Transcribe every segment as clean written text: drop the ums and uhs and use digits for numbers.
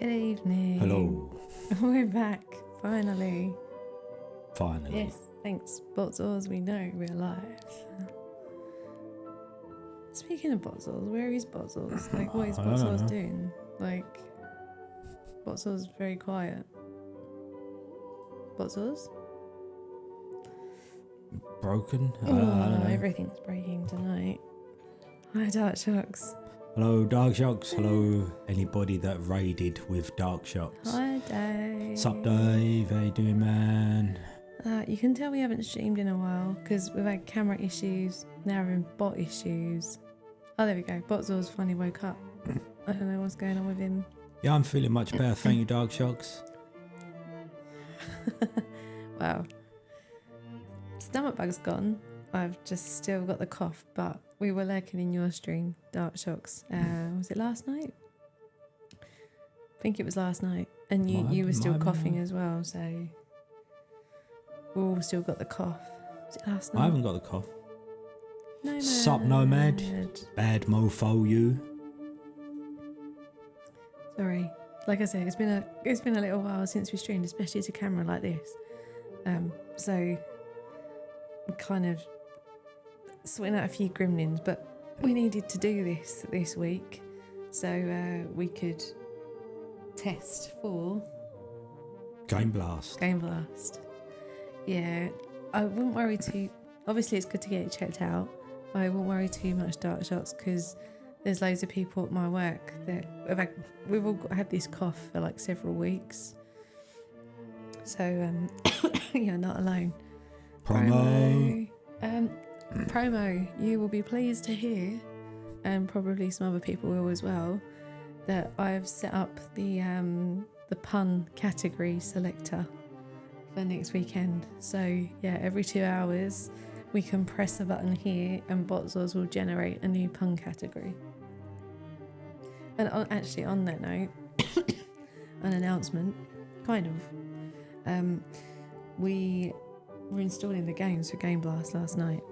Good evening. Hello. We're back, finally. Finally. Yes, thanks, Botzels, we know we're live. Speaking of Botzels, where is Botzels? Like, what is I don't know. Botzels doing? Like, Botzels very quiet. Botzels? Broken? I Oh, don't know. everything's breaking tonight. Hi, Dark Shocks. Hello, Dark Shocks. Hello, anybody that raided with Dark Shocks. Hi, Dave. Sup, Dave? How you doing, man? You can tell we haven't streamed in a while because we've had camera issues, now we're in bot issues. Oh, there we go. Botzels finally woke up. I don't know what's going on with him. Yeah, I'm feeling much better. Thank you, Dark Shocks. Wow. Stomach bug's gone. I've just still got the cough, but we were lurking in your stream, Dark Shocks. Was it last night? I think it was last night. And you were still coughing as well, so we all still got the cough. Was it last night? I haven't got the cough. Nomad. Sup, Nomad? Bad mofo, you. Sorry. Like I said, it's been a little while since we streamed, especially to camera like this. So we kind of sorting out a few gremlins, but we needed to do this week so we could test for Game Blast. Game Blast. Yeah, I wouldn't worry too. Obviously, it's good to get it checked out. But I wouldn't worry too much, Dark Shots, because there's loads of people at my work that we've all had this cough for like several weeks. So you're not alone. Promo. Promo. You will be pleased to hear, and probably some other people will as well, that I've set up the pun category selector for next weekend. So yeah, every 2 hours we can press a button here and Botzels will generate a new pun category. And actually on that note, an announcement, kind of. We were installing the games for Game Blast last night.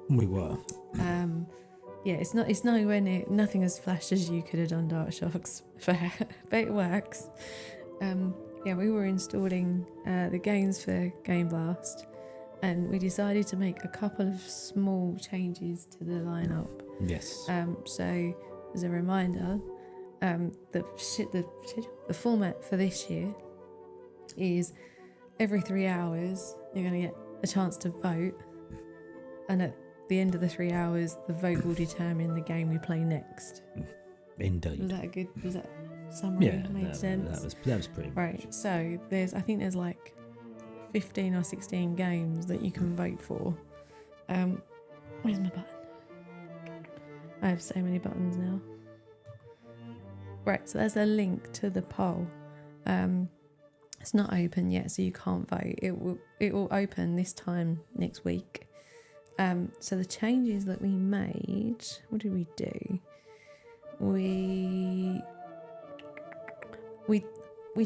We were. Yeah, it's nowhere near, nothing as flashed as you could have done, Dark Shocks, but it works. Yeah, we were installing the games for Game Blast, and we decided to make a couple of small changes to the lineup. Yes. So as a reminder, the format for this year is every 3 hours you're going to get a chance to vote, and at the end of the 3 hours the vote will determine the game we play next. Indeed. Was that summary? Yeah, made sense? that was pretty much. Right, so I think there's like 15 or 16 games that you can vote for. Where's my button? I have so many buttons now. Right, so there's a link to the poll. It's not open yet, so you can't vote. It will open this time next week. So the changes that we made, what did we do? We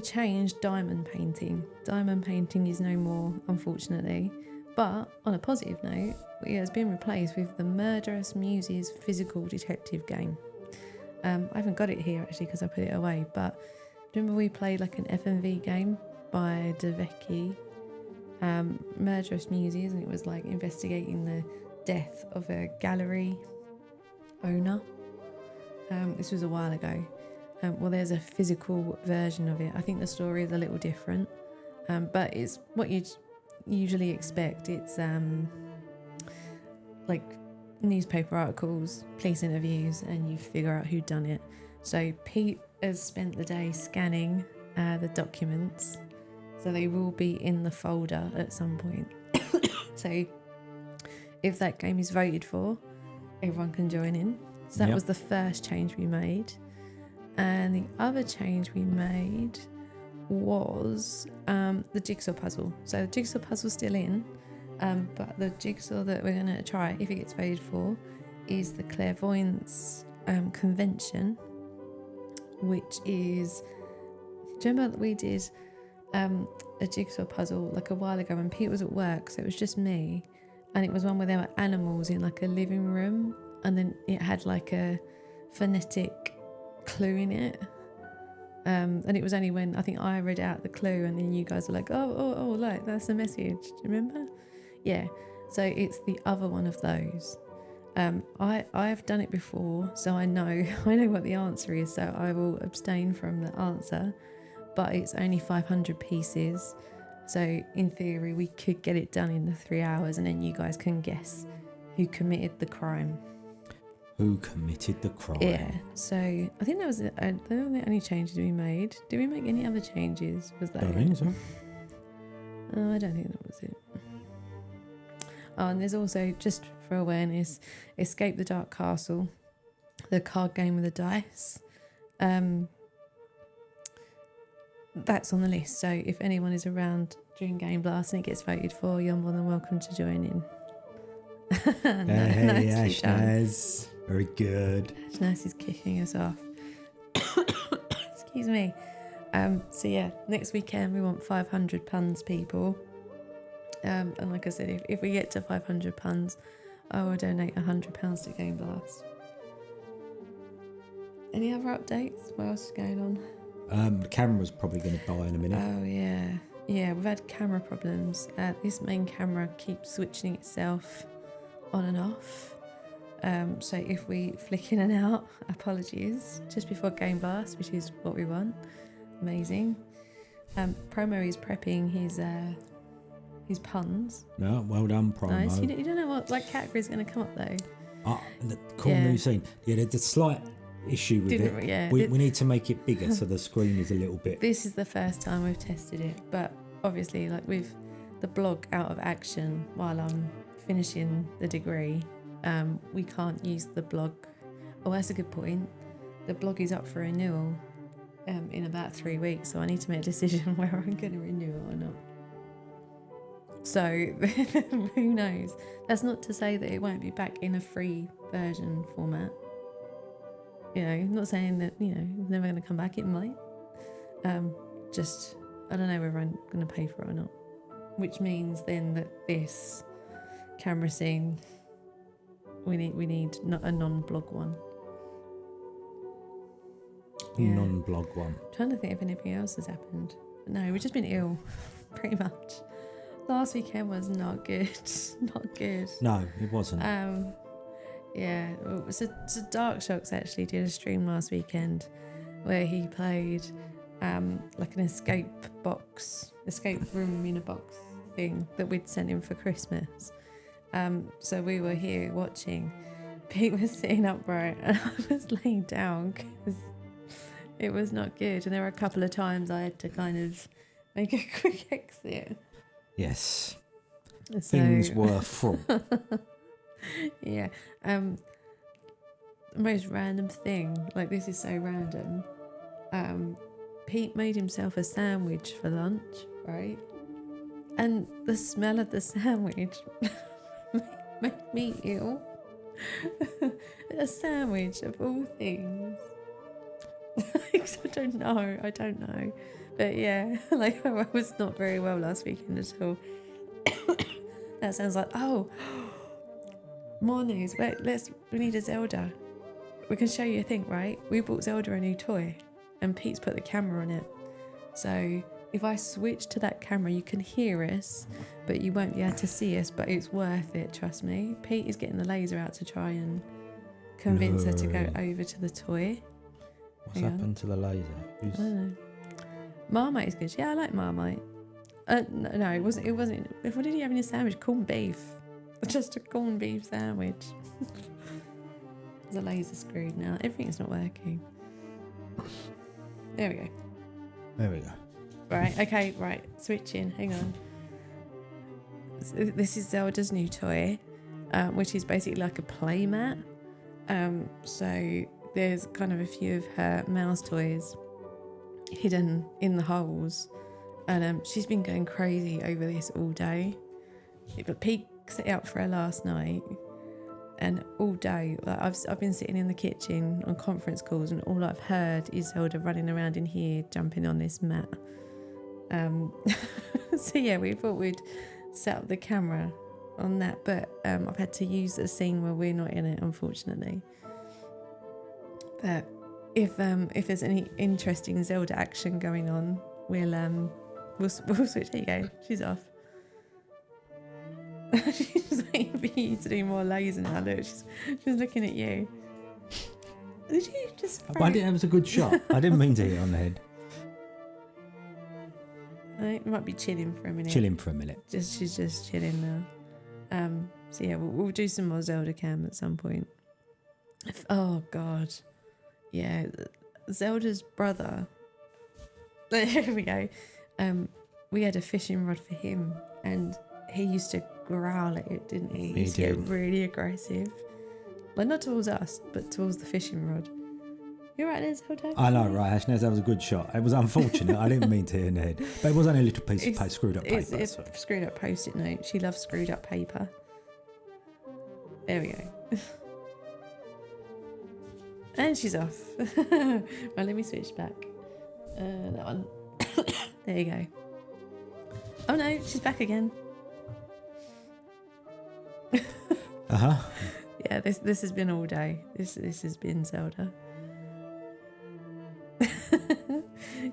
changed diamond painting. Diamond painting is no more, unfortunately. But on a positive note, it has been replaced with the Murderous Muses physical detective game. I haven't got it here actually because I put it away, but remember we played like an FMV game by Devecki, Murderous Muses, and it was like investigating the death of a gallery owner. This was a while ago. Well, there's a physical version of it. I think the story is a little different, but it's what you'd usually expect. It's like newspaper articles, police interviews, and you figure out who done it. So Pete has spent the day scanning the documents, so they will be in the folder at some point. So if that game is voted for, everyone can join in. So that was the first change we made. And the other change we made was the jigsaw puzzle. So the jigsaw puzzle's still in, but the jigsaw that we're going to try, if it gets voted for, is the Clairvoyance Convention, which is... Do you remember that we did a jigsaw puzzle like a while ago when Pete was at work, so it was just me, and it was one where there were animals in like a living room, and then it had like a phonetic clue in it. And it was only when I think I read out the clue and then you guys were like, oh, like that's a message. Do you remember? Yeah. So it's the other one of those. I've done it before, so I know what the answer is. So I will abstain from the answer. But it's only 500 pieces. So in theory, we could get it done in the 3 hours, and then you guys can guess who committed the crime. Who committed the crime? Yeah. So I think that was it. They were the only changes we made. Did we make any other changes? Was that I it? think so. Oh, I don't think that was it. Oh, and there's also, just for awareness, Escape the Dark Castle, the card game with the dice. That's on the list. So if anyone is around during Game Blast and it gets voted for, you're more than welcome to join in. Hey, Nicely done. Ashnaz. Very good. Ashnaz is kicking us off. Excuse me. So yeah, next weekend we want 500 puns, people. And like I said, if we get to 500 puns, I will donate £100 to Game Blast. Any other updates? What else is going on? The camera's probably going to die in a minute. Oh yeah. Yeah, we've had camera problems. This main camera keeps switching itself on and off. So if we flick in and out, apologies. Just before Game Blast, which is what we want. Amazing. Promo is prepping his puns. No, well done, Promo. Nice. You don't know what category is going to come up though. Cool new scene. Yeah, there's a slight issue with Didn't it. we? Yeah. We need to make it bigger so the screen is a little bit. This is the first time we've tested it, but obviously, with the blog out of action while I'm finishing the degree, we can't use the blog. Oh, that's a good point. The blog is up for renewal in about 3 weeks, so I need to make a decision whether I'm going to renew it or not. So who knows? That's not to say that it won't be back in a free version format. I'm not saying that it's never going to come back. It might. Just I don't know whether I'm going to pay for it or not. Which means then that this camera scene, we need not a non-blog one. Yeah. Non-blog one. I'm trying to think if anything else has happened. No, we've just been ill, pretty much. Last weekend was not good. Not good. No, it wasn't. Yeah. So Dark Shocks actually did a stream last weekend where he played like an escape room in a box thing that we'd sent him for Christmas. So we were here watching. Pete was sitting upright and I was laying down because it was not good. And there were a couple of times I had to kind of make a quick exit. Yes. So, things were full. Yeah. The most random thing, this is so random. Pete made himself a sandwich for lunch, right? And the smell of the sandwich made me ill. A sandwich of all things. I don't know. But yeah, I was not very well last weekend at all. That sounds like, more news. Wait, we need a Zelda. We can show you a thing, right? We bought Zelda a new toy and Pete's put the camera on it. So if I switch to that camera, you can hear us, but you won't be able to see us, but it's worth it, trust me. Pete is getting the laser out to try and convince her to go over to the toy. What's happened to the laser? I don't know. Marmite is good. Yeah, I like Marmite. No, it wasn't. What did he have in his sandwich? Corned beef. Just a corned beef sandwich. The laser screwed now. Everything's not working. There we go. Right, okay, right. Switching. Hang on. This is Zelda's new toy, which is basically like a play mat. So there's kind of a few of her mouse toys hidden in the holes. And she's been going crazy over this all day. But Pete set it up for her last night. And all day, I've been sitting in the kitchen on conference calls, and all I've heard is Zelda running around in here, jumping on this mat. So yeah, we thought we'd set up the camera on that, but I've had to use a scene where we're not in it, unfortunately. But if there's any interesting Zelda action going on, we'll switch. There you go. She's off. She's waiting for you to do more laser now. Look, she's looking at you. Did you just? It was a good shot. I didn't mean to hit it on the head. It might be chilling for a minute. She's just chilling now. So yeah, we'll do some more Zelda cam at some point. Oh God, yeah, Zelda's brother. There we go. We had a fishing rod for him, and he used to growl at it, didn't he? He used to get really aggressive. Like not towards us, but towards the fishing rod. You right there, Zelda? I know, right, Ashnez, that was a good shot. It was unfortunate. I didn't mean to hit in the head. But it was only a little piece of screwed up paper. It's screwed up post-it note. She loves screwed up paper. There we go. And she's off. Well, let me switch back. That one. There you go. Oh no, she's back again. Yeah, this has been all day. This has been Zelda.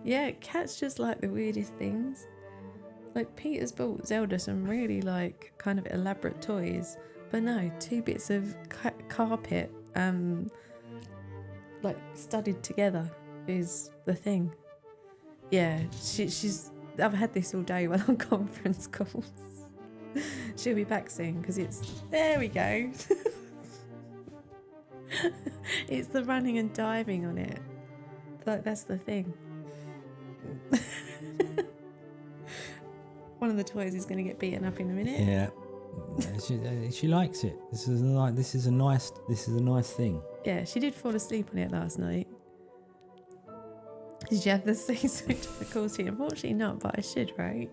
Yeah, cats just like the weirdest things. Like Peter's bought Zelda some really like kind of elaborate toys, but no, 2 bits of carpet like studied together is the thing. Yeah, she's. I've had this all day while on conference calls. She'll be back soon because it's. There we go. It's the running and diving on it. Like that's the thing. One of the toys is going to get beaten up in a minute. Yeah, she likes it. This is a nice thing. Yeah, she did fall asleep on it last night. Did you have the switch for the call sheet? Unfortunately not, but I should, right?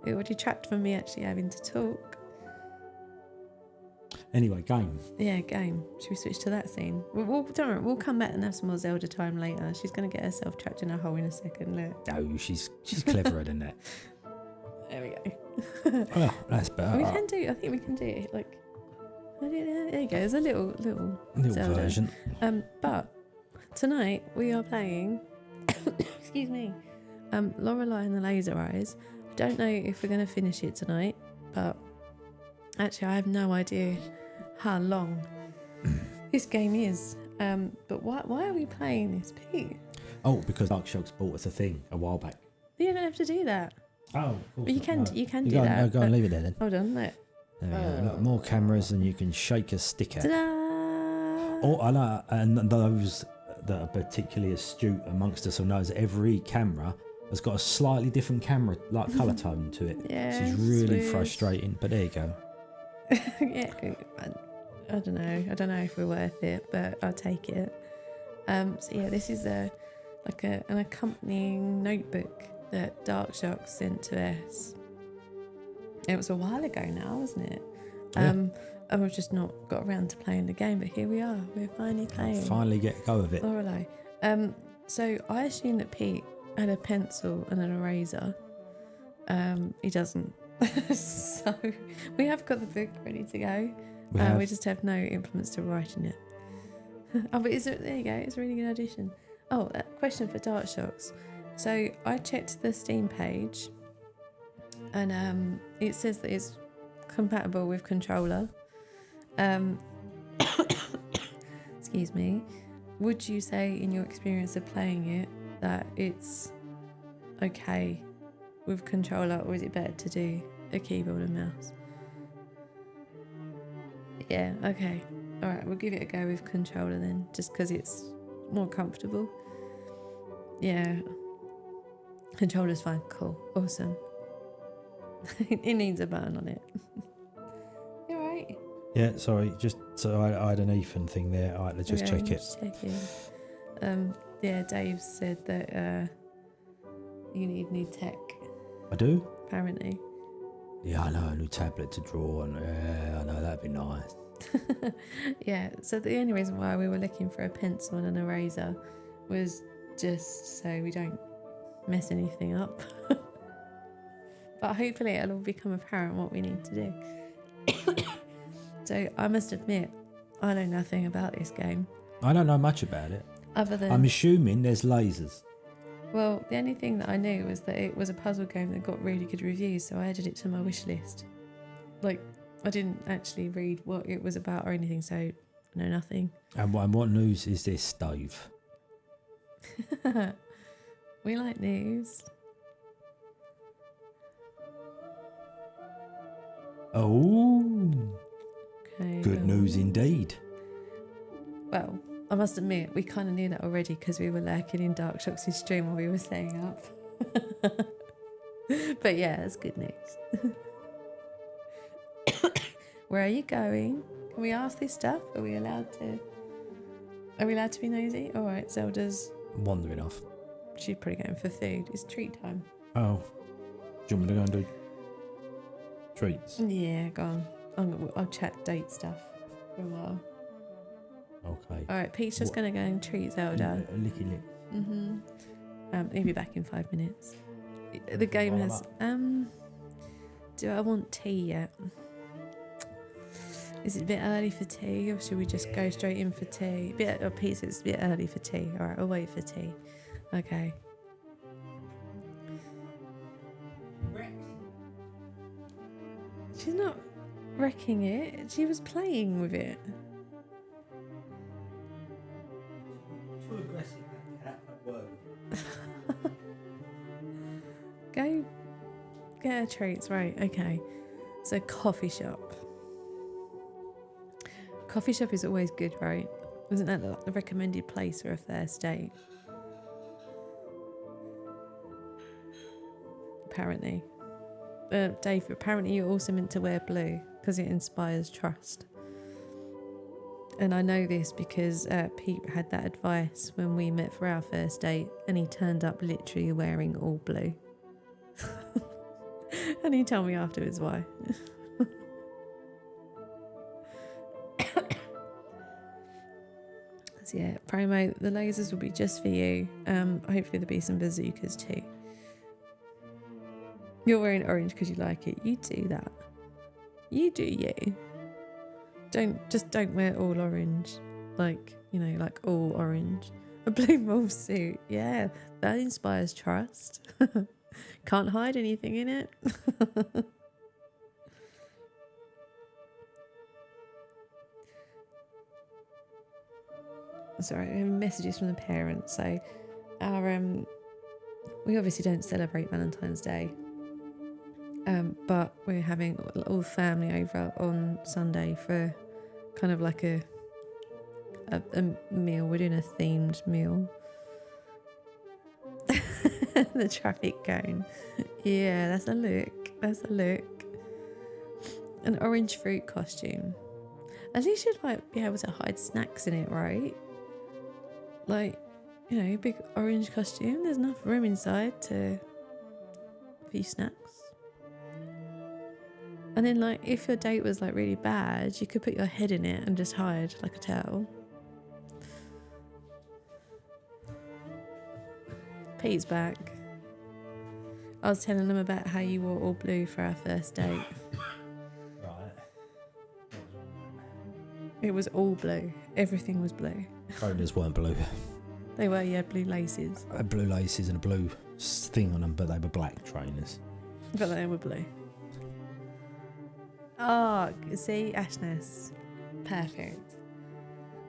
It would detract from me actually having to talk. Anyway, game. Yeah, game. Should we switch to that scene? Don't worry, we'll come back and have some more Zelda time later. She's going to get herself trapped in a hole in a second. Look. No, she's cleverer than that. There we go. Oh, that's better. We can do. I think we can do it. Like, there you go. There's a little Zelda version. But tonight we are playing. Excuse me. Lorelei and the Laser Eyes. I don't know if we're going to finish it tonight, but actually I have no idea how long this game is. But why are we playing this, Pete? Oh, because Dark Shog's bought us a thing a while back. You don't have to do that. Oh, cool. You can do that. No, go and leave it there then. Hold on, look. There we go. Look, more cameras than you can shake a stick at. Ta-da! Oh, I know, and those that are particularly astute amongst us will know that every camera has got a slightly different camera like colour tone to it. Yeah, which is really frustrating, but there you go. Yeah, I don't know. I don't know if we're worth it, but I'll take it. So yeah, this is an accompanying notebook that Dark Shock sent to us. It was a while ago now, wasn't it? Yeah. And we've just not got around to playing the game, but here we are. We're finally playing. Finally get a go of it. Lorelei. So I assume that Pete had a pencil and an eraser. He doesn't. So we have got the book ready to go. We just have no implements to write in it. Oh, but there you go. It's a really good addition. Oh, question for Dark Shocks. So I checked the Steam page, and it says that it's compatible with controller. Excuse me. Would you say, in your experience of playing it, that it's okay with controller, or is it better to do a keyboard and mouse? Yeah, okay. Alright, we'll give it a go with controller then, just because it's more comfortable. Yeah. Controller's fine. Cool. Awesome. It needs a button on it. You alright? Yeah, sorry, just so I had an Ethan thing there. Alright, let's just check it. Just checking. Yeah, Dave said that you need new tech. I do? Apparently. Yeah, I know, a new tablet to draw on. Yeah, I know, that'd be nice. Yeah, so the only reason why we were looking for a pencil and an eraser was just so we don't mess anything up. But hopefully it'll all become apparent what we need to do. So I must admit, I know nothing about this game. I don't know much about it. Other than I'm assuming there's lasers. well, the only thing that I knew was that it was a puzzle game that got really good reviews, so I added it to my wish list. Like, I didn't actually read what it was about or anything, so I know nothing. And what news is this, Dave? We like news. Oh, Okay. good news indeed. Well, I must admit, we kind of knew that already because we were lurking in Dark Shox's stream while we were staying up. But yeah, it's good news. Where are you going? Can we ask this stuff? Are we allowed to? Are we allowed to be nosy? All right, Zelda's. Wandering off. She's probably going for food. It's treat time. Oh, do you want me to go and do treats? Yeah, go on. I'll chat date stuff for a while. Okay. All right, Pete's just going to go and treat Zelda. Licky lick. He'll be back in 5 minutes. The game has. Do I want tea yet? Is it a bit early for tea, or should we just go straight in for tea? Pete, it's a bit early for tea. All right, I'll wait for tea. Okay. She's not wrecking it. She was playing with it. Too aggressive, that cat. Go get her treats. Right, okay. So coffee shop. Coffee shop is always good, right? Isn't that the recommended place for a first date? Apparently. Dave, apparently you're also meant to wear blue because it inspires trust. And I know this because Pete had that advice when we met for our first date, and he turned up literally wearing all blue. And he told me afterwards why. So yeah, promo, the lasers will be just for you. Hopefully there'll be some bazookas too. You're wearing orange because you like it. You do that. You do you. Don't wear all orange. Like, like all orange. A blue mauve suit. Yeah, that inspires trust. Can't hide anything in it. Sorry, messages from the parents. So our we obviously don't celebrate Valentine's Day. But we're having all the family over on Sunday for kind of like a meal. We're doing a themed meal. The traffic cone. Yeah, that's a look. That's a look. An orange fruit costume. At least you'd be able to hide snacks in it, right? Like, big orange costume. There's enough room inside for your snacks. And then, if your date was really bad, you could put your head in it and just hide like a towel. Pete's back. I was telling him about how you wore all blue for our first date. Right. It was all blue. Everything was blue. Trainers weren't blue. They were, you had blue laces. I had blue laces and a blue thing on them, but they were black trainers. But they were blue. Oh, see, Ashness. Perfect.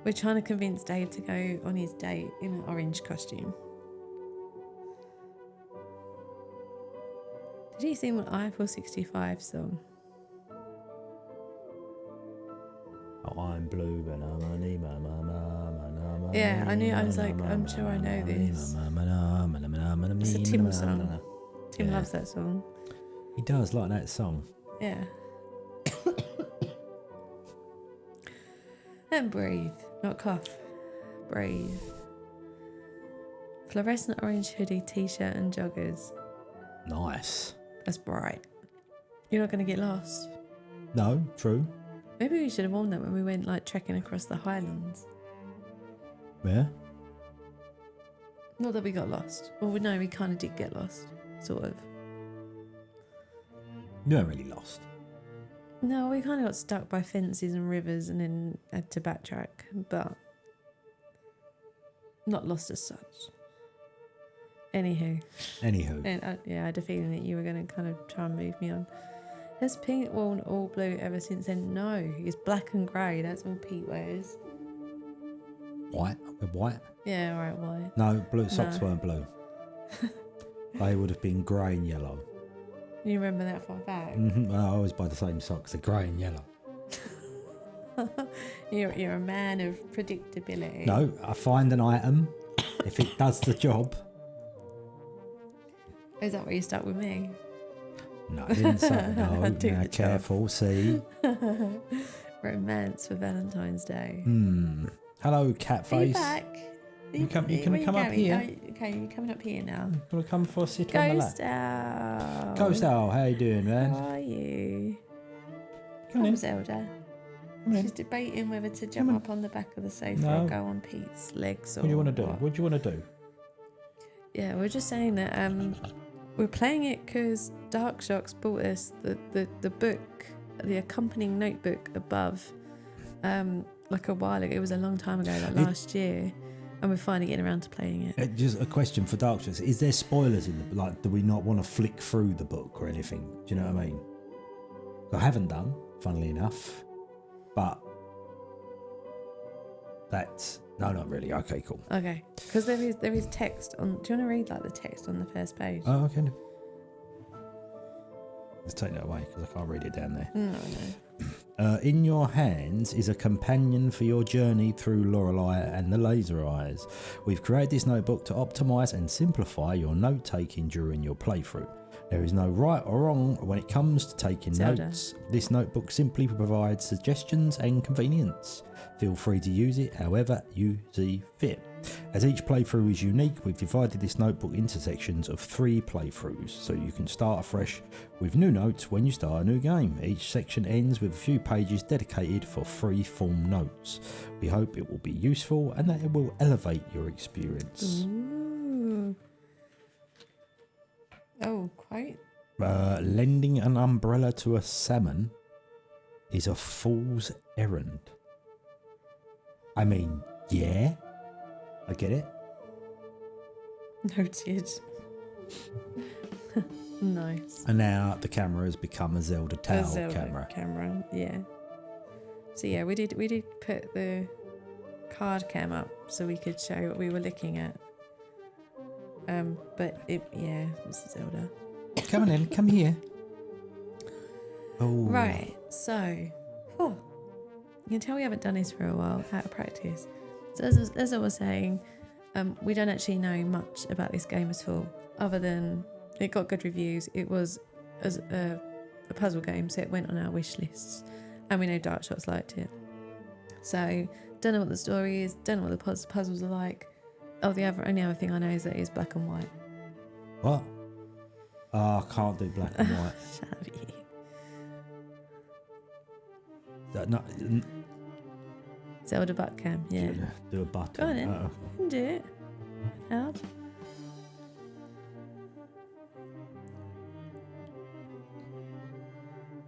We're trying to convince Dave to go on his date in an orange costume. Did you sing the Eiffel 65 song? Oh, I'm blue, but Yeah, I knew. I was like, I'm sure I know this. It's a Tim song. Tim loves that song. He does like that song. Yeah. And breathe, not cough. Breathe. Fluorescent orange hoodie, t-shirt and joggers. Nice. That's bright. You're not going to get lost. No, true. Maybe we should have worn that when we went trekking across the Highlands. Yeah. Not that we got lost. Well, no, we kind of did get lost. Sort of. You weren't really lost. No, we kind of got stuck by fences and rivers and then had to backtrack. But Not lost as such. Anywho. Anywho. And I had a feeling that you were going to kind of try and move me on. Has Pete worn all blue ever since then? No, it's black and grey. That's all Pete wears. White? With white? Yeah, all right, white. No, blue socks weren't blue. They would have been grey and yellow. You remember that far back? Mm-hmm. I always buy the same socks, they're grey and yellow. You're a man of predictability. No, I find an item. If it does the job. Is that where you start with me? No, I didn't say no. Do Now, the careful, see. Romance for Valentine's Day. Hello, cat face. Are you back? You can come up here. Okay, you're coming up here now. You want to come for a sit on the lap? Ghost Owl. Ghost Owl, how you doing, man? How are you? Come in. Zelda. Come in. She's debating whether to jump up on the back of the sofa No. or go on Pete's legs. Or What do you want to do? what. What do you want to do? Yeah, we're just saying that we're playing it because Dark Shocks bought us the book, the accompanying notebook above, like a while ago. It was a long time ago, like last year, and we're finally getting around to playing it. Just a question for Dark Shocks. Is there spoilers in the like? Do we not want to flick through the book or anything? Do you know what I mean? I haven't done, funnily enough, but that's no, not really. Okay, cool. Okay, because there is text on. Do you want to read like the text on the first page? Oh, okay. Let's take that away because I can't read it down there. No. In your hands is a companion for your journey through Lorelei and the Laser Eyes. We've created this notebook to optimise and simplify your note taking during your playthrough. There is no right or wrong when it comes to taking Zelda. notes. This notebook simply provides suggestions and convenience. Feel free to use it however you see fit. As each playthrough is unique, we've divided this notebook into sections of 3 playthroughs, so you can start afresh with new notes when you start a new game. Each section ends with a few pages dedicated for free-form notes. We hope it will be useful and that it will elevate your experience. Ooh. Oh, quite. Lending an umbrella to a salmon is a fool's errand. I mean, yeah, I get it. Noted. Nice. And now the camera has become a Zelda Towel camera. Yeah. So yeah, we did put the card cam up so we could show what we were looking at. But this is Zelda. Come on in, come here. Oh. Right, so you can tell we haven't done this for a while, out of practice. So as I was saying, we don't actually know much about this game at all, other than it got good reviews. It was as a puzzle game, so it went on our wish lists, and we know Dark Shots liked it. So don't know what the story is, don't know what the puzzles are like. Oh, the only other thing I know is that it's black and white. What? Oh, I can't do black and white. Shut up, you. No, Zelda butt cam, yeah. do a button. Go on then. You can do it. Hard.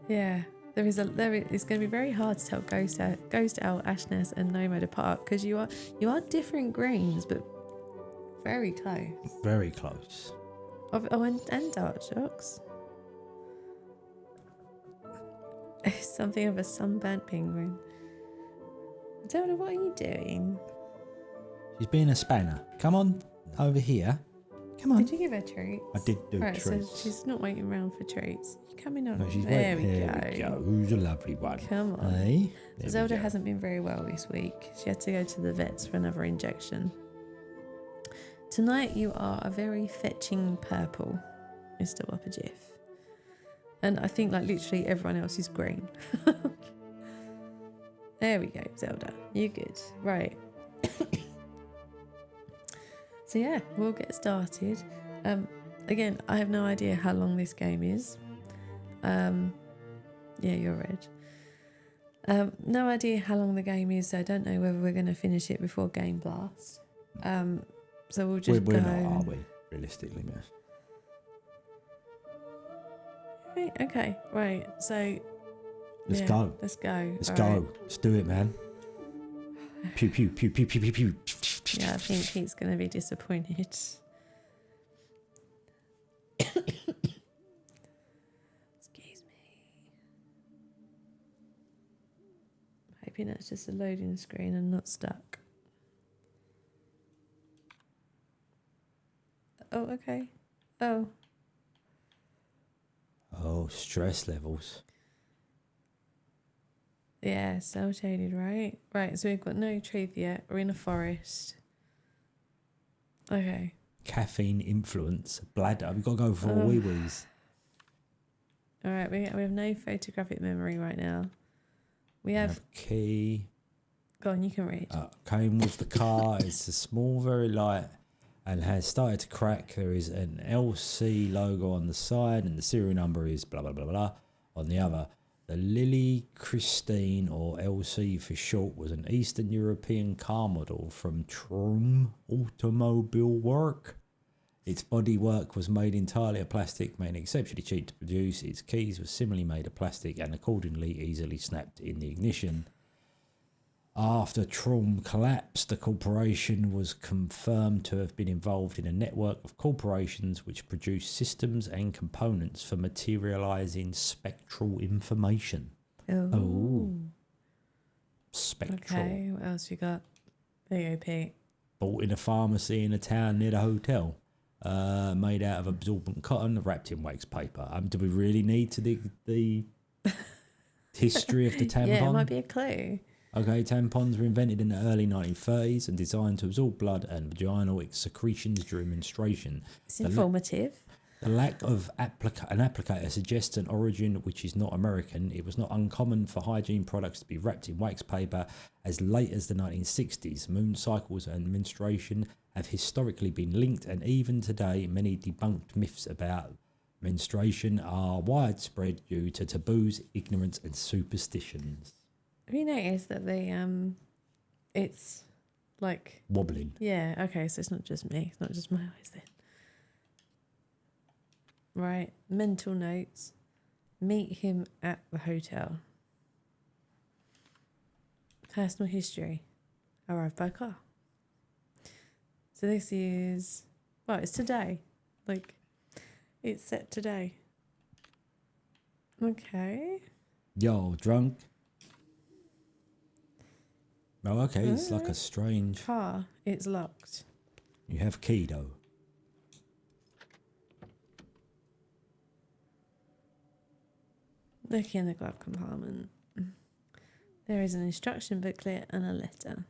Yeah, it's going to be very hard to tell Ghost Owl, Ashness, and Nomad apart because you are different greens, but very close. Very close. And Dark Shocks. Something of a sunburnt penguin. Zelda, what are you doing? She's being a spanner. Come on, over here. Come on. Did you give her treats? I did do right, treats. So she's not waiting around for treats. She's coming on. No, she's there waiting. we go. Who's a lovely one? Come on. Hey? So Zelda hasn't been very well this week. She had to go to the vets for another injection. Tonight you are a very fetching purple, Mr. Wappajiff. And I think like literally everyone else is green. There we go, Zelda. You good. Right. So yeah, we'll get started. Again, I have no idea how long this game is. Yeah, you're red. No idea how long the game is, so I don't know whether we're going to finish it before Game Blast. So we'll just we're go. not, are we? Realistically, miss. Right, okay, right. So Let's yeah, go. Let's go. Let's All go. right. Let's do it, man. Pew pew pew pew pew pew pew. Yeah, I think Pete's going to be disappointed. Excuse me. Hoping that's just a loading screen and not stuck. Oh, okay. Oh. Oh, stress levels. Yeah, cell shaded, right? Right, so we've got no truth yet. We're in a forest. Okay. Caffeine influence. Bladder. We've got to go for a wee-wees. All right, we have no photographic memory right now. We have key. Go on, you can read. Came with the car. It's a small, very light, and has started to crack. There is an LC logo on the side, and the serial number is blah blah blah blah on the other. The Lily Christine, or LC for short, was an Eastern European car model from Trum Automobile Work. Its bodywork was made entirely of plastic, making it exceptionally cheap to produce. Its keys were similarly made of plastic and accordingly easily snapped in the ignition. After Trum collapsed, the corporation was confirmed to have been involved in a network of corporations which produce systems and components for materializing spectral information. Oh. Spectral. Okay, what else we got? There you go, Pete. Bought in a pharmacy in a town near the hotel. Made out of absorbent cotton, wrapped in wax paper. Do we really need to dig the history of the tampon? Yeah, it might be a clue. Okay, tampons were invented in the early 1930s and designed to absorb blood and vaginal secretions during menstruation. It's informative. The lack of an applicator suggests an origin which is not American. It was not uncommon for hygiene products to be wrapped in wax paper as late as the 1960s. Moon cycles and menstruation have historically been linked, and even today, many debunked myths about menstruation are widespread due to taboos, ignorance, and superstitions. Have you noticed that it's like wobbling? Yeah, okay, so it's not just me. It's not just my eyes then. Right, mental notes. Meet him at the hotel. Personal history. Arrived by car. So this is, well, it's today. Like, it's set today. Okay. Yo, drunk. Oh, okay, it's like a strange... Car, it's locked. You have key, though. Looking in the glove compartment. There is an instruction booklet and a letter.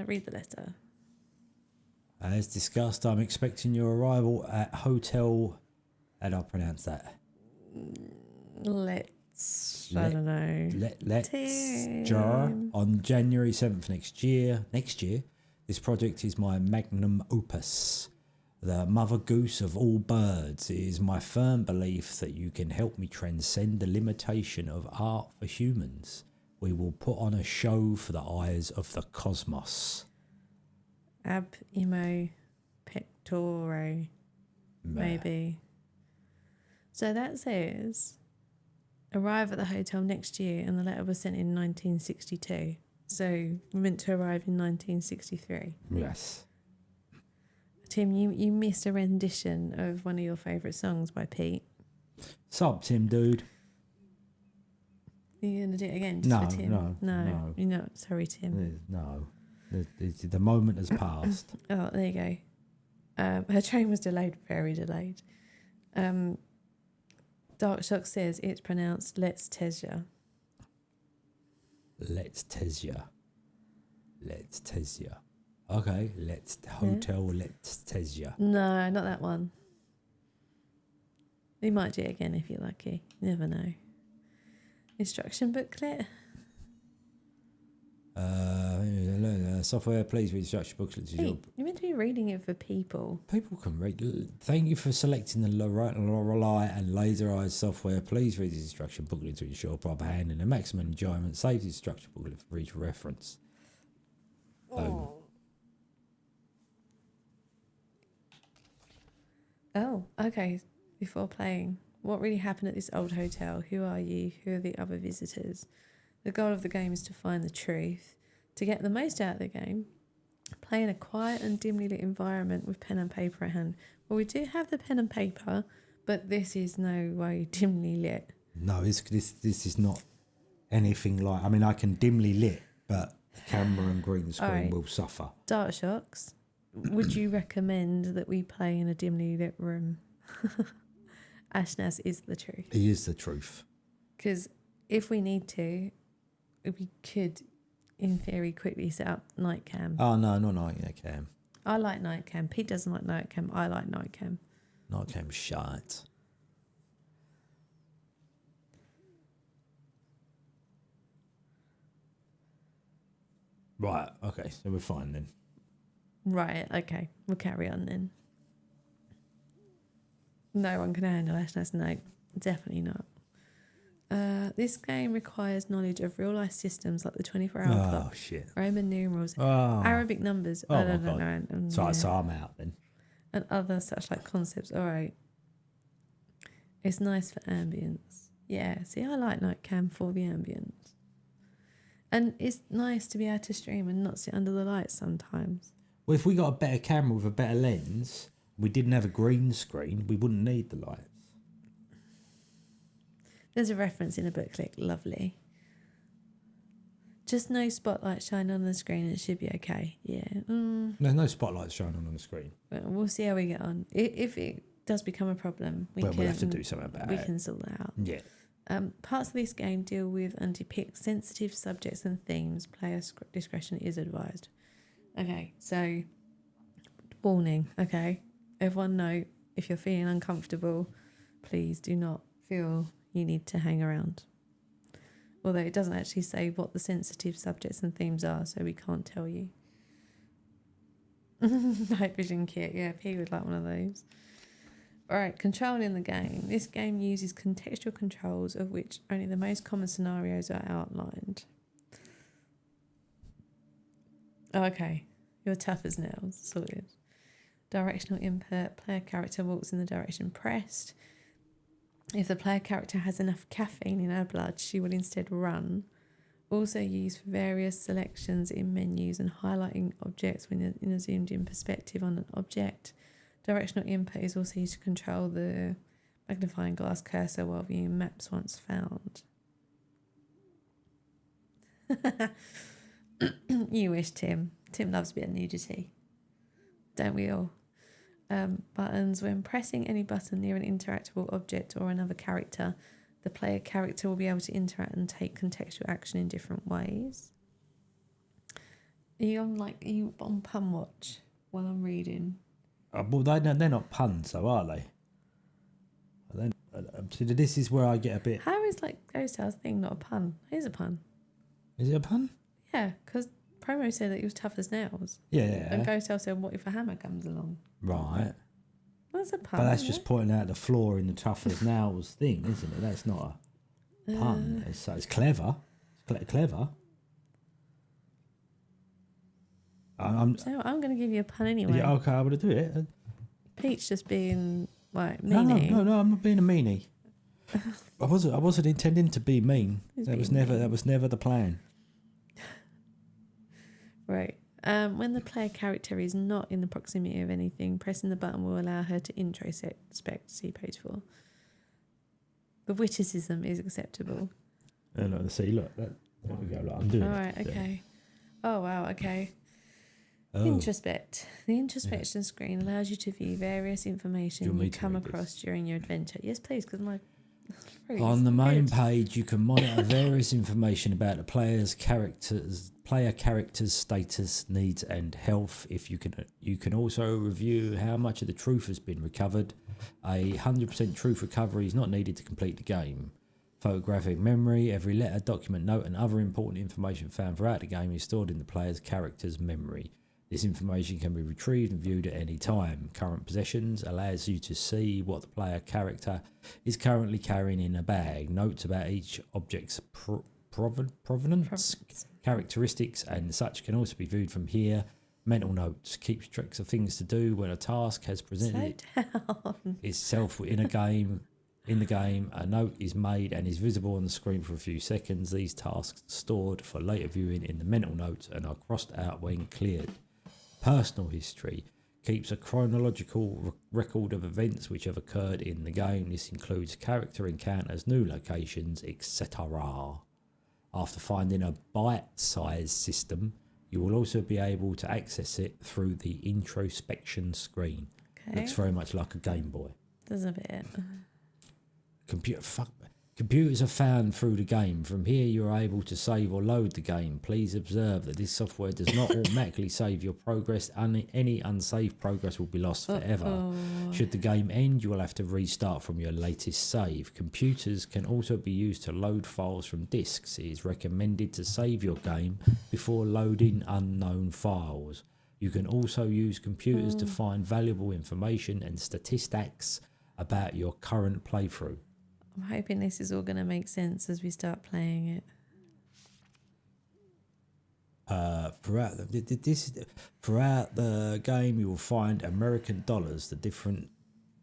Read the letter. As discussed, I'm expecting your arrival at Hotel... How do I pronounce that? Let's jar on January 7th next year. This project is my magnum opus. The mother goose of all birds. It is my firm belief that you can help me transcend the limitation of art for humans. We will put on a show for the eyes of the cosmos. Ab imo pectore. Maybe. So that says arrive at the hotel next year, and the letter was sent in 1962. So meant to arrive in 1963. Yes. Tim, you missed a rendition of one of your favourite songs by Pete. Sup, Tim, dude? Are you going to do it again? No, for Tim? no. You're not. Sorry, Tim. No. The moment has passed. Oh, there you go. Her train was delayed, very delayed. Dark Shock says it's pronounced Let's Tezia. Let's Tezia. Okay, Hotel Let's Tezia. No, not that one. We might do it again if you're lucky. You never know. Instruction booklet. Software, please read instruction booklet. Hey, you're meant to be reading it for people. People can read. Thank you for selecting the Lorelei and Laser Eyes software. Please read this instruction booklet to ensure proper handling and maximum enjoyment. Save the instruction booklet for each reference. Oh, okay. Before playing, what really happened at this old hotel? Who are you? Who are the other visitors? The goal of the game is to find the truth. To get the most out of the game, play in a quiet and dimly lit environment with pen and paper at hand. Well, we do have the pen and paper, but this is no way dimly lit. No, this is not anything like... I mean, I can dimly lit, but the camera and green screen will suffer. Dart shocks. Would you recommend that we play in a dimly lit room? Ashnas is the truth. He is the truth. Because if we need to, we could, in theory, quickly set up night cam. Oh, no, not night cam. I like night cam. Pete doesn't like night cam. I like night cam. Night cam's shite. Right, okay, so we're fine then. Right, okay. We'll carry on then. No one can handle Ashnas. No, definitely not. This game requires knowledge of real-life systems like the 24-hour clock, shit. Roman numerals, Arabic numbers. Oh, I my don't God. know. So I'm out then. And other such like concepts. All right. It's nice for ambience. Yeah, see, I like night cam for the ambience. And it's nice to be able to stream and not sit under the lights sometimes. Well, if we got a better camera with a better lens, we didn't have a green screen, we wouldn't need the lights. There's a reference in a booklet. Lovely. Just no spotlight shine on the screen and it should be okay. Yeah. There's no spotlight shining on the screen. We'll see how we get on. If it does become a problem, we'll have to do something about it. We can sort that out. Yeah. Parts of this game deal with and depict sensitive subjects and themes. Player discretion is advised. Okay, so warning, okay? Everyone note, if you're feeling uncomfortable, please do not feel you need to hang around. Although it doesn't actually say what the sensitive subjects and themes are, so we can't tell you. Night vision kit, yeah, P would like one of those. Alright, controlling the game. This game uses contextual controls of which only the most common scenarios are outlined. Oh, okay, you're tough as nails, sorted. Directional input, player character walks in the direction pressed. If the player character has enough caffeine in her blood, she will instead run. Also used for various selections in menus and highlighting objects when in a zoomed in perspective on an object. Directional input is also used to control the magnifying glass cursor while viewing maps once found. You wish, Tim. Tim loves a bit of nudity. Don't we all? Buttons. When pressing any button near an interactable object or another character, the player character will be able to interact and take contextual action in different ways. Are you on Pun Watch while I'm reading? Well, they're not puns, though, are they? So this is where I get a bit... How is Ghost House thing not a pun? It is a pun. Is it a pun? Yeah, because Promo said that he was tough as nails. Yeah. And Ghost House said, what if a hammer comes along? Right. Well, that's a pun. But that's just pointing out the flaw in the tough as nails thing, isn't it? That's not a pun. It's clever. It's clever. I'm going to give you a pun anyway. Yeah, okay, I'm going to do it. Pete's just being, meanie. No, I'm not being a meanie. I wasn't intending to be mean. That was never the plan. Right. When the player character is not in the proximity of anything, pressing the button will allow her to introspect. See page 4. The witticism is acceptable. There we go. I'm doing it. All right, okay. Oh, wow, okay. Oh. Introspect. The introspection screen allows you to view various information you come across during your adventure. Yes, please, because my... On the main page, you can monitor various information about the player character's status, needs, and health. If you can also review how much of the truth has been recovered. A 100% truth recovery is not needed to complete the game. Photographic memory. Every letter, document, note, and other important information found throughout the game is stored in the player's character's memory. This information can be retrieved and viewed at any time. Current possessions allows you to see what the player character is currently carrying in a bag. Notes about each object's provenance, characteristics, and such can also be viewed from here. Mental notes keeps tracks of things to do when a task has presented itself in a game In the game, a note is made and is visible on the screen for a few seconds. These tasks are stored for later viewing in the mental notes and are crossed out when cleared. Personal history keeps a chronological record of events which have occurred in the game. This includes character encounters, new locations, etc. After finding a bite-sized system, you will also be able to access it through the introspection screen. Okay. Looks very much like a Game Boy. Does a bit. Computers are found through the game. From here, you are able to save or load the game. Please observe that this software does not automatically save your progress, and any unsaved progress will be lost forever. Should the game end, you will have to restart from your latest save. Computers can also be used to load files from disks. It is recommended to save your game before loading unknown files. You can also use computers to find valuable information and statistics about your current playthrough. I'm hoping this is all going to make sense as we start playing it. Throughout the game, you will find American dollars. The different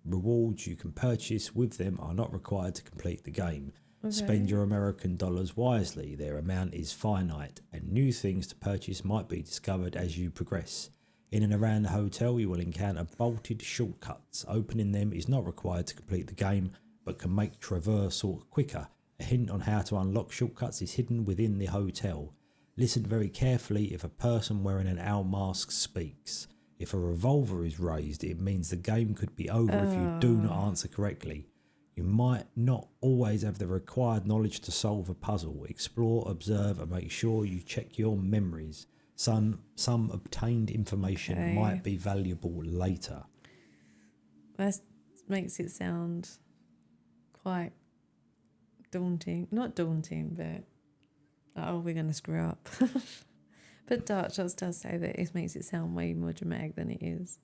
rewards you can purchase with them are not required to complete the game. Okay. Spend your American dollars wisely. Their amount is finite, and new things to purchase might be discovered as you progress. In and around the hotel, you will encounter bolted shortcuts. Opening them is not required to complete the game, but can make traversal quicker. A hint on how to unlock shortcuts is hidden within the hotel. Listen very carefully if a person wearing an owl mask speaks. If a revolver is raised, it means the game could be over if you do not answer correctly. You might not always have the required knowledge to solve a puzzle. Explore, observe, and make sure you check your memories. Some obtained information might be valuable later. That makes it sound quite daunting. Not daunting, but we're going to screw up. But Dark Shots does say that it makes it sound way more dramatic than it is.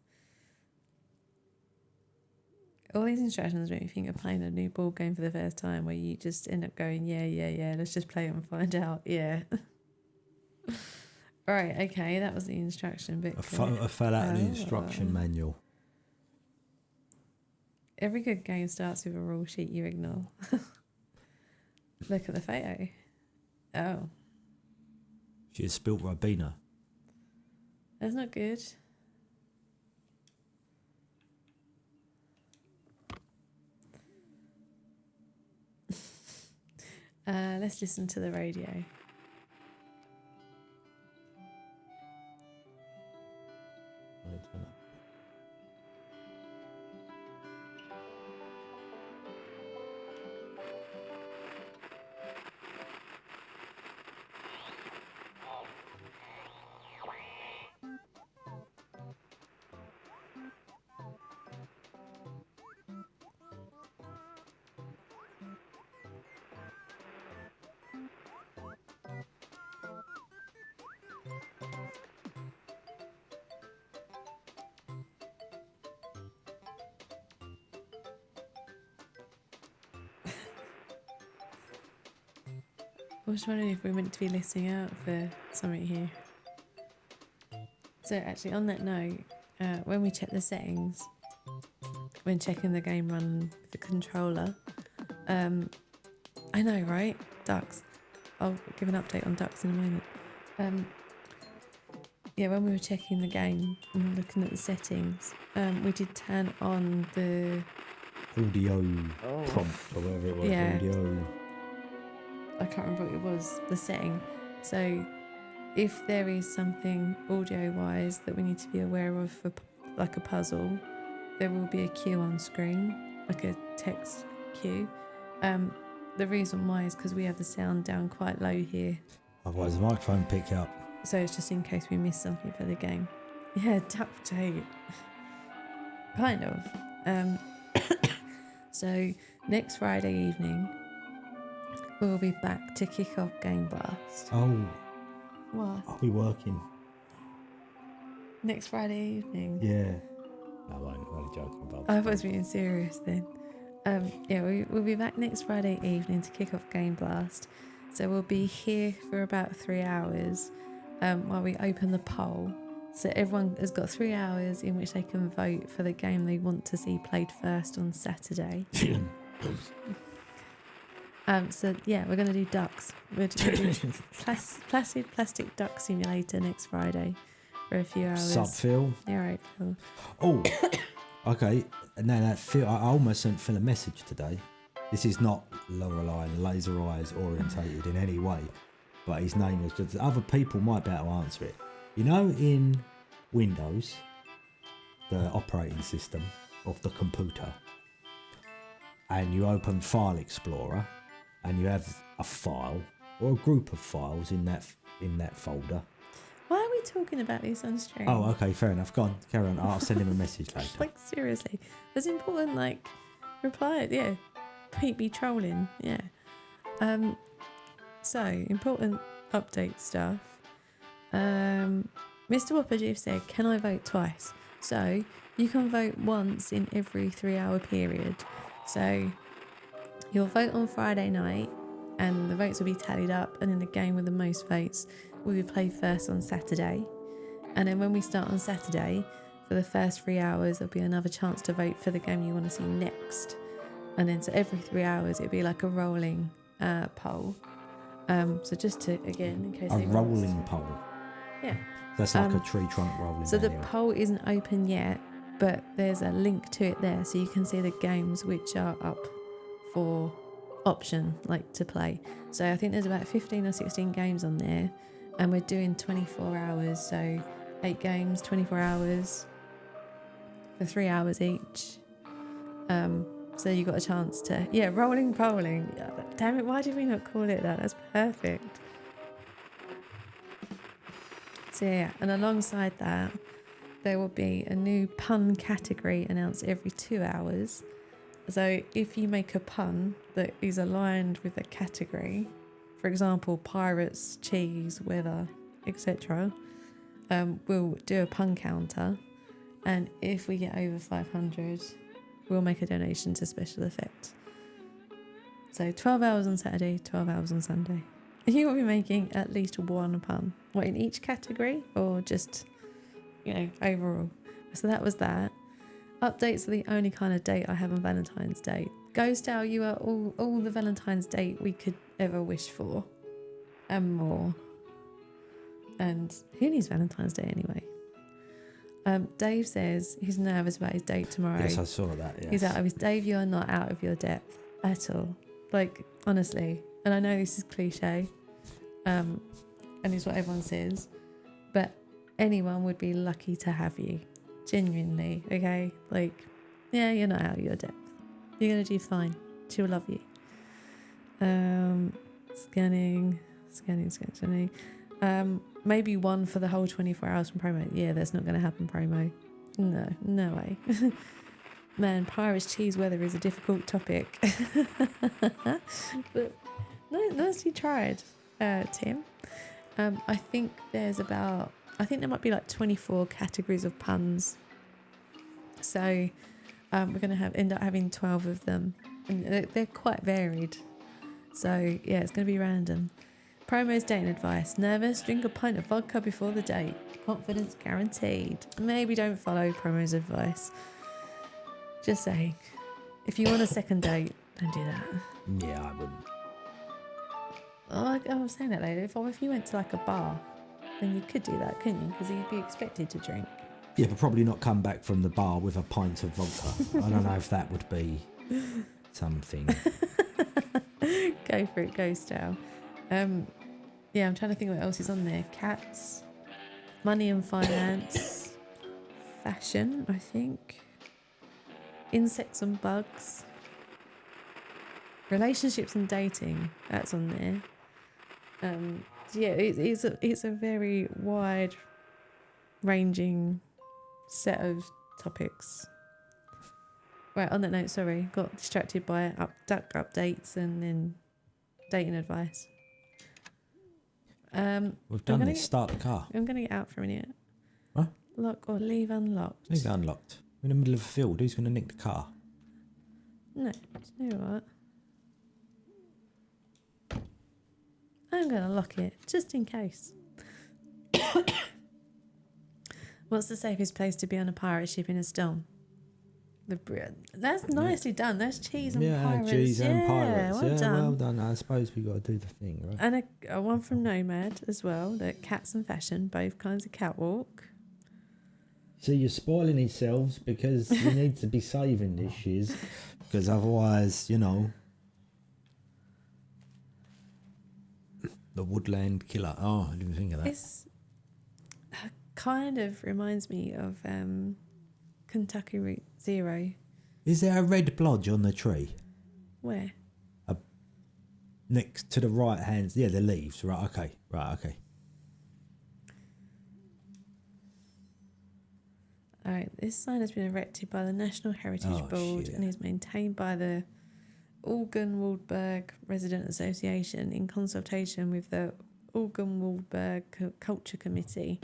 All these instructions make me think of playing a new board game for the first time, where you just end up going, yeah, let's just play it and find out, yeah. Right, okay, that was the instruction bit. I fell out of the instruction manual. Every good game starts with a rule sheet you ignore. Look at the photo. Oh. She has spilt Ribena. That's not good. Let's listen to the radio. I was wondering if we're meant to be listening out for something here. So actually, on that note, when we check the settings, when checking the game run with the controller, I know, right? Ducks. I'll give an update on ducks in a moment. Yeah, when we were checking the game and looking at the settings, we did turn on the audio prompt or whatever it was. Yeah. Audio. I can't remember what it was, the setting. So if there is something audio-wise that we need to be aware of for like a puzzle, there will be a cue on screen, like a text cue. The reason why is because we have the sound down quite low here. Otherwise the microphone pick up. So it's just in case we miss something for the game. Yeah, duck tape. Kind of. So next Friday evening, we'll be back to kick off Game Blast. Oh. What? I'll be working. Next Friday evening? Yeah. No, I'm only joking about I was being serious then. Yeah, we'll be back next Friday evening to kick off Game Blast. So we'll be here for about 3 hours while we open the poll. So everyone has got 3 hours in which they can vote for the game they want to see played first on Saturday. So yeah, we're gonna do ducks. We're doing placid plastic duck simulator next Friday for a few hours. Sup, Phil? Yeah, right, Phil. Oh, okay. Now that Phil, I almost sent Phil a message today. This is not Lorelei and Laser Eyes orientated in any way, but his name was just. Other people might be able to answer it. You know, in Windows, the operating system of the computer, and you open File Explorer, and you have a file or a group of files in that folder. Why are we talking about this on stream? Oh, okay, fair enough. Go on, carry on. I'll send him a message later. Like, seriously. There's important, like, reply. Yeah. Pete be trolling. Yeah. So, important update stuff. Mr. Whopper said, can I vote twice? So, you can vote once in every 3-hour period. So, you'll vote on Friday night, and the votes will be tallied up, and in the game with the most votes will be played first on Saturday. And then when we start on Saturday, for the first 3 hours, there'll be another chance to vote for the game you want to see next. And then so every 3 hours, it'll be like a rolling poll. So just to, again, in case a rolling poll. Yeah. That's like a tree trunk rolling. So the poll isn't open yet, but there's a link to it there, so you can see the games which are up for option, like to play. So I think there's about 15 or 16 games on there, and we're doing 24 hours, so 8 games, 24 hours for 3 hours each. So you got a chance to, rolling polling. Damn it, why did we not call it that? That's perfect. So yeah, and alongside that, there will be a new pun category announced every 2 hours. So if you make a pun that is aligned with a category, for example, pirates, cheese, weather, etc., we'll do a pun counter. And if we get over 500, we'll make a donation to special effects. So 12 hours on Saturday, 12 hours on Sunday. You will be making at least one pun. What, in each category or just, overall? So that was that. Updates are the only kind of date I have on Valentine's Day. Ghost Owl, you are all the Valentine's date we could ever wish for. And more. And who needs Valentine's Day anyway? Dave says he's nervous about his date tomorrow. Yes, I saw that. Yes. He's out of his... Dave, you are not out of your depth at all. Like, honestly. And I know this is cliche. And it's what everyone says. But anyone would be lucky to have you. Genuinely, okay? Like, yeah, you're not out of your depth. You're going to do fine. She'll love you. Scanning. Maybe one for the whole 24 hours from promo. Yeah, that's not going to happen, promo. No way. Man, Pirates cheese weather is a difficult topic. But nicely tried, Tim. I think there might be like 24 categories of puns. So we're going to end up having 12 of them. And they're quite varied. So yeah, it's going to be random. Promos, dating advice. Nervous? Drink a pint of vodka before the date. Confidence guaranteed. Maybe don't follow Promos advice. Just saying. If you want a second date, don't do that. Yeah, I wouldn't. I was saying that later. If you went to like a bar, then you could do that, couldn't you? Because you'd be expected to drink. Yeah, but probably not come back from the bar with a pint of vodka. I don't know if that would be something. Go for it, go style. Yeah, I'm trying to think what else is on there. Cats, money and finance, fashion, I think, insects and bugs, relationships and dating. That's on there. Yeah, it's a very wide ranging set of topics. Right, on that note, sorry, got distracted by duck updates and then dating advice. We've done this. Start the car. I'm going to get out for a minute. Huh? Lock or leave unlocked. Leave it unlocked. We're in the middle of a field. Who's going to nick the car? No, you know what? I'm going to lock it, just in case. What's the safest place to be on a pirate ship in a storm? That's nicely done. That's cheese and pirates. cheese and pirates. Well done. Well done. I suppose we got to do the thing, right? And a one from Nomad as well. That cats and fashion, both kinds of catwalk. So you're spoiling yourselves because you need to be saving this shiz, because otherwise, you know, the woodland killer. Oh, I didn't think of that. It's kind of reminds me of Kentucky Route Zero. Is there a red blodge on the tree? Where? Next to the right hand, the leaves. Right, okay. All right, this sign has been erected by the National Heritage Board and is maintained by the Algen-Waldberg Resident Association in consultation with the Algen-Waldberg Culture Committee.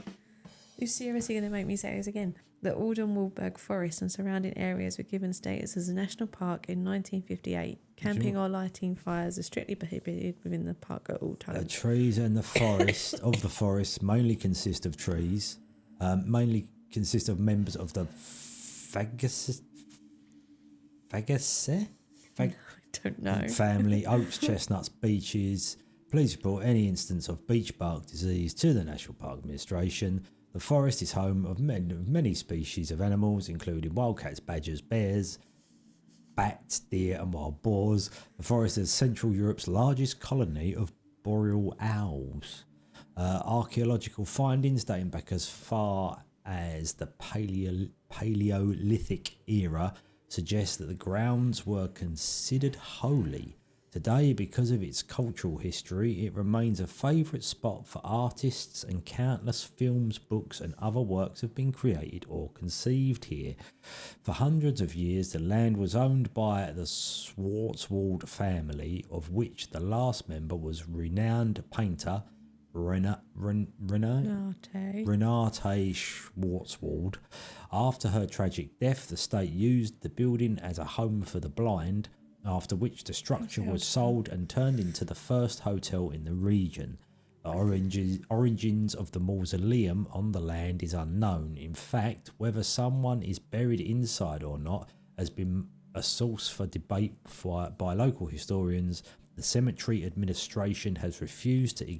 You're seriously going to make me say this again? The Alden-Waldberg Forest and surrounding areas were given status as a national park in 1958. Camping or lighting fires are strictly prohibited within the park at all times. The trees and the forest of the forest mainly consist of trees, mainly consist of members of the Fagaceae? I don't know. Family, oaks, chestnuts, beeches. Please report any instance of beech bark disease to the National Park Administration. The forest is home of many species of animals, including wildcats, badgers, bears, bats, deer and wild boars. The forest is Central Europe's largest colony of boreal owls. Archaeological findings dating back as far as the Paleolithic era suggest that the grounds were considered holy. Today, because of its cultural history, it remains a favourite spot for artists, and countless films, books and other works have been created or conceived here. For hundreds of years, the land was owned by the Schwarzwald family, of which the last member was renowned painter Renate Schwarzwald. After her tragic death, the state used the building as a home for the blind, after which the structure was sold and turned into the first hotel in the region. The origins of the mausoleum on the land is unknown. In fact, whether someone is buried inside or not has been a source for debate by local historians. The cemetery administration has refused the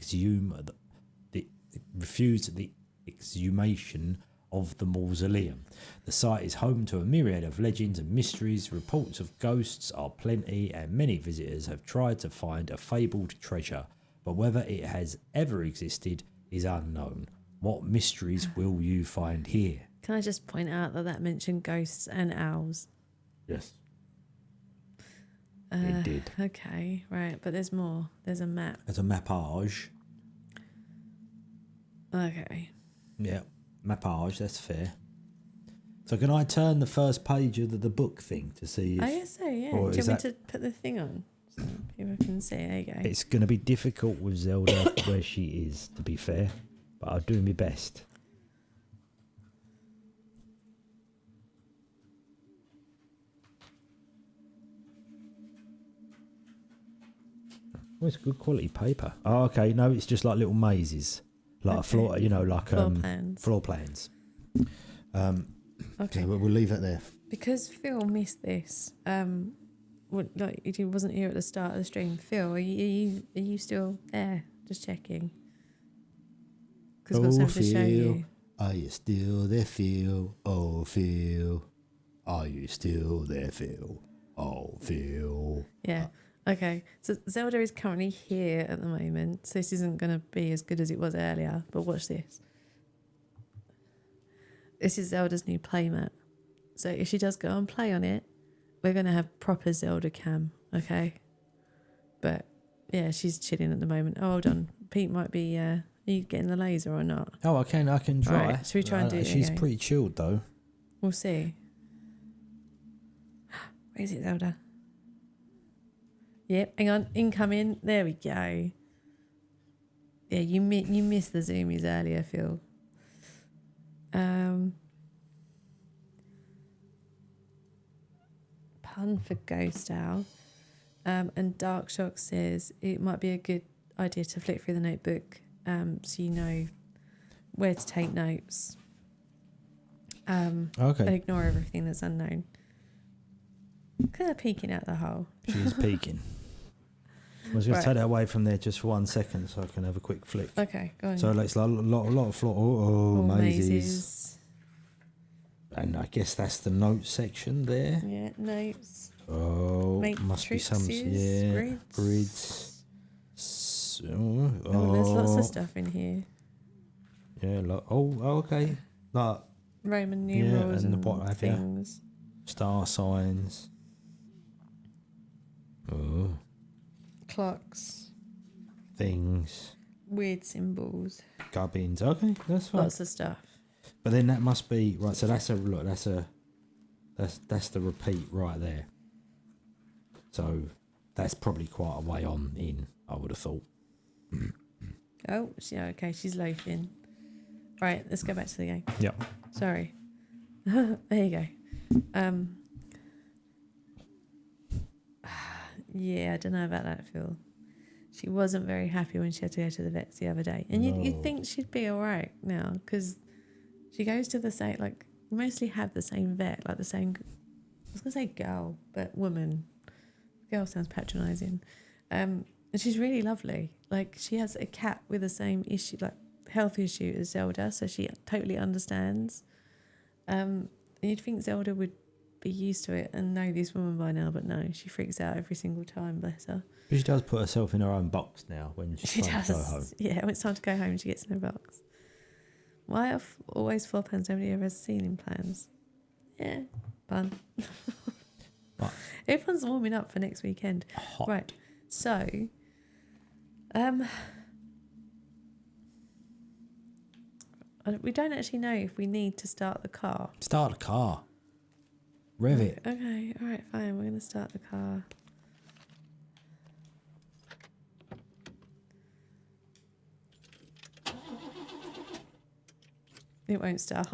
exhumation of the mausoleum. The site is home to a myriad of legends and mysteries. Reports of ghosts are plenty, and many visitors have tried to find a fabled treasure, but whether it has ever existed is unknown. What mysteries will you find here? Can I just point out that mentioned ghosts and owls? Yes. It did. Okay, right, but there's more. There's a map. There's a mappage. Okay. Yeah, mappage, that's fair. So can I turn the first page of the book thing to see if... I guess so, yeah. Do you want me to put the thing on so people can see? There you go. It's going to be difficult with Zelda where she is, to be fair, but I'll do my best. Oh, it's good quality paper. Oh, okay. No, it's just like little mazes. Like a floor, you know, like floor plans. Okay. So we'll leave it there. Because Phil missed this, he wasn't here at the start of the stream. Phil, are you still there? Just checking. Because I've got something to show you. Are you still there, Phil? Oh, Phil. Are you still there, Phil? Oh, Phil. Yeah. Okay, so Zelda is currently here at the moment, so this isn't going to be as good as it was earlier, but watch this. This is Zelda's new playmat. So if she does go and play on it, we're going to have proper Zelda cam, okay? But, yeah, she's chilling at the moment. Oh, hold on. Pete might be, are you getting the laser or not? Oh, I can try. Right, should we try and do it? She's pretty chilled, though. We'll see. Where is it, Zelda? Yep, hang on, incoming. There we go. Yeah, you missed the zoomies earlier, Phil. Pun for ghost owl. And Dark Shock says it might be a good idea to flick through the notebook so you know where to take notes. Okay. And ignore everything that's unknown. Look at her peeking out the hole. She's peeking. I was going to take that away from there just for 1 second so I can have a quick flick. Okay, go on. So it's like a lot of floor. Oh, mazes. And I guess that's the notes section there. Yeah, notes. Oh, must be some, grids. So, there's lots of stuff in here. Yeah, okay. Like Roman numerals and and the what have you? things. Star signs. Oh. Clocks. Things. Weird symbols. Gubbins. Okay, that's fine. Lots of stuff. But then that must be right. So that's the repeat right there. So that's probably quite a way on in. I would have thought. Oh, yeah. Okay, she's loafing. Right, let's go back to the game. Yep. Sorry. There you go. Yeah, I don't know about that, Phil. She wasn't very happy when she had to go to the vets the other day. And you'd think she'd be all right now because she goes to the same, like, mostly have the same vet, like the same, I was going to say girl, but woman. Girl sounds patronising. And she's really lovely. Like, she has a cat with the same issue, like, health issue as Zelda, so she totally understands. And you'd think Zelda would be used to it and know this woman by now, but no, she freaks out every single time, bless her. But she does put herself in her own box now when she's trying to go home. Yeah, when it's time to go home, she gets in her box. Why are always floor plans? Nobody ever has ceiling plans. Yeah, fun. Right. Everyone's warming up for next weekend. Hot. Right, so, we don't actually know if we need to start the car. Start the car. Rev it. Okay, all right, fine. We're going to start the car. It won't start.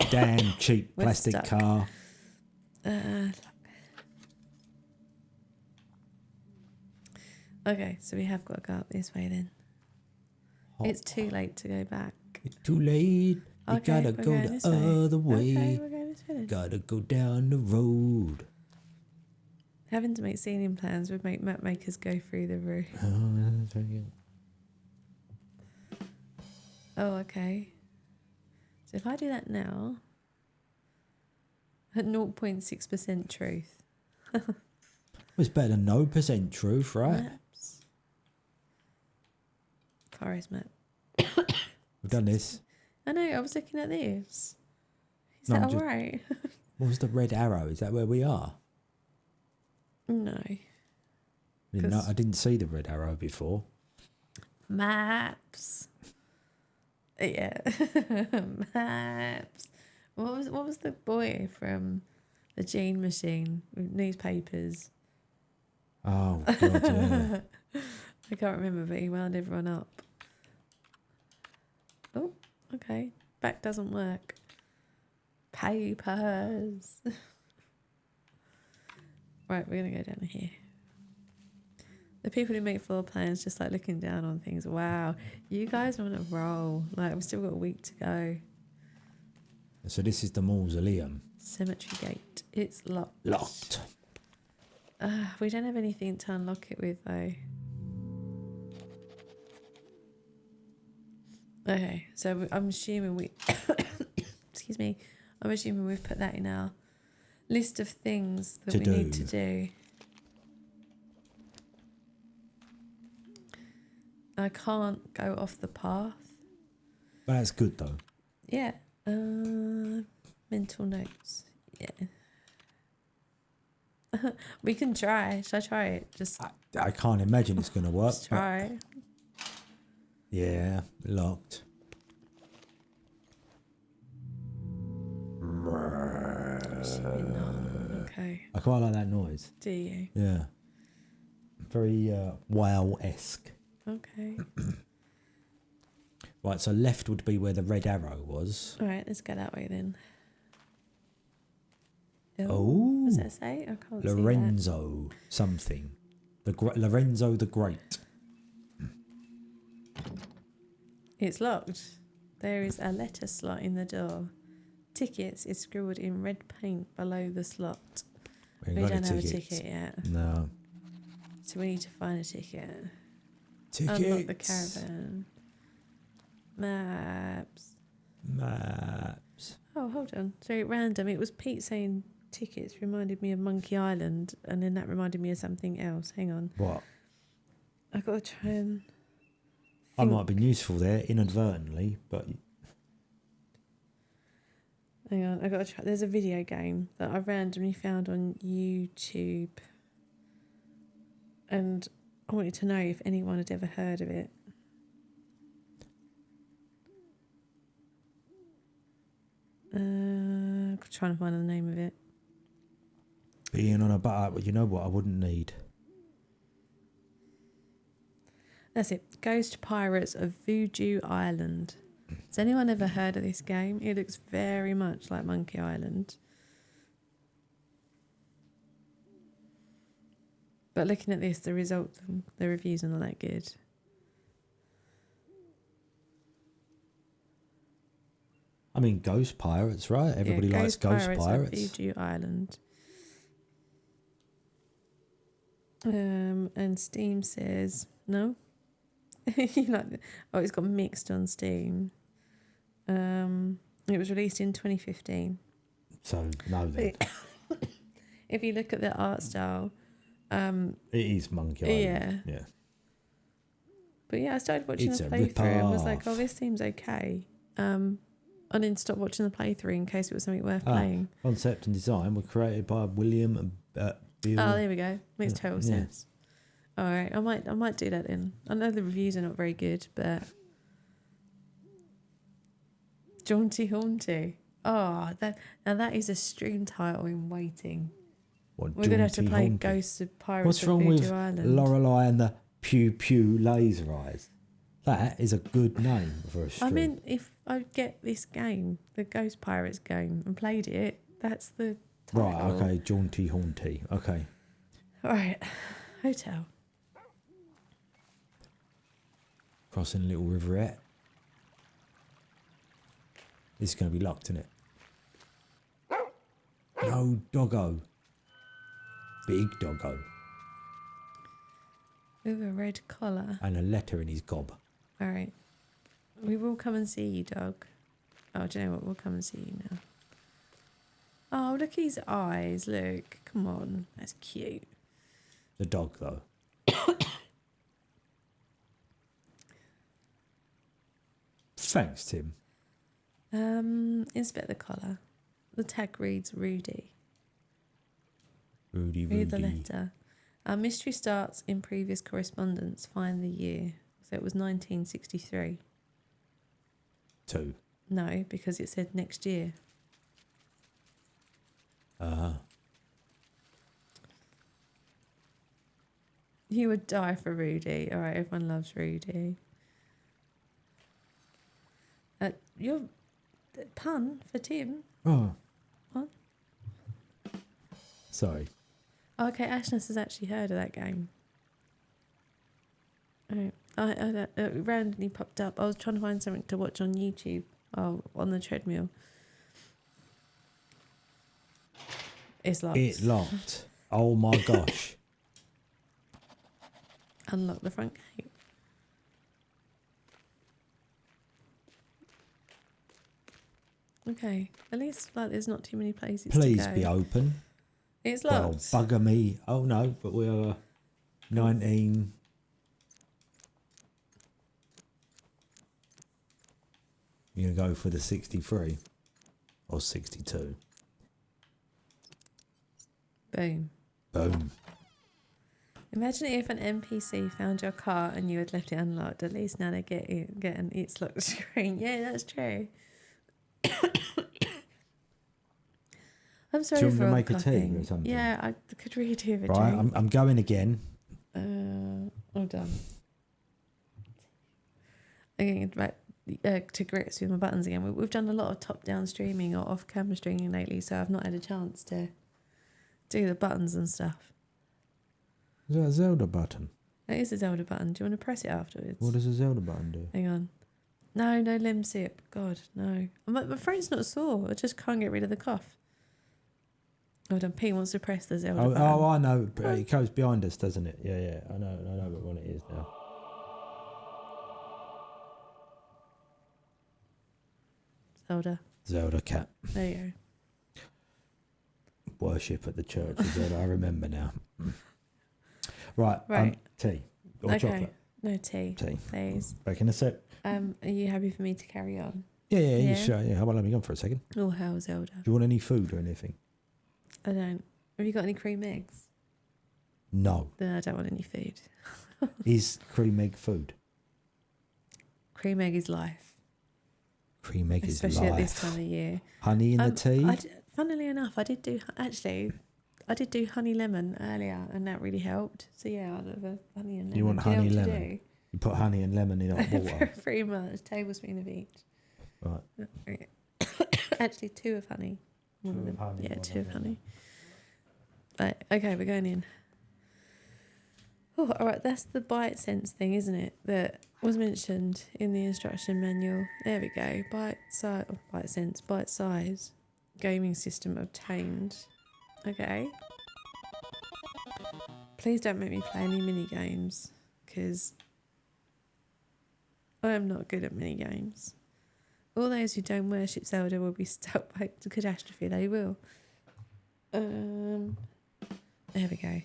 Damn cheap plastic stuck. car. Okay, so we have got to go up this way then. Hot. It's too late to go back. It's too late. You Okay, gotta we're go going the this way. other way. Okay, we're going this way then. Gotta go down the road. Having to make ceiling plans would make map makers go through the roof. Oh, that's very good. Oh, okay. So if I do that now, at 0.6% truth. It's better than no % truth, right? Maps. Forest map. We've done this. I know, I was looking at this. Is No, that I'm just- alright? What was the red arrow? Is that where we are? No. I didn't see the red arrow before. Maps. Yeah. Maps. What was the boy from the Gene Machine with newspapers? Oh, God, yeah. I can't remember, but he wound everyone up. Oh, okay. Back doesn't work. Papers. Right, we're going to go down here. The people who make floor plans just like looking down on things. Wow, you guys are on a roll. Like, we've still got a week to go. So this is the mausoleum. Cemetery gate. It's locked. Locked. We don't have anything to unlock it with, though. Okay, so I'm assuming we... Excuse me. I'm assuming we've put that in our list of things that we need to do. I can't go off the path. But that's good, though. Yeah. Mental notes. Yeah. We can try. Shall I try it? Just I can't imagine it's going to work. just try. Yeah, locked. Okay. I quite like that noise. Do you? Yeah. Very wow-esque. Okay. Right, so left would be where the red arrow was. All right, let's go that way then. Oh. What does that say? I can't see that. Lorenzo something. Lorenzo the Great. It's locked. There is a letter slot in the door. Tickets is scribbled in red paint below the slot. We We ain't got don't any have a tickets. ticket yet. No. So we need to find a ticket. Tickets. Unlock the caravan. Maps. Oh, hold on. Sorry, random. It was Pete saying tickets reminded me of Monkey Island, and then that reminded me of something else. Hang on. What? I've got to try and I might have been useful there inadvertently, but hang on. I've got to try. There's a video game that I randomly found on YouTube, and I wanted to know if anyone had ever heard of it. Trying to find the name of it. being on a butt, you know what I wouldn't need? That's it. Ghost Pirates of Voodoo Island. Has anyone ever heard of this game? It looks very much like Monkey Island. But looking at this, the reviews are not that good. I mean, Ghost Pirates, right? Everybody likes Ghost Pirates. Of Voodoo Island. And Steam says no. It's got mixed on Steam. It was released in 2015. So no, then If you look at the art style, it is Monkey Island. Yeah. But yeah, I started watching It's the a playthrough and was like, rip-off. "Oh, this seems okay." I didn't stop watching the playthrough in case it was something worth playing. Concept and design were created by William Bill. Oh, there we go. Makes Yeah, total yeah. sense. All right, I might do that then. I know the reviews are not very good, but Jaunty Haunty. Oh, that is a stream title in waiting. What, We're gonna have to Jaunty play Haunty? Ghosts of Pirates What's of wrong Voodoo with Island. Lorelei and the Pew Pew Laser Eyes? That is a good name for a stream. I mean, if I get this game, the Ghost Pirates game, and played it, that's the title. Right, okay, Jaunty Haunty. Okay. All right, hotel. Crossing a little riverette. This is going to be locked, isn't it? No, doggo. Big doggo. With a red collar. And a letter in his gob. All right. We will come and see you, dog. Oh, do you know what? We'll come and see you now. Oh, look at his eyes. Look. Come on. That's cute. The dog, though. Thanks, Tim. Inspect the collar. The tag reads Rudy. Rudy. Read the letter. Our mystery starts in previous correspondence. Find the year. So it was 1963. 2. No, because it said next year. You would die for Rudy. All right, everyone loves Rudy. Your pun for Tim. Oh. What? Sorry. Okay, Ashness has actually heard of that game. Right. It randomly popped up. I was trying to find something to watch on YouTube. Oh, on the treadmill. It's locked. It locked. Oh my gosh. Unlock the front gate. Okay. At least there's not too many places Please to go. be open. It's Well, locked. bugger me. Oh no, but we are 19. You're going to go for the 63 or 62. Boom. Boom. Imagine if an NPC found your car and you had left it unlocked. At least now they get an it's locked screen. Yeah, that's true. I'm sorry Do you want for me to all make the a tea coughing. or something? Yeah, I could really do with a Right, drink. I'm going again. Hold on. I'm getting back to grips with my buttons again. We've done a lot of top-down streaming or off-camera streaming lately, so I've not had a chance to do the buttons and stuff. Is that a Zelda button? That is a Zelda button. Do you want to press it afterwards? What does a Zelda button do? Hang on. No Lemsip. God, no. My throat's not sore. I just can't get rid of the cough. Hold on, Pete wants to press the Zelda button. I know. But it goes behind us, doesn't it? Yeah. I know what one it is now. Zelda cat. There you go. Worship at the church of Zelda. I remember now. Right. Tea or chocolate? No tea. Tea, please. Back in a sec. Are you happy for me to carry on? Yeah. Sure. Yeah. How about let me go for a second? Oh, hell, Zelda. Do you want any food or anything? I don't. Have you got any cream eggs? No. Then I don't want any food. Is cream egg food? Cream egg is life. Cream egg is life. Especially at this time of year. Honey in the tea? Funnily enough, I did do honey lemon earlier, and that really helped. So yeah, I'd have a honey and lemon. You want honey lemon? You put honey and lemon in hot water? Pretty much, tablespoon of each. Right. Actually, 2 of honey. Two of honey. Yeah, 2 of honey. Right, okay, we're going in. Oh, all right, that's the bite sense thing, isn't it? That was mentioned in the instruction manual. There we go. Bite size gaming system obtained. Okay. Please don't make me play any mini games, because I am not good at mini games. All those who don't worship Zelda will be stuck by the catastrophe. They will. There we go.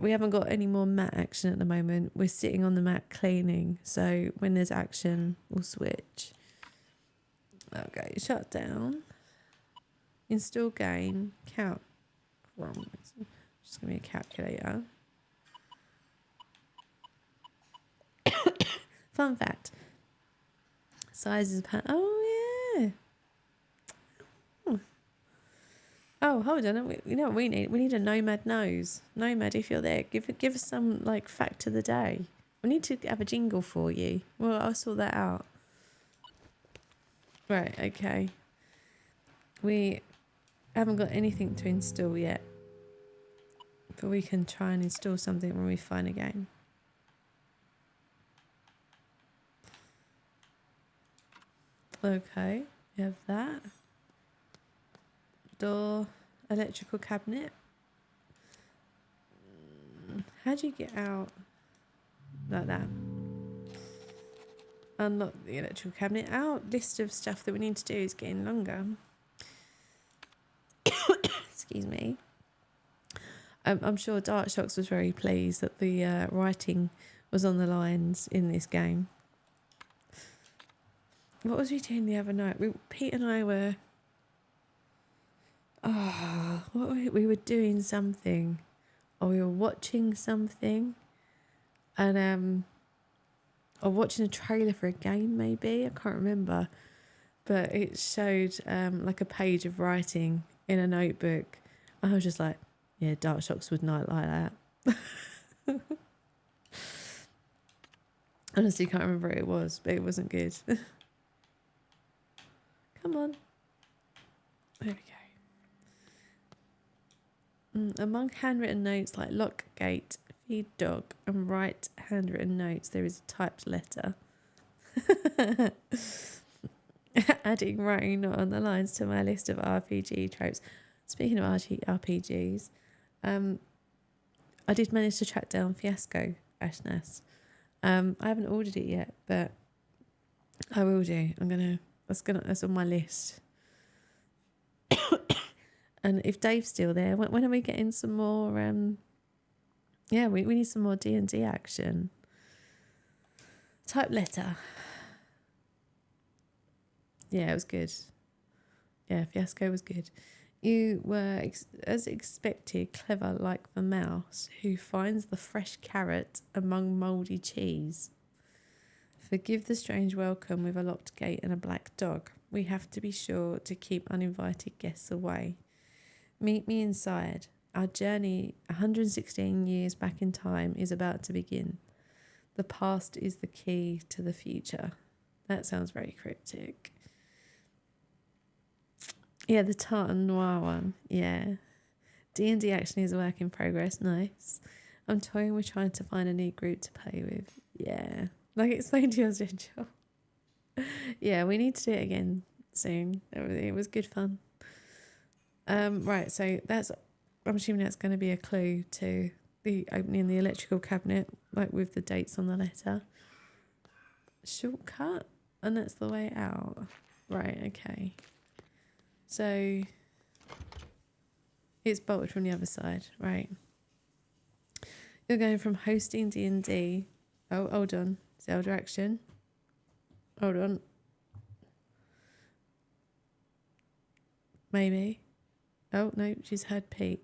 We haven't got any more mat action at the moment. We're sitting on the mat cleaning. So when there's action, we'll switch. Okay, shut down. Install game. Count. Just give me a calculator. Fun fact. Size is oh yeah. Oh, hold on. You know what we need? We need a Nomad nose. Nomad, if you're there, give us some fact of the day. We need to have a jingle for you. Well, I'll sort that out. Right, okay. We haven't got anything to install yet, but we can try and install something when we find a game. Okay, we have that. Door, electrical cabinet. How do you get out? Like that. Unlock the electrical cabinet. Our list of stuff that we need to do is getting longer. Excuse me. I'm sure Dark Shocks was very pleased that the writing was on the lines in this game. What was we doing the other night? Pete and I were... we were doing something, or we were watching something, and or watching a trailer for a game, maybe, I can't remember, but it showed like a page of writing in a notebook. I was just like, yeah, Dark Shocks would not like that. Honestly, can't remember what it was, but it wasn't good. Come on. There we go. Among handwritten notes like lock gate, feed dog, and write handwritten notes, there is a typed letter. Adding writing not on the lines to my list of RPG tropes. Speaking of RPGs, I did manage to track down Fiasco Ashnas. I haven't ordered it yet, but I will do. That's on my list. And if Dave's still there, when are we getting some more? We need some more D&D action. Type letter. Yeah, it was good. Yeah, Fiasco was good. You were, as expected, clever like the mouse who finds the fresh carrot among mouldy cheese. Forgive the strange welcome with a locked gate and a black dog. We have to be sure to keep uninvited guests away. Meet me inside. Our journey 116 years back in time is about to begin. The past is the key to the future. That sounds very cryptic. Yeah, the Tartan Noir one. Yeah. D&D action is a work in progress. Nice. I'm toying with trying to find a new group to play with. Yeah. Like explained to your schedule. Yeah, we need to do it again soon. It was good fun. Right, so I'm assuming that's going to be a clue to the opening the electrical cabinet, like with the dates on the letter. Shortcut, and that's the way out. Right, okay. So it's bolted from the other side, right? You're going from hosting D&D. Oh, hold on. Zelda action. Hold on. Maybe. Oh, no, she's heard Pete.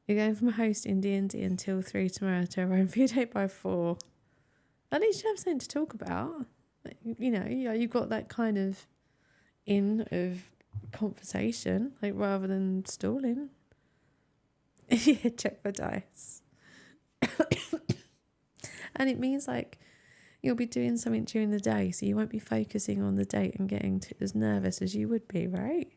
You're going from hosting D&D until 3 tomorrow to arrive for your date by 4. At least you have something to talk about. Like, you know, you've got that kind of of conversation, like rather than stalling. Yeah, check the dice. And it means like you'll be doing something during the day, so you won't be focusing on the date and getting as nervous as you would be, right?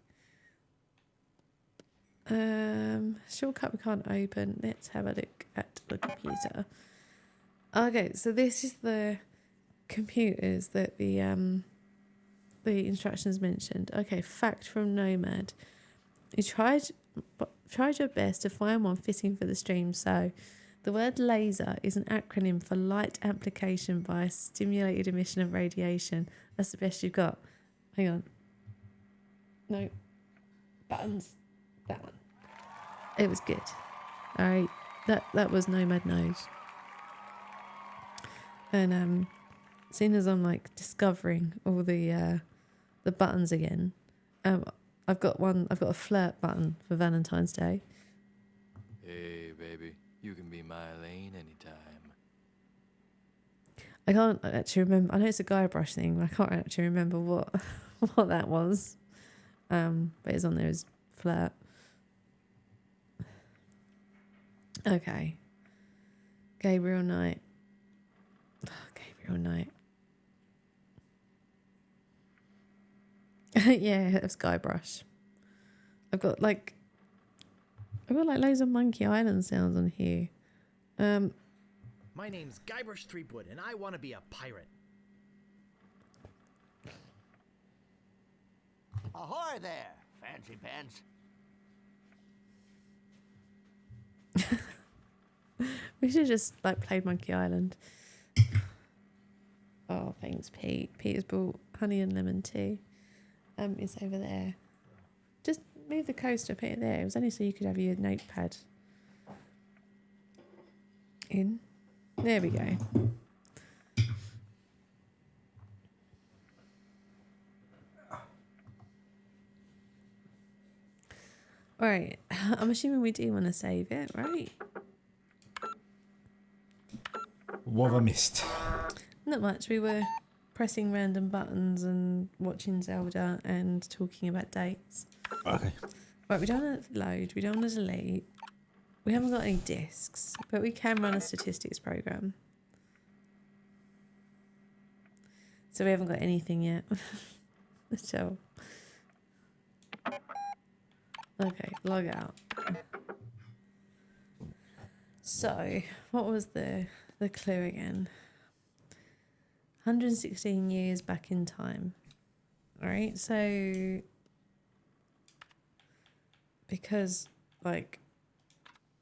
Shortcut we can't open. Let's have a look at the computer. Okay, so this is the computers that the instructions mentioned. Okay, fact from Nomad. You tried your best to find one fitting for the stream, so the word laser is an acronym for light amplification by stimulated emission of radiation. That's the best you've got. Hang on. No. Buttons. That one. It was good. Alright. That was Nomad Knows. And seeing as I'm like discovering all the buttons again, I've got a flirt button for Valentine's Day. Hey, baby, you can be my lane anytime. I can't actually remember. I know it's a Guybrush thing, but I can't actually remember what that was. But it's on there as flirt. Okay. Gabriel Knight. Oh, Gabriel Knight. Yeah, it was Guybrush. I've got like loads of Monkey Island sounds on here. My name's Guybrush Threepwood, and I want to be a pirate. Ahoy there, fancy pants. We should just like played Monkey Island. Oh, thanks, Pete. Peter's brought honey and lemon tea. It's over there. Just move the coaster, put it there. It was only so you could have your notepad in. There we go. All right. I'm assuming we do want to save it, right? What have I missed? Not much. We were pressing random buttons and watching Zelda and talking about dates. Okay. Right, we don't want to load. We don't want to delete. We haven't got any discs, but we can run a statistics program. So we haven't got anything yet. So, okay, log out. So, what was the clue again? 116 years back in time. All right, so because like,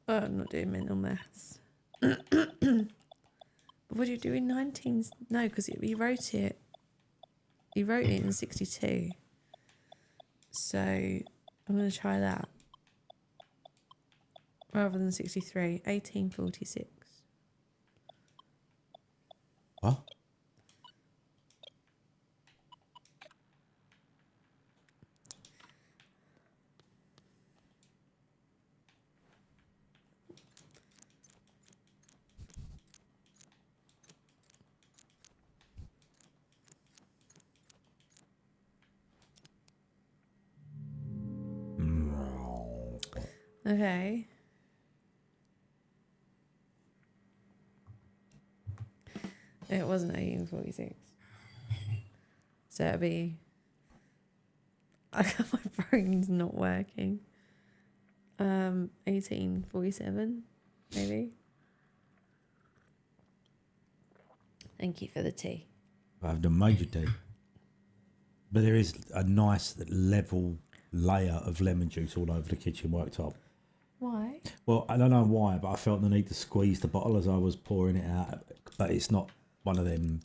oh, I'm not doing mental maths. But what do you do in 19? No, because he wrote it. He wrote it in 62. So I'm going to try that. Rather than 63, 1846. What? Okay. It wasn't 1846. So it'd be... My brain's not working. 1847, maybe. Thank you for the tea. I've done major tea. But there is a nice level layer of lemon juice all over the kitchen worktop. Why? Well, I don't know why, but I felt the need to squeeze the bottle as I was pouring it out. But it's not one of them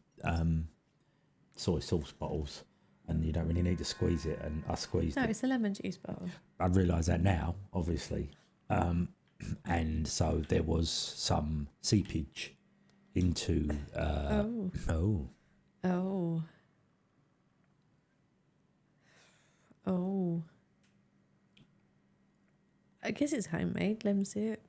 soy sauce bottles, and you don't really need to squeeze it. And I squeezed No, it. it's a lemon juice bottle. I realise that now, obviously. And so there was some seepage into. Oh. I guess it's homemade lemon syrup.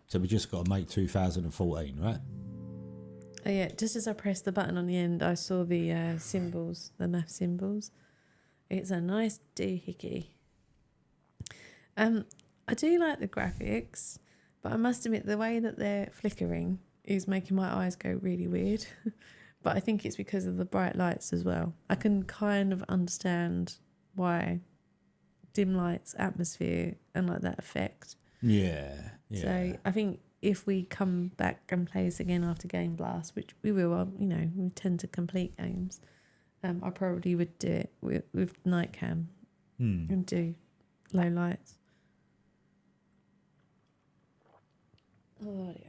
So we just got to make 2014, right? Oh yeah, just as I pressed the button on the end, I saw the symbols, the math symbols. It's a nice doohickey. I do like the graphics, but I must admit the way that they're flickering is making my eyes go really weird. But I think it's because of the bright lights as well. I can kind of understand why dim lights, atmosphere, and like that effect. Yeah. So I think if we come back and play this again after Game Blast, which we will, we tend to complete games, I probably would do it with night cam and do low lights. Oh, yeah.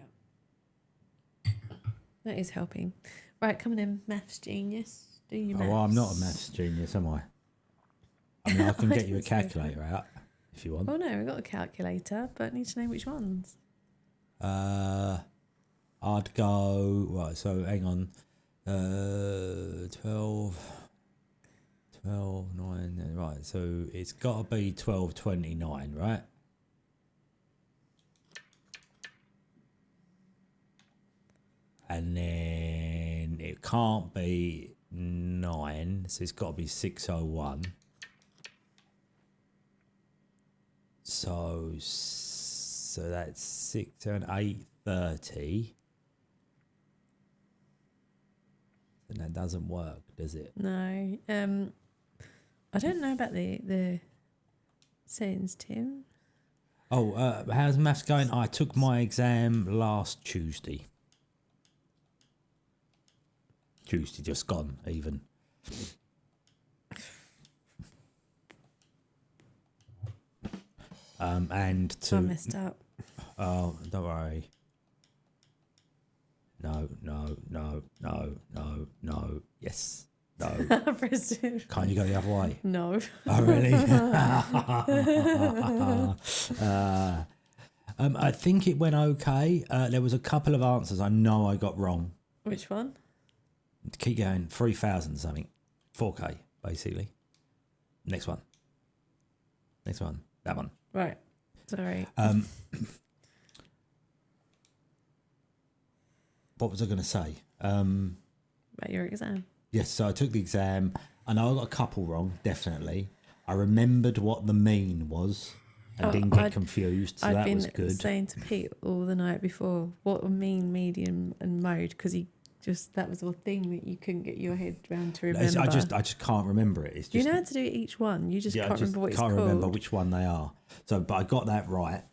That is helping. Right, coming in, maths genius. Do your maths. Oh, well, I'm not a maths genius, am I? I mean, I can get you a didn't say that. calculator out if you want. Oh, no, we've got a calculator, but I need to know which ones. I'd go, right, so hang on. 12, 9, right, so it's got to be 1229, right? And then it can't be 9, so it's got to be 601. So that's 6, 7, 8, 30. And that doesn't work, does it? No. I don't know about the settings, Tim. Oh, how's maths going? I took my exam last Tuesday. Tuesday just gone, even. And to... I messed up. Oh, don't worry. No. Yes. No. I pressed it. Can't you go the other way? No. Oh, really? I think it went okay. There was a couple of answers I know I got wrong. Which one? Keep going. 3,000 something. 4K, basically. Next one. That one. Right. Sorry. What was I going to say? About your exam. Yes, so I took the exam. I know I got a couple wrong, definitely. I remembered what the mean was and didn't get confused, so that was I've good. been saying to Pete all the night before, what a mean, medium and mode, because that was the thing that you couldn't get your head around to remember. I just can't remember it. It's just, you know how to do each one. You just can't remember what it's called. I can't remember which one they are. So, but I got that right.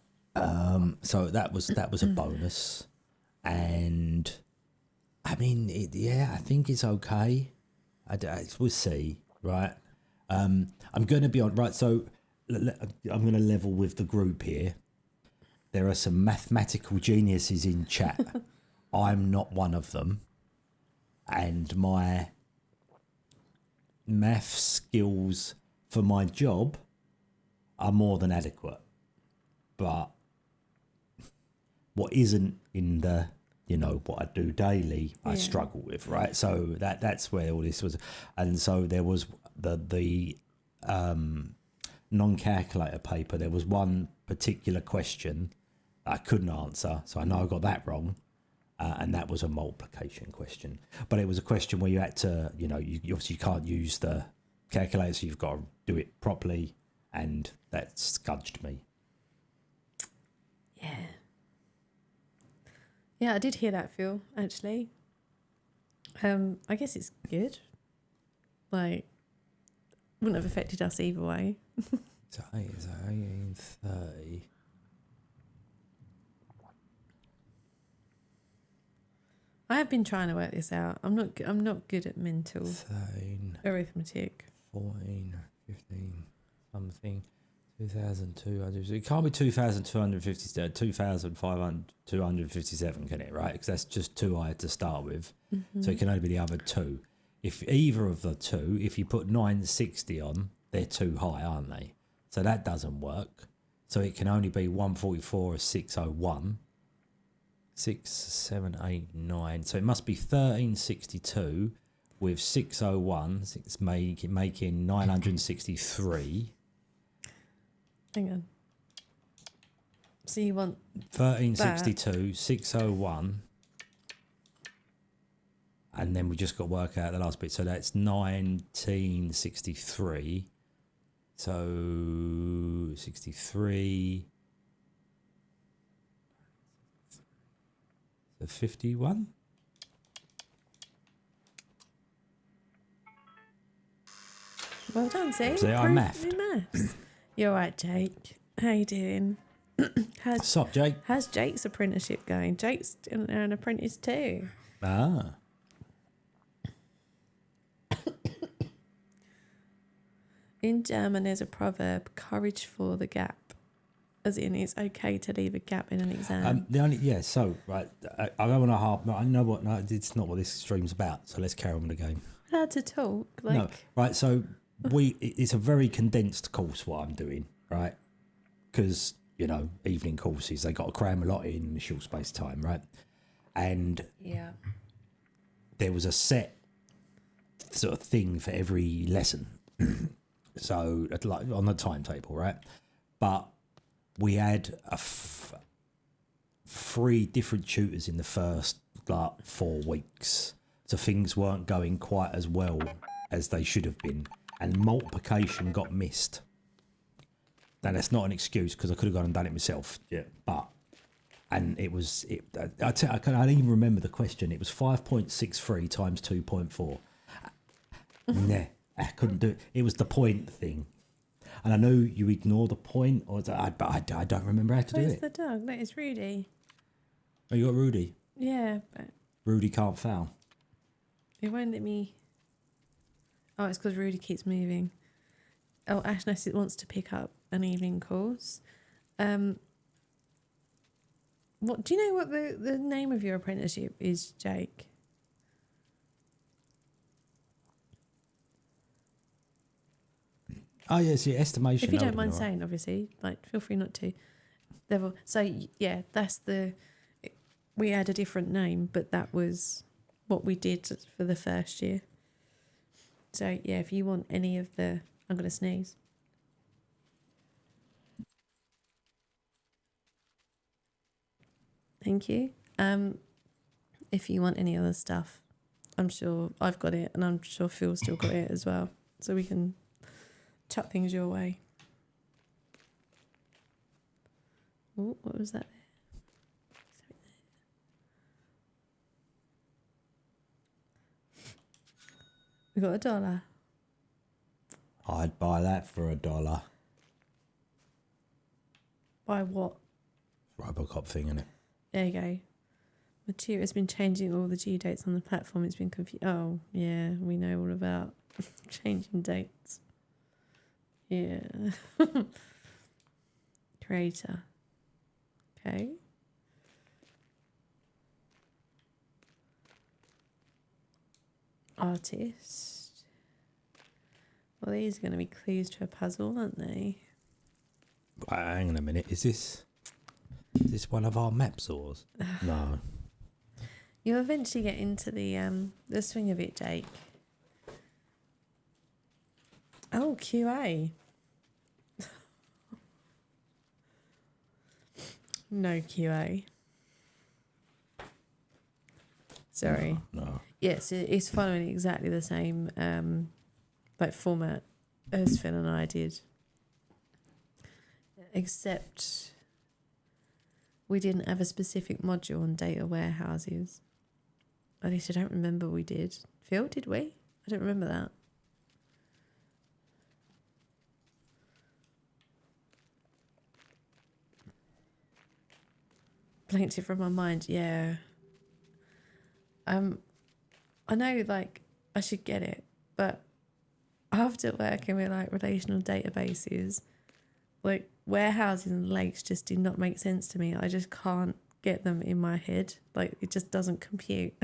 So that was a bonus, and I mean, I think it's okay. We'll see, right? I'm going to be on right. So I'm going to level with the group here. There are some mathematical geniuses in chat. I'm not one of them. And my math skills for my job are more than adequate. But what isn't in the, what I do daily, I struggle with, right? So that's where all this was. And so there was the non-calculator paper. There was one particular question I couldn't answer. So I know I got that wrong. And that was a multiplication question. But it was a question where you had to, you obviously can't use the calculator, so you've got to do it properly, and that scudged me. Yeah. Yeah, I did hear that, Phil, actually. I guess it's good. Like, Wouldn't have affected us either way. So 1830. I have been trying to work this out. I'm not good at mental 13, arithmetic. 14, 15, something. 2,200. It can't be 2,257, 2,257, can it? Right? Because that's just two I had to start with. So it can only be the other two. If either of the two, if you put 960 on, they're too high, aren't they? So that doesn't work. So it can only be 144 or 601. 6, 7, 8, 9. So it must be 1362 with 601. It's making 963. Hang on. So you want 1362, 601. And then we just got to work out the last bit. So that's 1963. So 63. So 51. Well done, see? See, I mathed. Maths. You're right, Jake. How you doing? What's up, Jake? How's Jake's apprenticeship going? Jake's an apprentice too. Ah. In German, there's a proverb, courage for the gap. As in, it's okay to leave a gap in an exam. So, right, I don't want to harp, I know what, no, it's not what this stream's about, so let's carry on with the game. Allowed to talk. No, right, so it's a very condensed course what I'm doing, right? Because, evening courses, they got to cram a lot in a short space of time, right? And yeah, there was a set sort of thing for every lesson. So, like on the timetable, right? But we had 3 different tutors in the first 4 weeks. So things weren't going quite as well as they should have been. And multiplication got missed. Now, that's not an excuse because I could have gone and done it myself. Yeah. But, and it was, I can't even remember the question. It was 5.63 times 2.4. Nah, I couldn't do it. It was the point thing. And I know you ignore the point, but I don't remember how to do where's it. the dog? That is Rudy. Oh, you got Rudy? Yeah, but Rudy can't foul. it won't let me. Oh, it's because Rudy keeps moving. Oh, Ashness wants to pick up an evening course. What do you know? What the name of your apprenticeship is, Jake? Oh, yes, yeah, estimation. If you don't mind saying, obviously, feel free not to. So yeah, we had a different name, but that was what we did for the first year. So yeah, if you want any of I'm going to sneeze. Thank you. If you want any other stuff, I'm sure I've got it, and I'm sure Phil's still got it as well. So we can chuck things your way. Oh, what was that there? We got $1. I'd buy that for $1. Buy what? Robocop thing, innit? There you go. Material has been changing all the due dates on the platform. It's been confused. Oh, yeah, we know all about changing dates. Yeah. Creator. Okay. Artist. Well, these are going to be clues to a puzzle, aren't they? Hang on a minute. Is this one of our map saws? No. You'll eventually get into the swing of it, Jake. Oh, QA. No QA. Sorry. No. Yes, it's following exactly the same format as Phil and I did. Except we didn't have a specific module on data warehouses. At least I don't remember we did. Phil, did we? I don't remember that. blanked it from my mind. Yeah. I know, like, I should get it, but after working with like relational databases, like warehouses and lakes just do not make sense to me. I just can't get them in my head. Like, it just doesn't compute.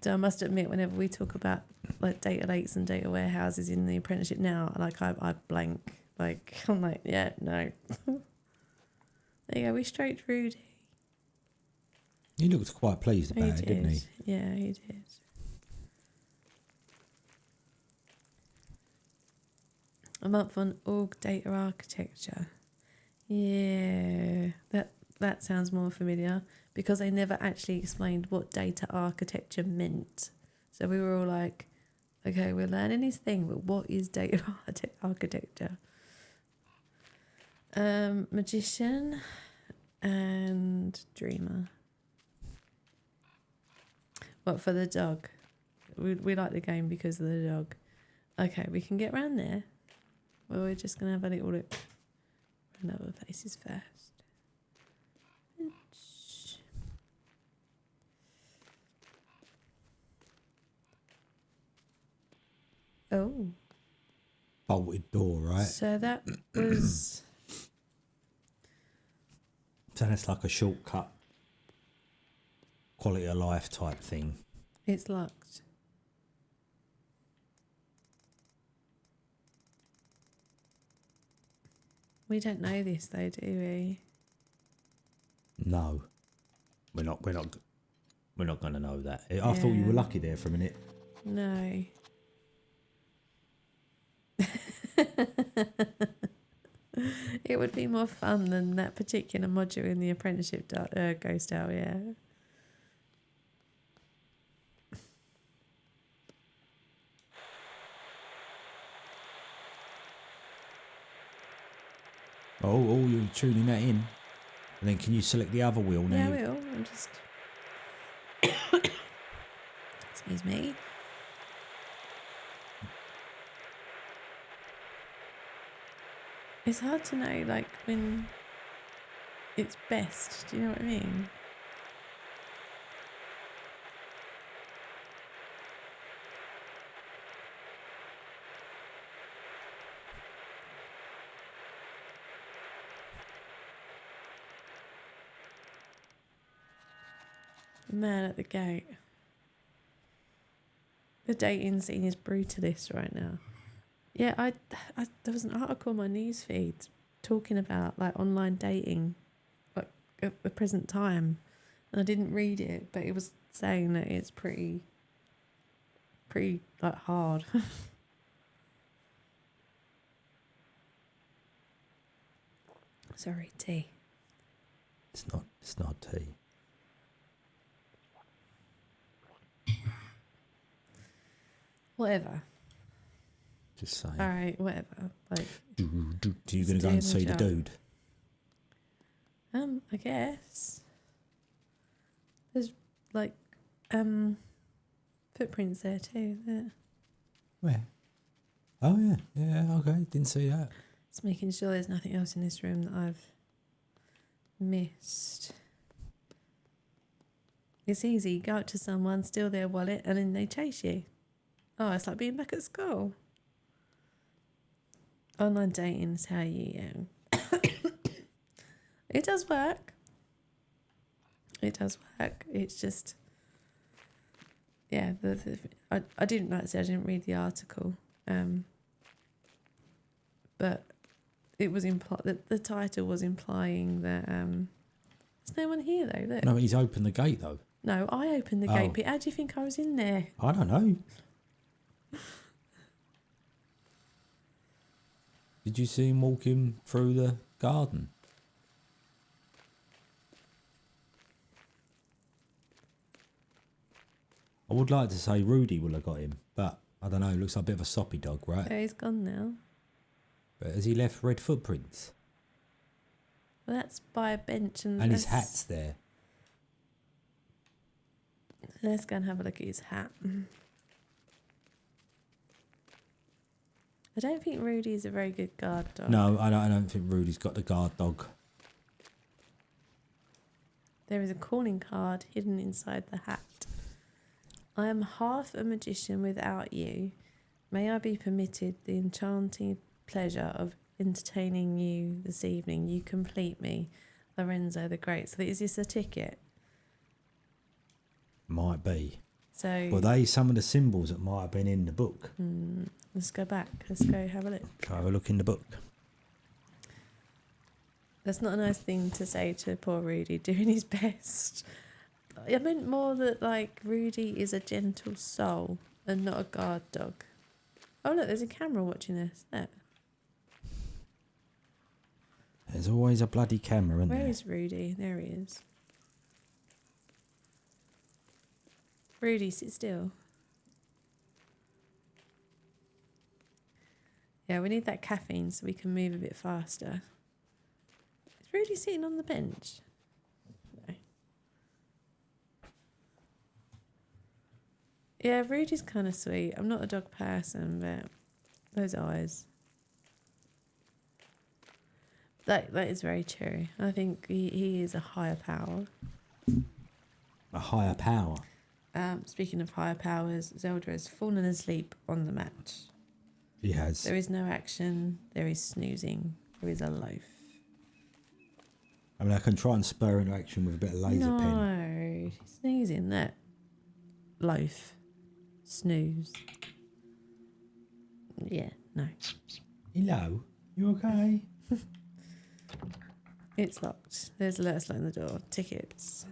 So I must admit, whenever we talk about like data lakes and data warehouses in the apprenticeship now, like I blank. Like, I'm like, yeah, no. There you go. We straight Rudy. He looked quite pleased about it, didn't he? Yeah, he did. A month on org data architecture. Yeah, that sounds more familiar because they never actually explained what data architecture meant. So we were all like, okay, we're learning this thing, but what is data architecture? Magician and dreamer. What, for the dog? We like the game because of the dog. Okay, we can get round there. Well, we're just going to have a little look around other faces first. Oh. Bolted door, right? So that was... So that's like a shortcut, quality of life type thing. It's locked. We don't know this though, do we? No, we're not going to know that. I thought you were lucky there for a minute. No. It would be more fun than that particular module in the apprenticeship ghost out, yeah. Oh, you're tuning that in. And then can you select the other wheel now? Yeah, I will. I'm just... Excuse me. It's hard to know, like, when it's best. Do you know what I mean? The man at the gate. The dating scene is brutalist right now. Yeah, I there was an article on my newsfeed talking about like online dating, like at the present time, and I didn't read it, but it was saying that it's pretty like hard. Sorry, tea. It's not tea. Whatever. Just saying. All right, whatever. Like, So you're going to go and see the dude? I guess. There's like footprints there too, isn't it? Where? Oh yeah, okay. Didn't see that. Just making sure there's nothing else in this room that I've missed. It's easy. You go up to someone, steal their wallet, and then they chase you. Oh, it's like being back at school. Online dating is how you... It does work. It does work. It's just... Yeah, I didn't, like I said, I didn't read the article. But it was the title was implying that there's no one here though. Look. No, he's opened the gate though. No, I opened the gate. Pete, how do you think I was in there? I don't know. Did you see him walking through the garden? I would like to say Rudy will have got him, but I don't know. Looks like a bit of a soppy dog, right? Oh, he's gone now. But has he left red footprints? Well, that's by a bench And his hat's there. Let's go and have a look at his hat. I don't think Rudy's a very good guard dog. No, I don't think Rudy's got the guard dog. There is a calling card hidden inside the hat. I am half a magician without you. May I be permitted the enchanting pleasure of entertaining you this evening. You complete me, Lorenzo the Great. So is this a ticket? Might be. So Well, they some of the symbols that might have been in the book. let's go back. Let's go have a look. Go have a look in the book. That's not a nice thing to say to poor Rudy doing his best. I meant more that, like, Rudy is a gentle soul and not a guard dog. Oh, look, there's a camera watching us. There. There's always a bloody camera, isn't Where there? is Rudy? There he is. Rudy, sit still. Yeah, we need that caffeine so we can move a bit faster. Is Rudy sitting on the bench? No. Yeah, Rudy's kind of sweet. I'm not a dog person, but those eyes. That is very true. I think he is a higher power. A higher power. Speaking of higher powers, Zelda has fallen asleep on the mat. He has. There is no action. There is snoozing. There is a loaf. I mean, I can try and spur into action with a bit of laser pen. No, she's snoozing. That loaf. Snooze. Yeah, no. Hello, you okay? It's locked. There's a letter slot in the door. Tickets.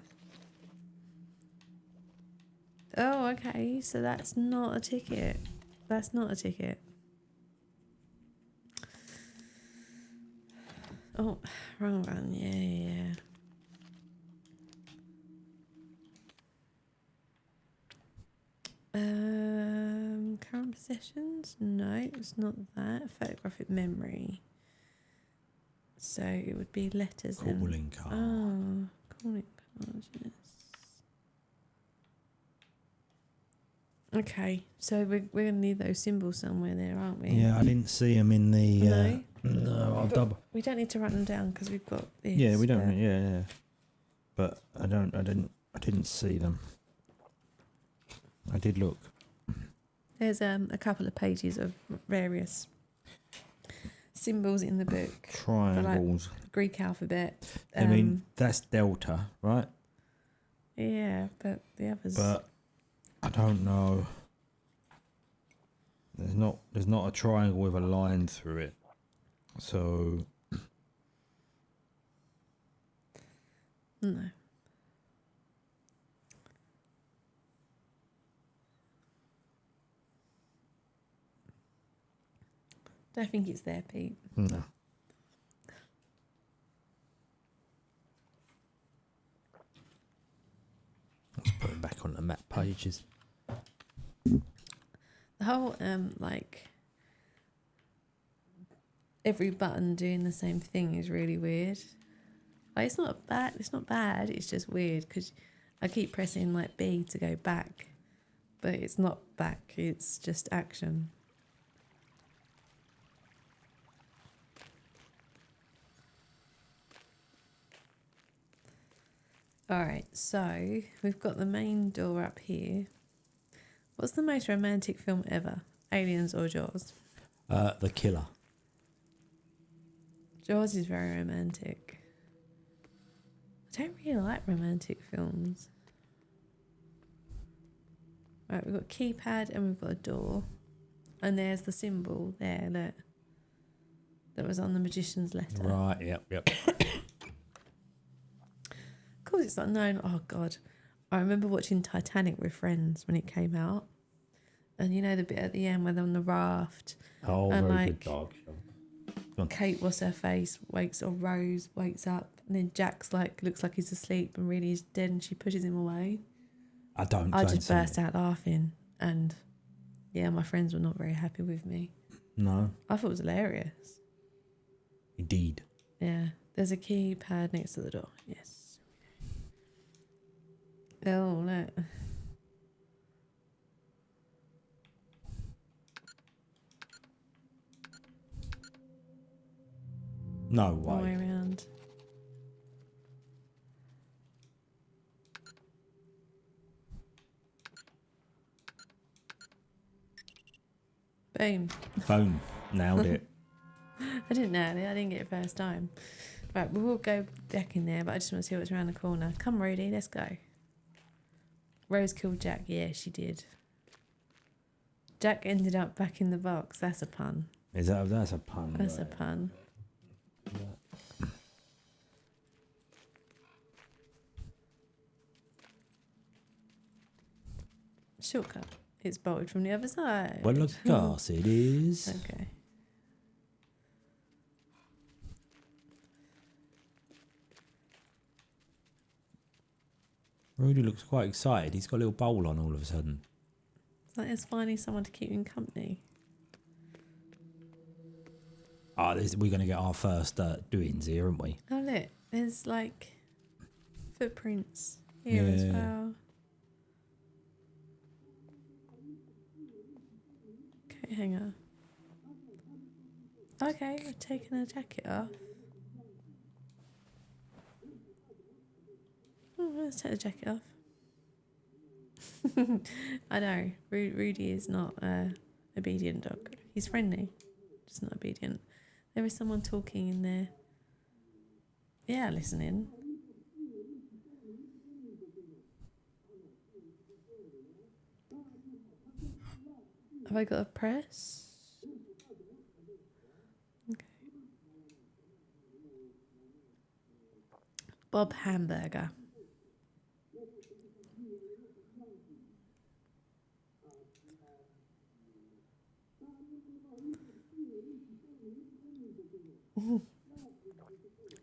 Oh, okay. So that's not a ticket. That's not a ticket. Oh, wrong one. Yeah. Current possessions? No, it's not that. Photographic memory. So it would be letters and... Calling card. Oh, calling cards, yes. Okay, so we're going to need those symbols somewhere there, aren't we? Yeah, I didn't see them in the. No? No, I'll double. We don't need to write them down because we've got this. Yeah, we don't. but- Yeah. But I didn't see them. I did look. There's a couple of pages of various symbols in the book. Triangles. Greek alphabet. I mean, that's delta, right? Yeah, but the others. But I don't know. There's not a triangle with a line through it. So No. Don't think it's there, Pete. no. Let's put it back on the map pages. The whole like every button doing the same thing is really weird. Like it's not bad. It's just weird because I keep pressing like B to go back, but it's not back. It's just action. All right, so we've got the main door up here. What's the most romantic film ever? Aliens or Jaws? The Killer. Jaws is very romantic. I don't really like romantic films. Right, we've got a keypad and we've got a door. And there's the symbol there that was on the magician's letter. Right. Yep. Of course it's not known. Oh, God. I remember watching Titanic with friends when it came out. And you know the bit at the end where they're on the raft. Oh, And, very like, good dog. Kate, what's her face, Rose wakes up. And then Jack's like, looks like he's asleep and really he's dead and she pushes him away. I just burst out laughing. And yeah, my friends were not very happy with me. No, I thought it was hilarious. indeed. Yeah. There's a keypad next to the door. Yes. Oh, look. No All the way way. around. Boom. Boom. Nailed it. I didn't nail it. I didn't get it first time. Right, we will go back in there, but I just want to see what's around the corner. Come, Rudy, let's go. Rose killed Jack. Yeah, she did. Jack ended up back in the box. That's a pun. That's a pun. That's right? a pun. Shortcut. It's bolted from the other side. Well, of course it is. Okay. Rudy looks quite excited. He's got a little bowl on all of a sudden. It's like it's finding someone to keep you in company. We're going to get our first doings here, aren't we? Oh, look. There's like footprints here as Yeah. well. Okay, hang on. Okay, I've taken her jacket off. Oh, let's take the jacket off. I know, Rudy is not a obedient dog. He's friendly, just not obedient. There is someone talking in there. Yeah, listening. Have I got a press? Okay. Bob Hamburger.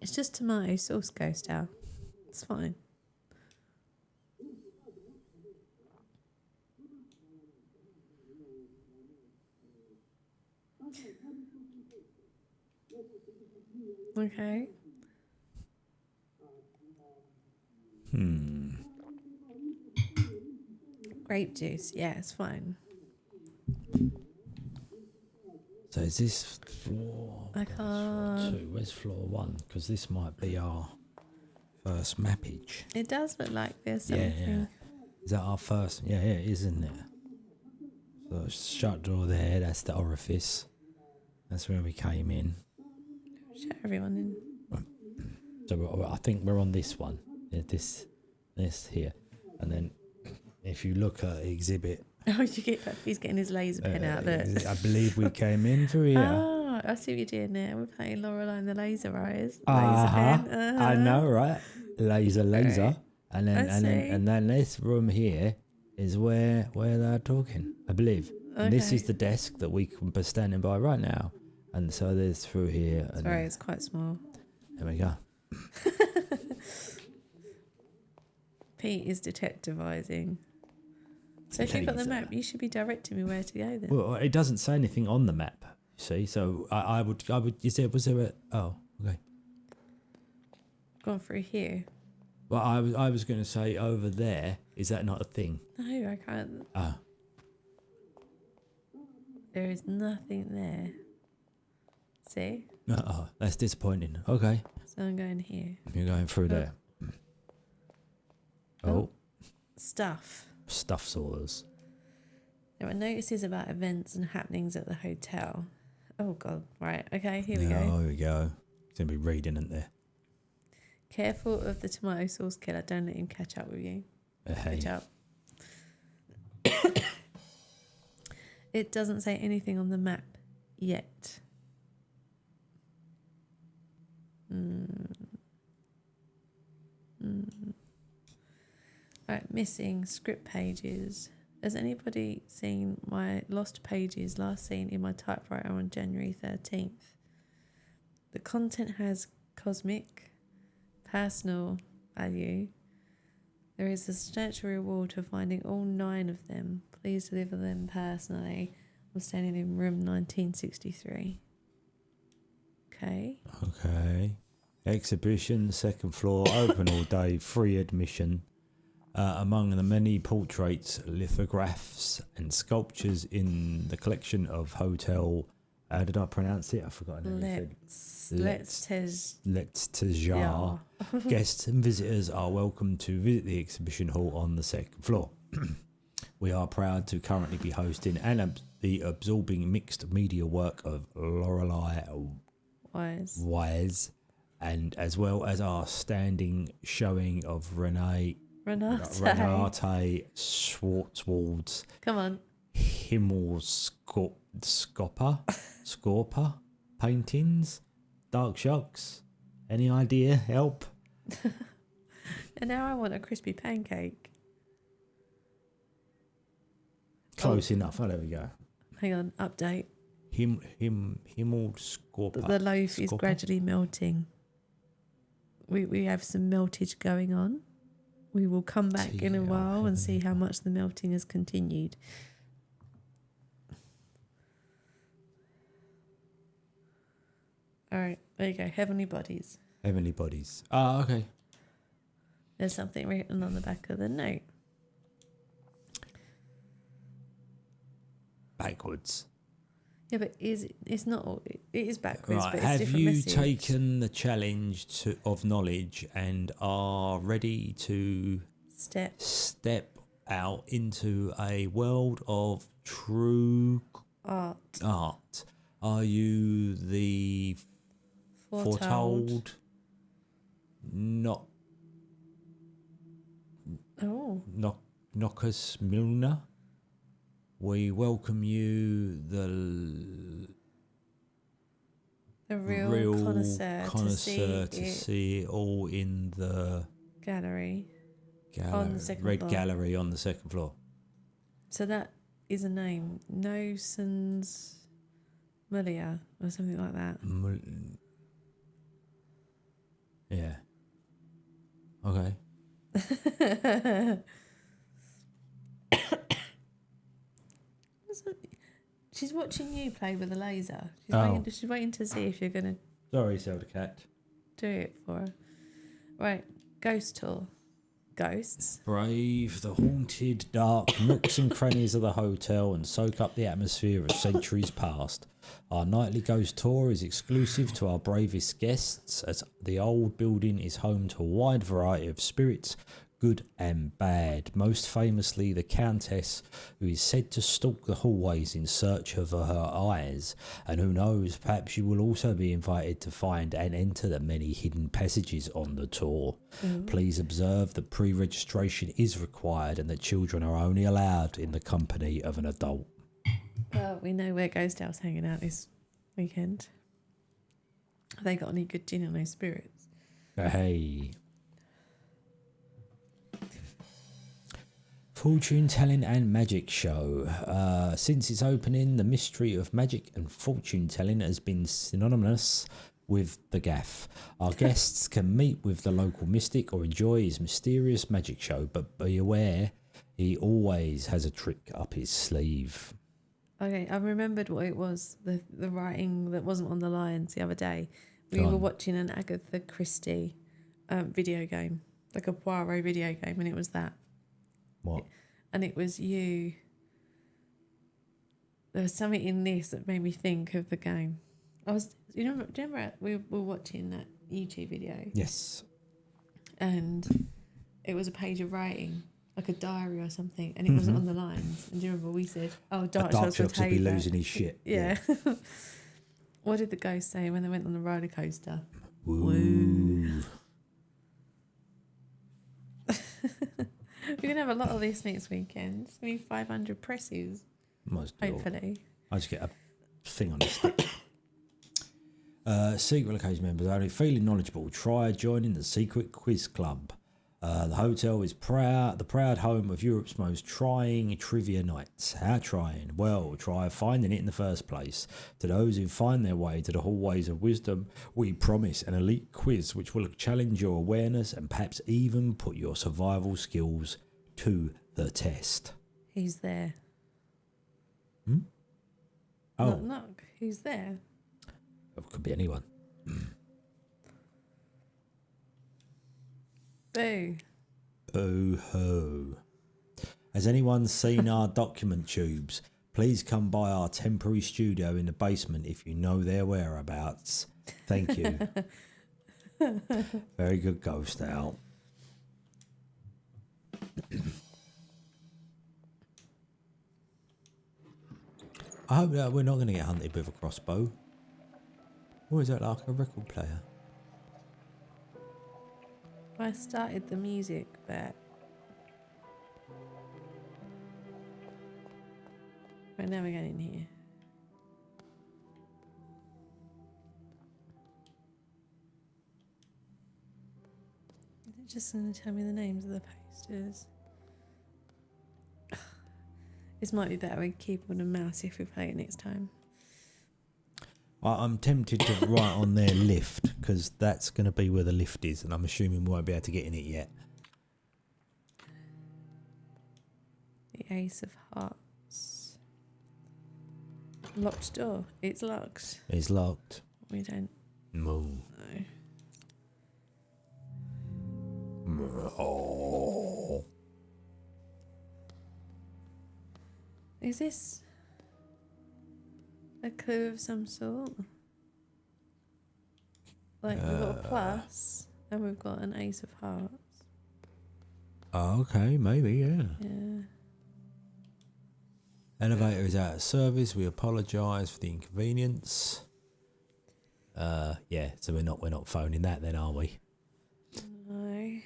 It's just tomato sauce ghost style. It's fine. Okay. Grape juice. Yeah, it's fine. So is this floor? I Floor can't. 2. Where's floor 1? Because this might be our first mappage. It does look like there's Yeah, something. yeah. Is that our first? Yeah, it is, isn't it? So shut door there. That's the orifice. That's where we came in. Shut everyone in. So I think we're on this one. Yeah, this here, and then if you look at exhibit, Oh, he's getting his laser pen out there. I believe we came in through here. Oh, I see what you're doing there. We're playing Lorelei and the Laser Eyes. I know, right? Laser, Right. and then I see. and then this room here is where they're talking, I believe. And this Okay. is the desk that we can be standing by right now, and so there's through here. And Sorry, it's quite small. there we go. Pete is detectivising. So if you've got the Laser. map, you should be directing me where to go then. Well, it doesn't say anything on the map. You see, so I would. Was there a? Oh, okay. Gone through here. Well, I was going to say over there. Is that not a thing? No, I can't. Ah, There is nothing there. See? no, that's disappointing. Okay, So I'm going here. you're going through there. Oh, Stuff. stuff saws. There are notices about events and happenings at the hotel. Oh, God. Right. Okay, here we go. There we go. It's going to be reading, isn't there? Careful of the tomato sauce killer. Don't let him catch up with you. Hey. Catch up. It doesn't say anything on the map yet. Right, missing script pages. Has anybody seen my lost pages last seen in my typewriter on January 13th? The content has cosmic, personal value. There is a substantial reward for finding all 9 of them. Please deliver them personally. I'm standing in room 1963. Okay. Okay. Exhibition, second floor, open all day, free admission. Among the many portraits, lithographs, and sculptures in the collection of Hotel. How did I pronounce it? I forgot. Let's tez. Let's Tajar. Guests and visitors are welcome to visit the exhibition hall on the second floor. We are proud to currently be hosting an the absorbing mixed media work of Lorelei Wise, and as well as our standing showing of Renate Schwartzwald's Come on. Scorpa paintings. Dark Shocks. Any idea? Help. And now I want a crispy pancake. Close enough. Oh, there we go. Hang on, update. Himmel Scorpa. The loaf is gradually melting. We have some meltage going on. We will come back in a while and see how much the melting has continued. All right, there you go. Heavenly bodies. Heavenly bodies. Ah, okay. There's something written on the back of the note. Backwards. Yeah, but it's not. It is backwards, Right. but it's Have different you message. taken the challenge of knowledge and are ready to step out into a world of true art? Are you the foretold? Not. Oh. Knockus Milner? We welcome you, the real connoisseur to see it all in the gallery on the second red floor. gallery on the second floor. So that is a name, Nosons Mulia or something like that. Yeah. Okay. She's watching you play with a laser. She's waiting to see if you're going to Sorry, Zelda Cat. do it for her. Right, ghost tour. Ghosts. Brave the haunted, dark nooks and crannies of the hotel and soak up the atmosphere of centuries past. Our nightly ghost tour is exclusive to our bravest guests, as the old building is home to a wide variety of spirits, good and bad. Most famously, the Countess, who is said to stalk the hallways in search of her eyes. And who knows, perhaps you will also be invited to find and enter the many hidden passages on the tour. Please observe that pre-registration is required and that children are only allowed in the company of an adult. Well, we know where Ghost House hanging out this weekend. Have they got any good gin and no spirits? Hey. Fortune telling and magic show. Since its opening, the mystery of magic and fortune telling has been synonymous with the gaff. Our guests can meet with the local mystic or enjoy his mysterious magic show, but be aware he always has a trick up his sleeve. Okay, I remembered what it was, the writing that wasn't on the lines the other day. We were watching an Agatha Christie video game, like a Poirot video game, and it was that. What? And it was you. There was something in this that made me think of the game. Do you remember we were watching that YouTube video? Yes. And it was a page of writing, like a diary or something, and it wasn't on the lines. And do you remember we said, "Oh, Dark Shots will be take losing his shit." Yeah. What did the ghost say when they went on the roller coaster? Woo. We're going to have a lot of this next weekend. It's going to be 500 presses, hopefully. I just get a thing on the stick. Secret location members only. Feeling knowledgeable, try joining the Secret Quiz Club. The hotel is the proud home of Europe's most trying trivia nights. How trying? Well, try finding it in the first place. To those who find their way to the hallways of wisdom, we promise an elite quiz which will challenge your awareness and perhaps even put your survival skills to the test. Who's there? Oh. Look, who's there? It could be anyone. Boo. Boo-hoo. Has anyone seen our document tubes? Please come by our temporary studio in the basement if you know their whereabouts. Thank you. Very good, Ghost Out. I hope that we're not going to get hunted with a crossbow. Or is that like a record player? I started the music, but right now we're going in here. Is it just going to tell me the names of the posters? This might be better with keyboard and mouse if we play it next time. I'm tempted to write on there lift, because that's going to be where the lift is, and I'm assuming we won't be able to get in it yet. The Ace of Hearts. Locked door. It's locked. It's locked. We don't No. know. Oh. Is this a clue of some sort? Like we've got a plus and we've got an Ace of Hearts. Oh, okay, maybe, yeah. Yeah. Elevator is out of service. We apologise for the inconvenience. Yeah, so we're not phoning that then, are we? No.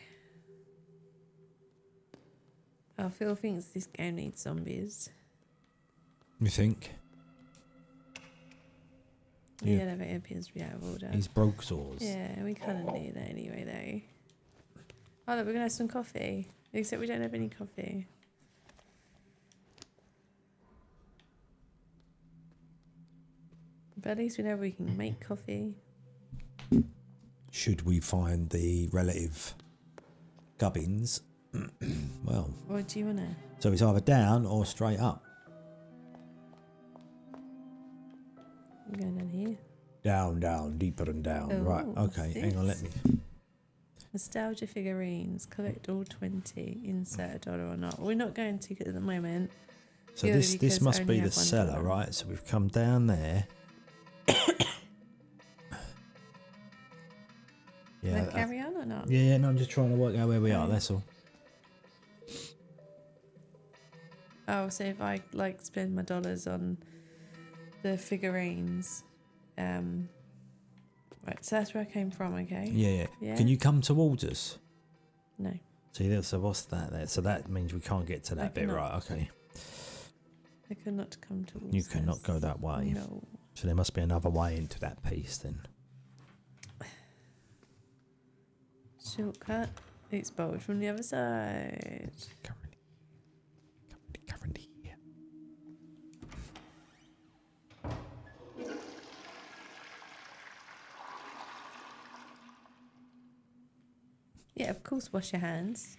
Oh, Phil thinks this game needs zombies. You think? The Yeah. elevator appears to be out of order. He's broke saws. Yeah, we kind of knew that anyway, though. Oh, look, we're going to have some coffee. Except we don't have any coffee. But at least we know we can make coffee. Should we find the relative gubbins? Well, What do you want to? so it's either down or straight up. I'm going down here. Down, down, deeper and down. Oh, Right, what's okay, hang on, let this? me... Nostalgia figurines. Collect all 20. Insert $1 or not. We're not going to at the moment. So Purely this because must only be the have $1. cellar, right? So we've come down there. Yeah, Yeah, carry on or not? yeah, no, I'm just trying to work out where we are, Okay. that's all. Oh, so if I like spend my dollars on the figurines, right, so that's where I came from, okay? Yeah. Yeah? Can you come towards us? No. See, so what's that there? So that means we can't get to that bit, cannot. right? Okay. I could not come towards You cannot us. go that way. No. So there must be another way into that piece then. Shortcut. It's bolted from the other side. Currently here. Yeah, of course, wash your hands.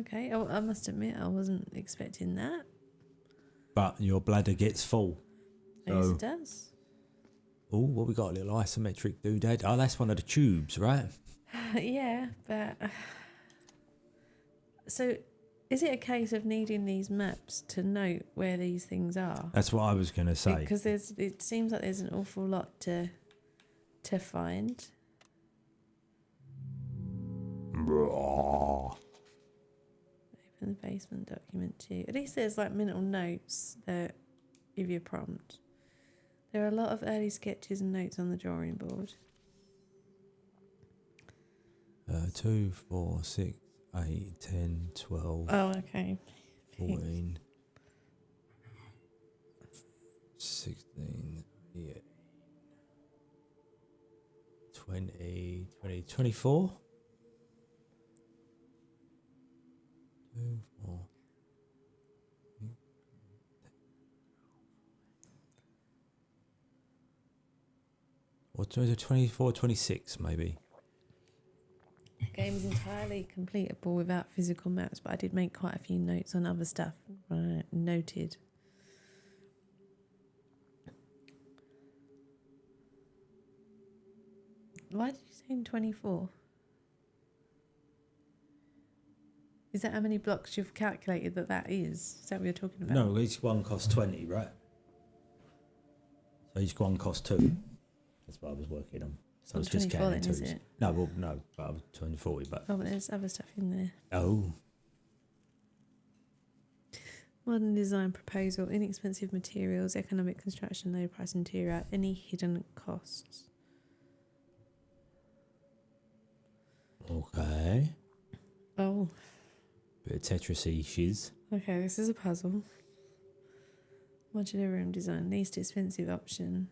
Okay. Oh, I must admit, I wasn't expecting that. But your bladder gets full. Yes, So- it does. Oh, what we got? A little isometric doodad. Oh, that's one of the tubes, right? Yeah, but so is it a case of needing these maps to note where these things are? That's what I was going to say. Because it seems like there's an awful lot to find. Open the basement document too. At least there's like mental notes that give you a prompt. There are a lot of early sketches and notes on the drawing board. 2, 4, 6, 8, 10, 12, Oh, okay. 14, 16, 18, 20, 24. 2, 4. Or 24, 26 maybe. Game is entirely completable without physical maps, but I did make quite a few notes on other stuff. Noted. Why did you say in 24? Is that how many blocks you've calculated that is? Is that what you're talking about? No, each one costs 20, right? So each one costs 2. That's what I was working on. So it's Not just 24 counting then, is twos. it? No, well, no, but I was 240, but... Oh, but there's other stuff in there. Oh. Modern design proposal, inexpensive materials, economic construction, low price interior, any hidden costs. Okay. Oh, Bit of Tetris-y shiz. okay, this is a puzzle. Modular room design, least expensive option.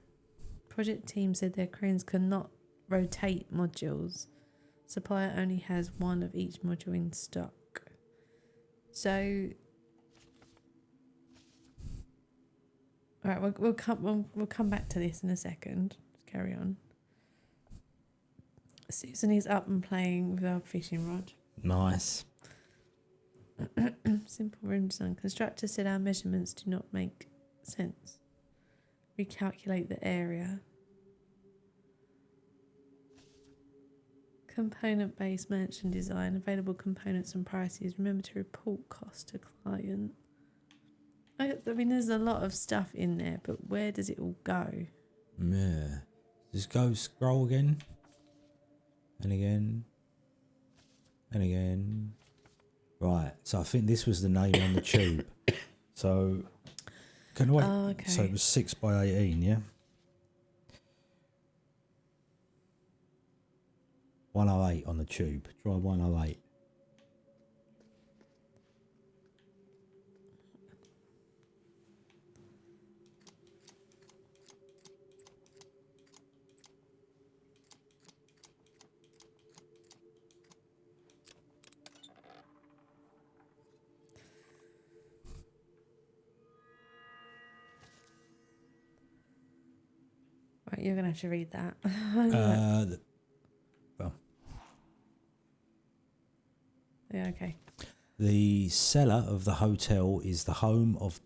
Project team said their cranes cannot rotate modules. Supplier only has one of each module in stock. So, all right, we'll come back to this in a second. Let's carry on. Susan is up and playing with our fishing rod. Nice. Simple room design. Constructor said our measurements do not make sense. Recalculate the area. Component based merchant design. Available components and prices. Remember to report cost to client. I mean, there's a lot of stuff in there, but where does it all go? Yeah. Just go scroll again. And again. And again. Right. So I think this was the name on the tube. So, can I wait? Oh, okay. So it was 6 by 18, yeah? 108 on the tube. Try 108. Right, you're going to have to read that. Well, yeah, okay. the cellar of the hotel is the home of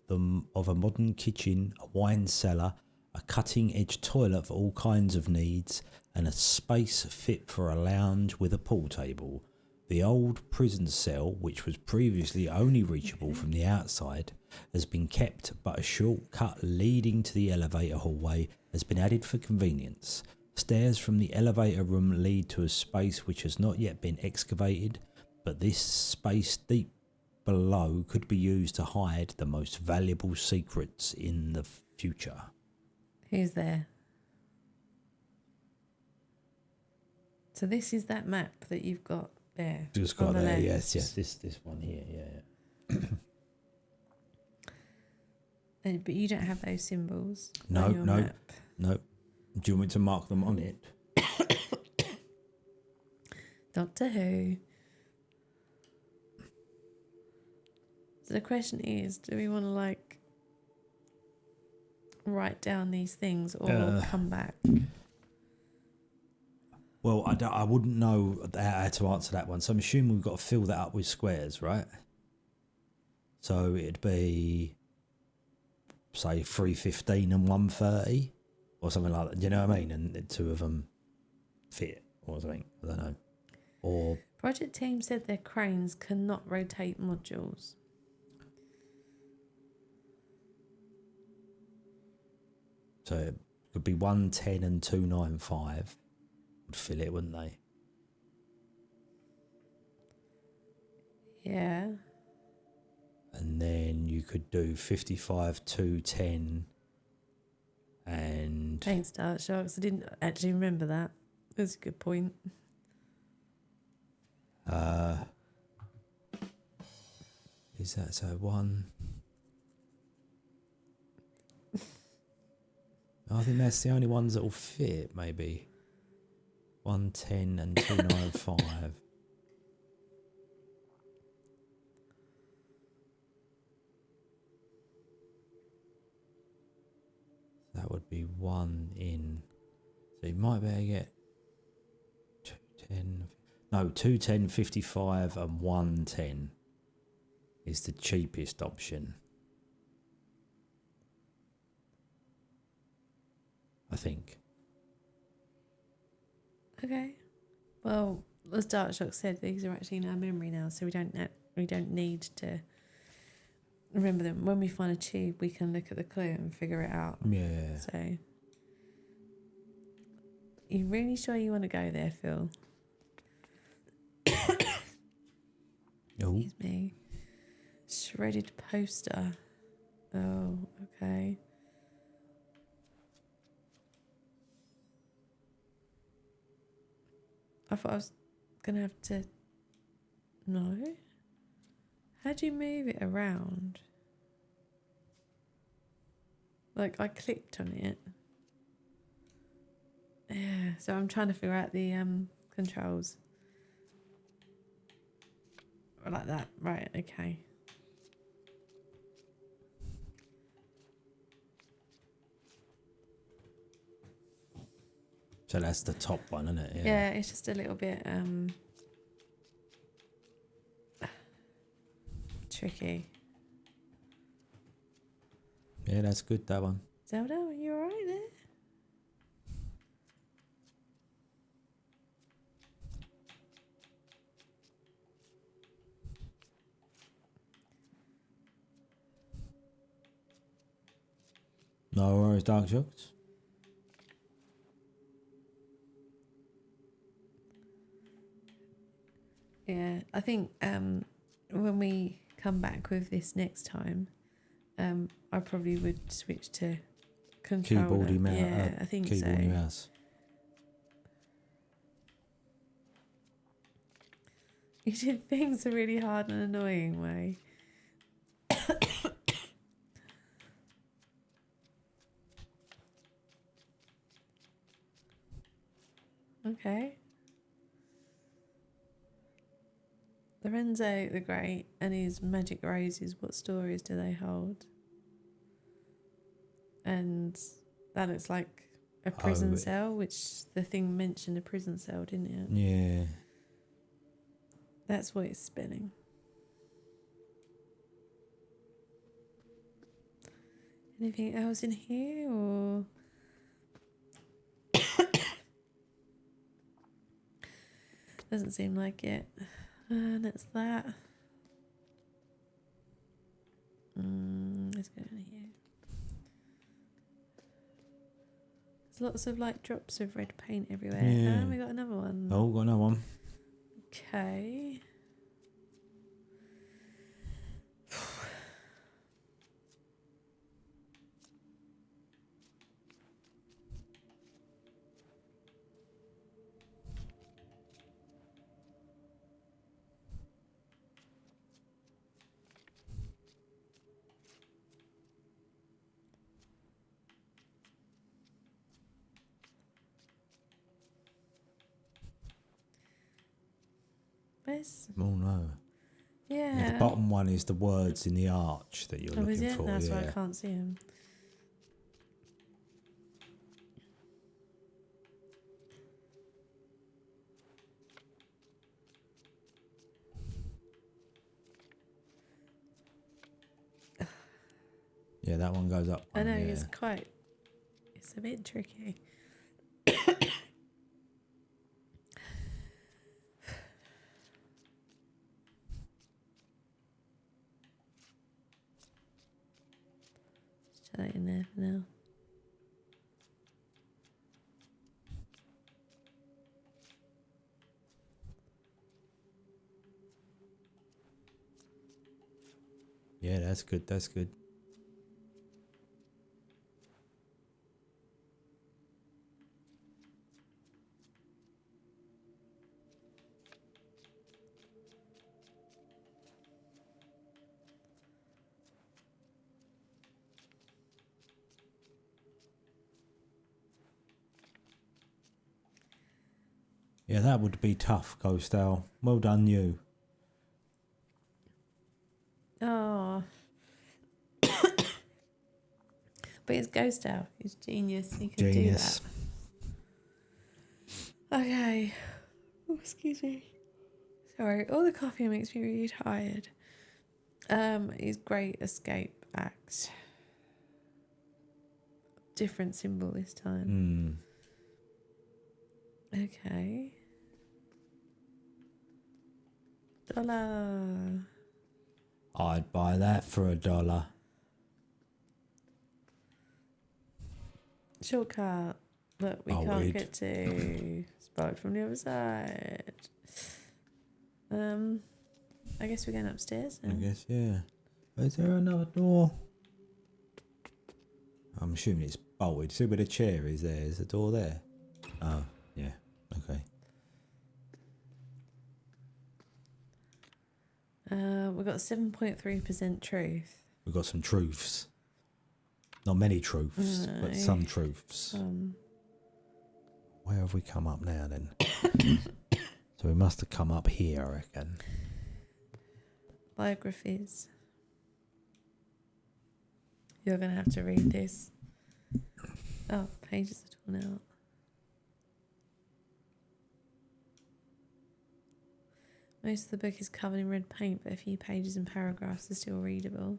a modern kitchen, a wine cellar, a cutting-edge toilet for all kinds of needs, and a space fit for a lounge with a pool table. The old prison cell, which was previously only reachable from the outside, has been kept, but a shortcut leading to the elevator hallway has been added for convenience. Stairs from the elevator room lead to a space which has not yet been excavated, but this space deep below could be used to hide the most valuable secrets in the future. Who's there? So this is that map that you've got there. Just on got the there, left. yes, this one here, yeah. But you don't have those symbols No, on your no. map. No. Do you want me to mark them on it? Doctor Who. So the question is, do we want to like write down these things or come back? Well, I wouldn't know how to answer that one. So I'm assuming we've got to fill that up with squares, right? So it'd be, say, 315 and 130 or something like that. Do you know what I mean? And the two of them fit or something. I don't know. Or Project team said their cranes cannot rotate modules. so it could be 110 and 295. Would fill it, wouldn't they? Yeah. And then you could do 55, 210 and... Thanks, Dart Sharks. I didn't actually remember that. That's a good point. Is that so? One... I think that's the only ones that will fit, maybe. 110 and 295. That would be one in. So you might be able to get 210. No, 210, 55 and 110 is the cheapest option. I think. Okay. Well, as Dart Shock said, these are actually in our memory now, so we don't need to remember them. When we find a tube, we can look at the clue and figure it out. Yeah. So You really sure you want to go there, Phil? Oh, Excuse me. Shredded poster. Oh, okay. I thought I was gonna have to. No. How do you move it around? Like I clicked on it. Yeah. So I'm trying to figure out the controls. Like that. Right. Okay. so that's the top one, isn't it? Yeah. It's just a little bit tricky. Yeah, that's good, that one. Zelda, are you alright there? No worries, Dark Shots. Yeah, I think when we come back with this next time, I probably would switch to controller. Keyboardy mouse. Yeah, I think so. Keyboardy mouse. You did things a really hard and annoying way. Okay. Lorenzo the Great and his magic roses, what stories do they hold? And that looks like a prison cell, which the thing mentioned a prison cell, didn't it? Yeah. That's what it's spinning. Anything else in here or? Doesn't seem like it. And it's that. Let's go in here. There's lots of like drops of red paint everywhere. Yeah. And we got another one. Oh, got another one. Okay. Where's? Oh, no. Yeah. The bottom one is the words in the arch that you're Oh, is looking it? for. That's yeah. why I can't see them. Yeah, that one goes up. I know, yeah. it's a bit tricky. Just try that in there for now. Yeah, that's good. That's good. Yeah, that would be tough, Ghost Owl. Well done, you. Oh. But it's Ghost Owl. He's genius. He can Genius. do that. Okay. Oh, excuse me. Sorry. All the coffee makes me really tired. His Great Escape Act. Different symbol this time. Okay. $1. I'd buy that for $1. Shortcut. Look, we Oh, can't weird. get to. Sparked from the other side. I guess we're going upstairs. I guess, yeah. Is there another door? I'm assuming it's bolted. See where the chair is there? Is the door there? Oh, yeah. Okay. We've got 7.3% truth. We've got some truths. Not many truths, No. but some truths. Where have we come up now then? So we must have come up here, I reckon. Biographies. You're going to have to read this. Oh, pages are torn out. Most of the book is covered in red paint, but a few pages and paragraphs are still readable.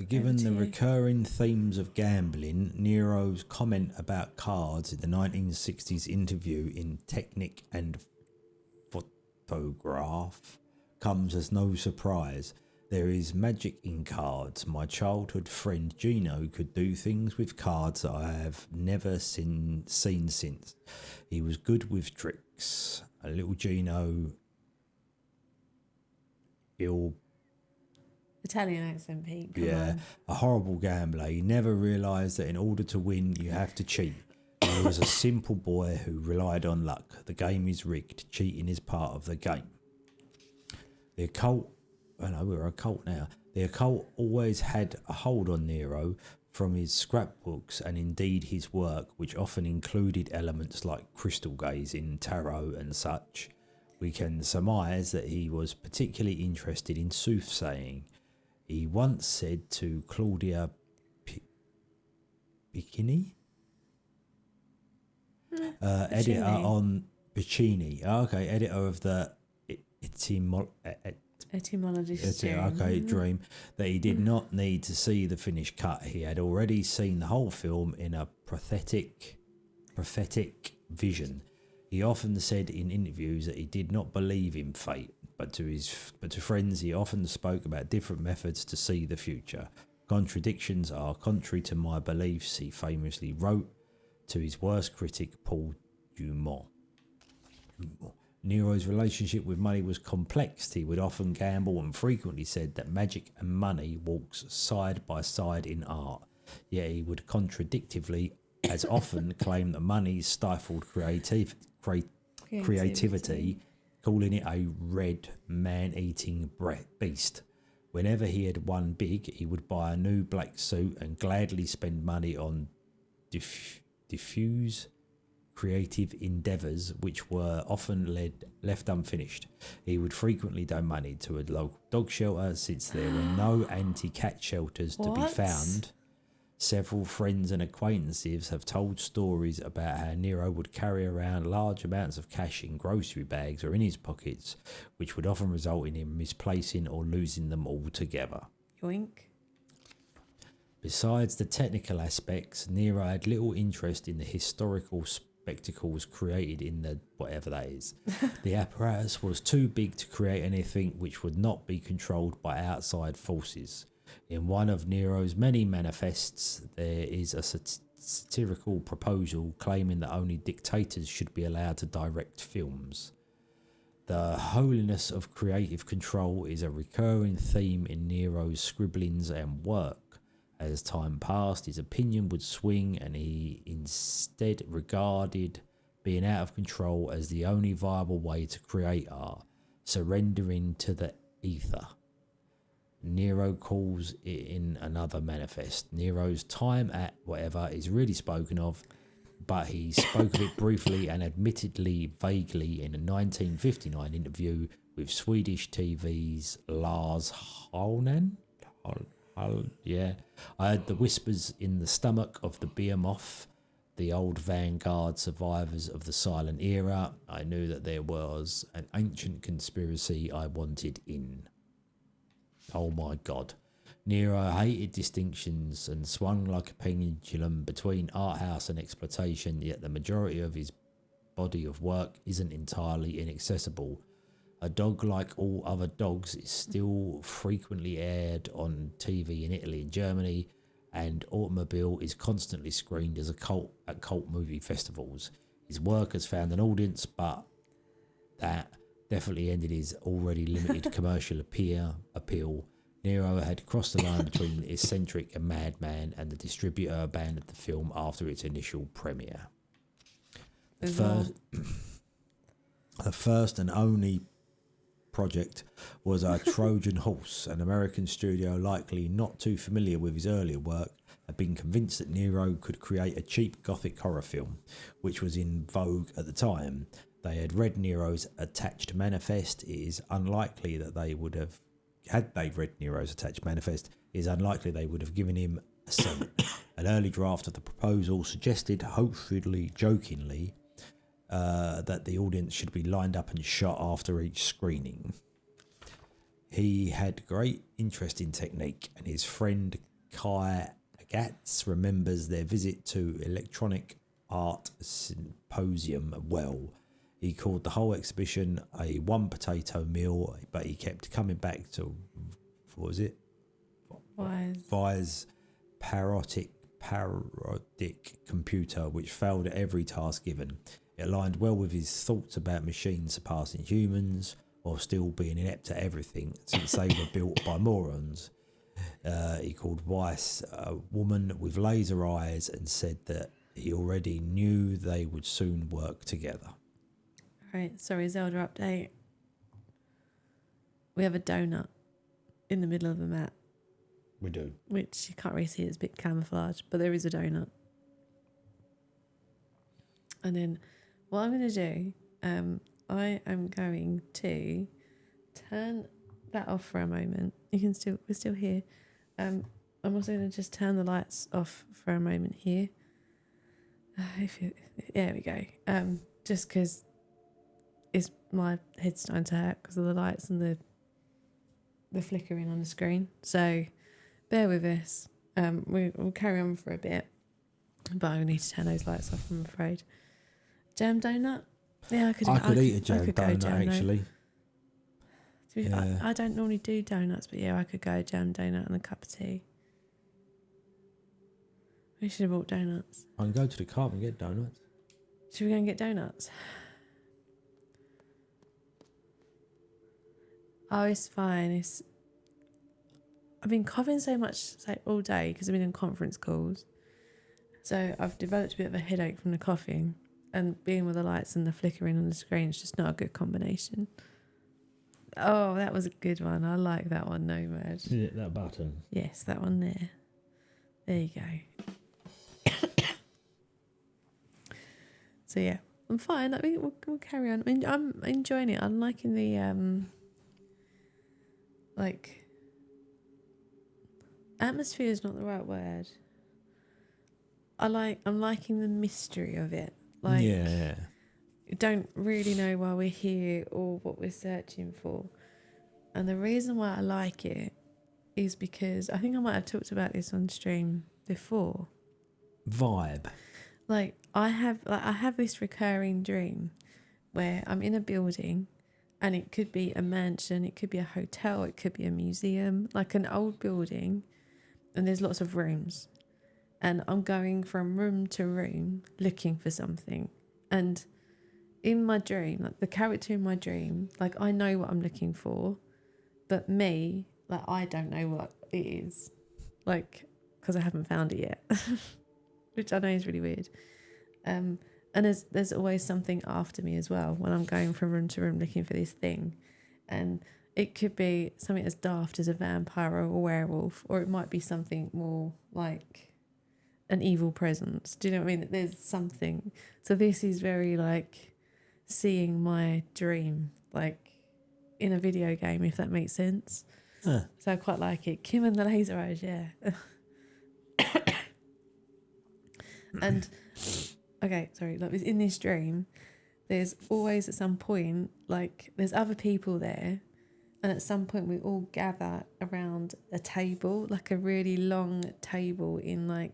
Given the Over to you. recurring themes of gambling, Nero's comment about cards in the 1960s interview in Technic and Photograph comes as no surprise. There is magic in cards. My childhood friend Gino could do things with cards that I have never seen since. He was good with tricks. A little Gino, Italian accent, Pete. Come yeah, on. a horrible gambler. He never realised that in order to win, you have to cheat. He was a simple boy who relied on luck. The game is rigged. Cheating is part of the game. The occult, I know we're a cult now. The occult always had a hold on Nero from his scrapbooks and indeed his work, which often included elements like crystal gazing, tarot, and such. We can surmise that he was particularly interested in soothsaying. He once said to Claudia Piccini, editor on Piccini, editor of the Etymologist. Dream, that he did not need to see the finished cut. He had already seen the whole film in a prophetic vision. He often said in interviews that he did not believe in fate, but to friends he often spoke about different methods to see the future. Contradictions are contrary to my beliefs, he famously wrote to his worst critic, Paul Dumont. Nero's relationship with money was complex. He would often gamble and frequently said that magic and money walks side by side in art. Yet he would contradictively as often claim that money stifled creativity, calling it a red man-eating beast. Whenever he had won big, he would buy a new black suit and gladly spend money on diffuse creative endeavours which were often left unfinished. He would frequently donate money to a local dog shelter since there were no anti-cat shelters to be found. Several friends and acquaintances have told stories about how Nero would carry around large amounts of cash in grocery bags or in his pockets, which would often result in him misplacing or losing them altogether. Yoink. Besides the technical aspects, Nero had little interest in the historical spectacles created in the whatever that is. The apparatus was too big to create anything which would not be controlled by outside forces. In one of Nero's many manifests, there is a satirical proposal claiming that only dictators should be allowed to direct films. The holiness of creative control is a recurring theme in Nero's scribblings and work. As time passed, his opinion would swing and he instead regarded being out of control as the only viable way to create art, surrendering to the ether. Nero calls it in another manifest. Nero's time at whatever is really spoken of, but he spoke of it briefly and admittedly vaguely in a 1959 interview with Swedish TV's Lars Holnan. Yeah, I heard the whispers in the stomach of the behemoth, the old vanguard survivors of the silent era. I knew that there was an ancient conspiracy I wanted in. Oh my God. Nero hated distinctions and swung like a pendulum between art house and exploitation, yet the majority of his body of work isn't entirely inaccessible. A Dog Like All Other Dogs is still frequently aired on TV in Italy and Germany, and Automobile is constantly screened as a cult at cult movie festivals. His work has found an audience, but that definitely ended his already limited commercial appeal. Nero had crossed the line between eccentric and madman, and the distributor abandoned the film after its initial premiere. The first and only project was a Trojan Horse. An American studio, likely not too familiar with his earlier work, had been convinced that Nero could create a cheap gothic horror film, which was in vogue at the time. They had read Nero's attached manifest. It is unlikely that they would have, had they read Nero's attached manifest, it is unlikely they would have given him a cent. An early draft of the proposal suggested, hopefully jokingly, that the audience should be lined up and shot after each screening. He had great interest in technique, and his friend Kai Agatz remembers their visit to Electronic Art Symposium well. He called the whole exhibition a one potato meal, but he kept coming back to, what was it? Vi's parodic computer, which failed at every task given. It aligned well with his thoughts about machines surpassing humans, or still being inept at everything, since they were built by morons. He called Weiss a woman with laser eyes and said that he already knew they would soon work together. Right, sorry, Zelda update. We have a donut in the middle of the mat, We do. which you can't really see, it's a bit camouflage, but there is a donut. And then what I'm going to do, I am going to turn that off for a moment. We're still here. I'm also going to just turn the lights off for a moment here. There we go. Just because my head's starting to hurt because of the lights and the flickering on the screen. So bear with us. We'll carry on for a bit, but I need to turn those lights off, I'm afraid. Jam donut? Yeah, I could eat a jam donut, actually. Yeah. I don't normally do donuts, but yeah, I could go jam donut and a cup of tea. We should have bought donuts. I can go to the car and get donuts. Should we go and get donuts? Oh, it's fine. I've been coughing so much all day because I've been in conference calls. So I've developed a bit of a headache from the coughing, and being with the lights and the flickering on the screen is just not a good combination. Oh, that was a good one. I like that one, Nomad. Is it that button? Yes, that one there. There you go. So yeah, I'm fine. I mean, we'll carry on. I mean, I'm enjoying it. I'm liking the atmosphere is not the right word. I'm liking the mystery of it. Yeah. You don't really know why we're here or what we're searching for. And the reason why I like it is because I think I might have talked about this on stream before. Vibe. I have this recurring dream where I'm in a building, and it could be a mansion, it could be a hotel, it could be a museum, like an old building, and there's lots of rooms. And I'm going from room to room looking for something. And in my dream, the character in my dream, I know what I'm looking for, but me, I don't know what it is. Because I haven't found it yet. Which I know is really weird. And there's always something after me as well when I'm going from room to room looking for this thing. And it could be something as daft as a vampire or a werewolf, or it might be something more like an evil presence. Do you know what I mean? There's something. So this is very seeing my dream in a video game, if that makes sense. So I quite like it. Kim and the laser eyes, yeah. And okay, sorry, in this dream, there's always at some point, there's other people there, and at some point we all gather around a table, a really long table in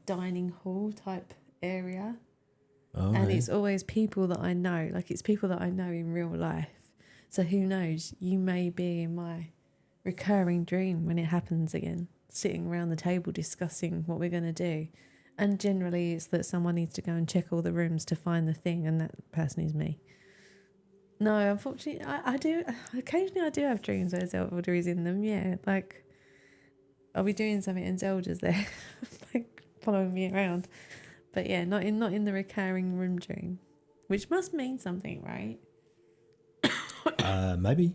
dining hall type area. Oh, and it's always people that I know, it's people that I know in real life. So who knows, you may be in my recurring dream when it happens again. sitting around the table discussing what we're going to do. And generally it's that someone needs to go and check all the rooms to find the thing, and that person is me. No, unfortunately, I do, occasionally I do have dreams where Zelda is in them, yeah. Like, I'll be doing something and Zelda's there, like, following me around. But yeah, not in the recurring room dream, which must mean something, right? Maybe.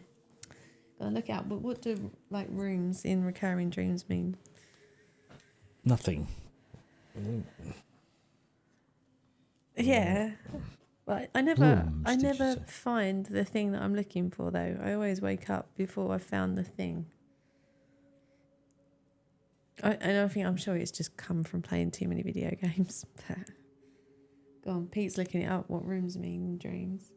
Gotta look out. But what do like rooms in recurring dreams mean? Nothing. Yeah, but I Rooms, did you never say? find the thing that I'm looking for though. I always wake up before I found the thing. I'm sure it's just come from playing too many video games. Go on, Pete's looking it up. What rooms mean in dreams?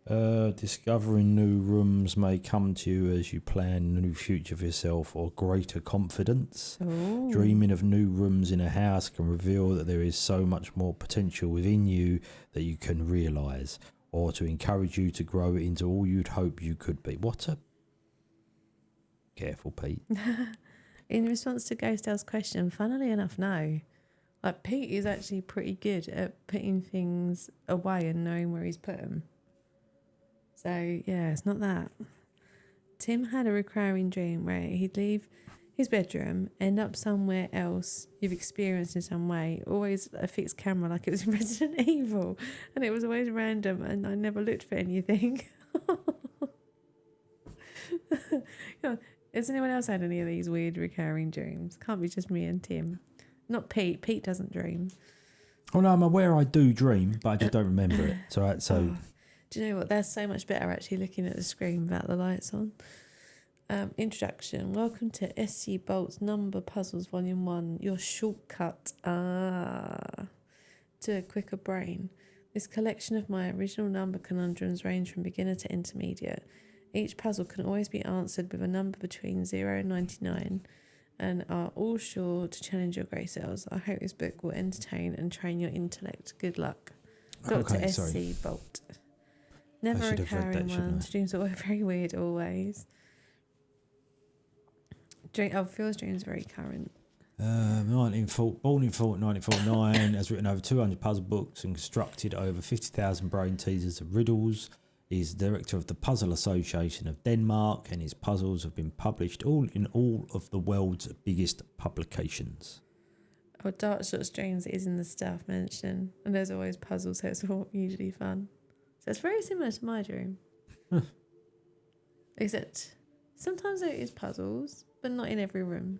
Discovering new rooms may come to you as you plan a new future for yourself or greater confidence. Oh. Dreaming of new rooms in a house can reveal that there is so much more potential within you that you can realise, or to encourage you to grow into all you'd hope you could be. What a... Careful, Pete. In response to Ghost Elle's question, funnily enough, no. Like, Pete is actually pretty good at putting things away and knowing where he's put them. So, yeah, it's not that. Tim had a recurring dream where he'd leave his bedroom, end up somewhere else you've experienced in some way, always a fixed camera like it was in Resident Evil, and it was always random and I never looked for anything. Yeah. Has anyone else had any of these weird recurring dreams? Can't be just me and Tim. Not Pete. Pete doesn't dream. Oh no, I'm aware I do dream, but I just don't remember it. So Oh, do you know what? That's so much better actually looking at the screen without the lights on. Introduction. Welcome to SC Bolt's Number Puzzles Volume 1. Your shortcut to a quicker brain. This collection of my original number conundrums range from beginner to intermediate. Each puzzle can always be answered with a number between 0 and 99 and are all sure to challenge your grey cells. I hope this book will entertain and train your intellect. Good luck. Dr. Okay, SC sorry. Bolt. Never should have read recurring that, shouldn't ones. I? Dreams are very weird always. Phil's dreams are very current. 1949, has written over 200 puzzle books and constructed over 50,000 brain teasers of riddles. He's director of the Puzzle Association of Denmark, and his puzzles have been published in all of the world's biggest publications. Oh, Dark Shot's dreams is in the staff mention, and there's always puzzles, so it's all usually fun. So it's very similar to my dream. Except sometimes there is puzzles, but not in every room.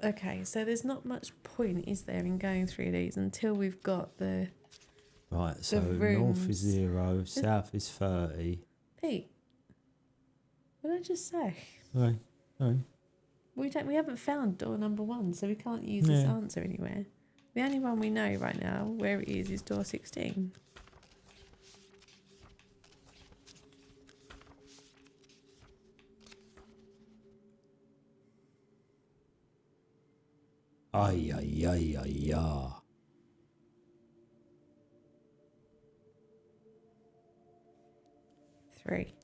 Okay, so there's not much point, is there, in going through these until we've got the... Right, so rooms. north is 0, south is 30. Pete, what did I just say? Okay, okay. We haven't found door number 1, so we can't use this Yeah. answer anywhere. The only one we know right now where it is door 16. Ay, ay, ay, ay, ay. Three.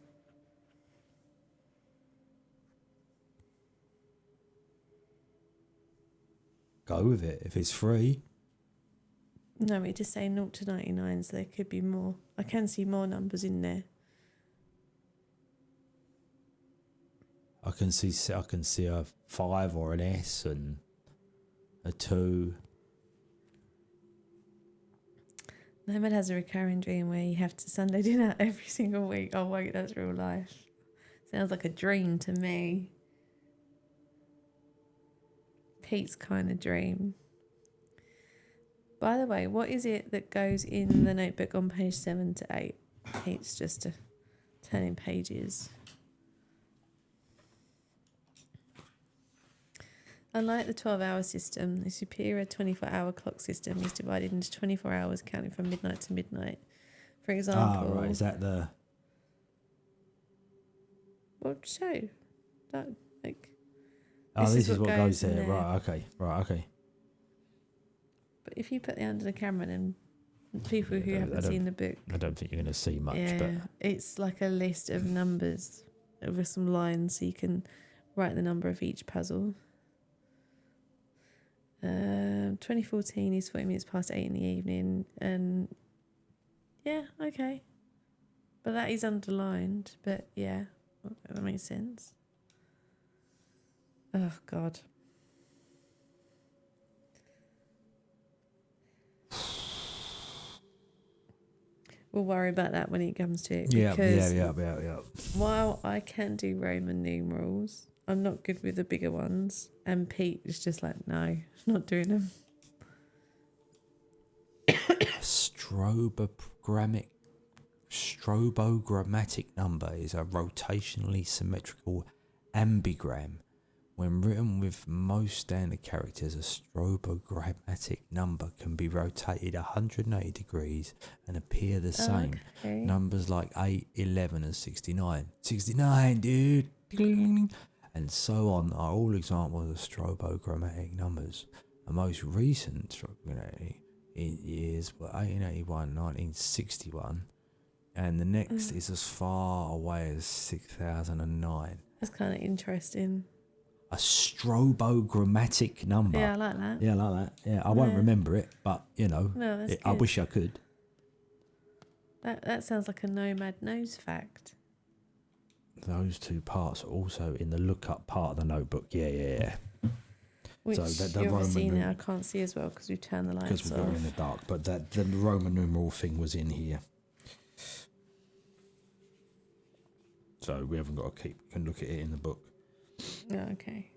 Go with it. If it's free, No, we just say 0 to 99, so there could be more. I can see more numbers in there. I can see a 5 or an S and a 2. Mohammed has a recurring dream where you have to Sunday dinner every single week. Oh wait, that's real life. Sounds like a dream to me. Pete's kind of dream. By the way, what is it that goes in the notebook on page 7 to 8? Pete's just turning pages. Unlike the 12-hour system, the superior 24-hour clock system is divided into 24 hours counting from midnight to midnight. For example... Right. Is that the... Well, show. That, like... Oh, this is what goes in there. Right, okay. But if you put it under the camera, then people who haven't seen the book... I don't think you're going to see much, yeah, but... it's like a list of numbers over some lines, so you can write the number of each puzzle. 2014 is 40 minutes past 8 in the evening, and yeah, okay. But that is underlined, but yeah, that makes sense. Oh, God. We'll worry about that when it comes to it. Because while I can do Roman numerals, I'm not good with the bigger ones. And Pete is just like, no, not doing them. Strobogrammatic number is a rotationally symmetrical ambigram. When written with most standard characters, a strobogrammatic number can be rotated 180 degrees and appear the same. Okay. Numbers like 8, 11 and 69. 69, dude! And so on are all examples of strobogrammatic numbers. The most recent strobogrammatic years were 1881, 1961, and the next is as far away as 6009. That's kind of interesting. A strobogrammatic number. Yeah, I like that. Yeah, I like that. Yeah, I won't remember it, but No, that's I good. wish I could. That sounds like a Nomad knows fact. Those two parts are also in the look-up part of the notebook. Yeah. Which So the you obviously Roman now can't see as well because we've turned the lights because we've off. got it in the dark. But the Roman numeral thing was in here, so we haven't got to can look at it in the book. Oh, okay.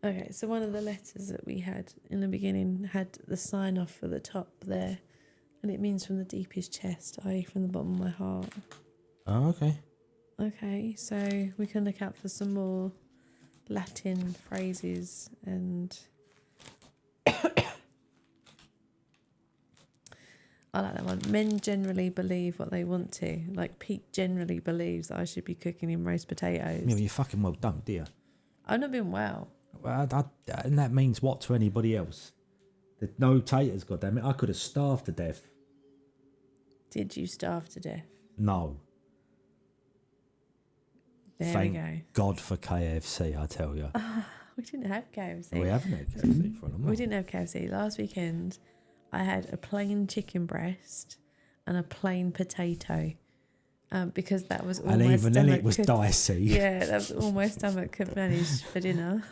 Okay, so one of the letters that we had in the beginning had the sign off for the top there, and it means from the deepest chest, i.e. from the bottom of my heart. Oh, okay. Okay, so we can look out for some more Latin phrases and I like that one. Men generally believe what they want to. Like Pete generally believes that I should be cooking him roast potatoes. Yeah, you fucking well don't, dear. I've not been well. Well, and that means what to anybody else? There's no taters, goddammit. I could have starved to death. Did you starve to death? No. There Thank we go. God for KFC, I tell you. We didn't have KFC. We haven't had KFC for a long time. We didn't have KFC. Last weekend, I had a plain chicken breast and a plain potato because that was all and my even then stomach it was could, dicey. Yeah, that was all my stomach could manage for dinner.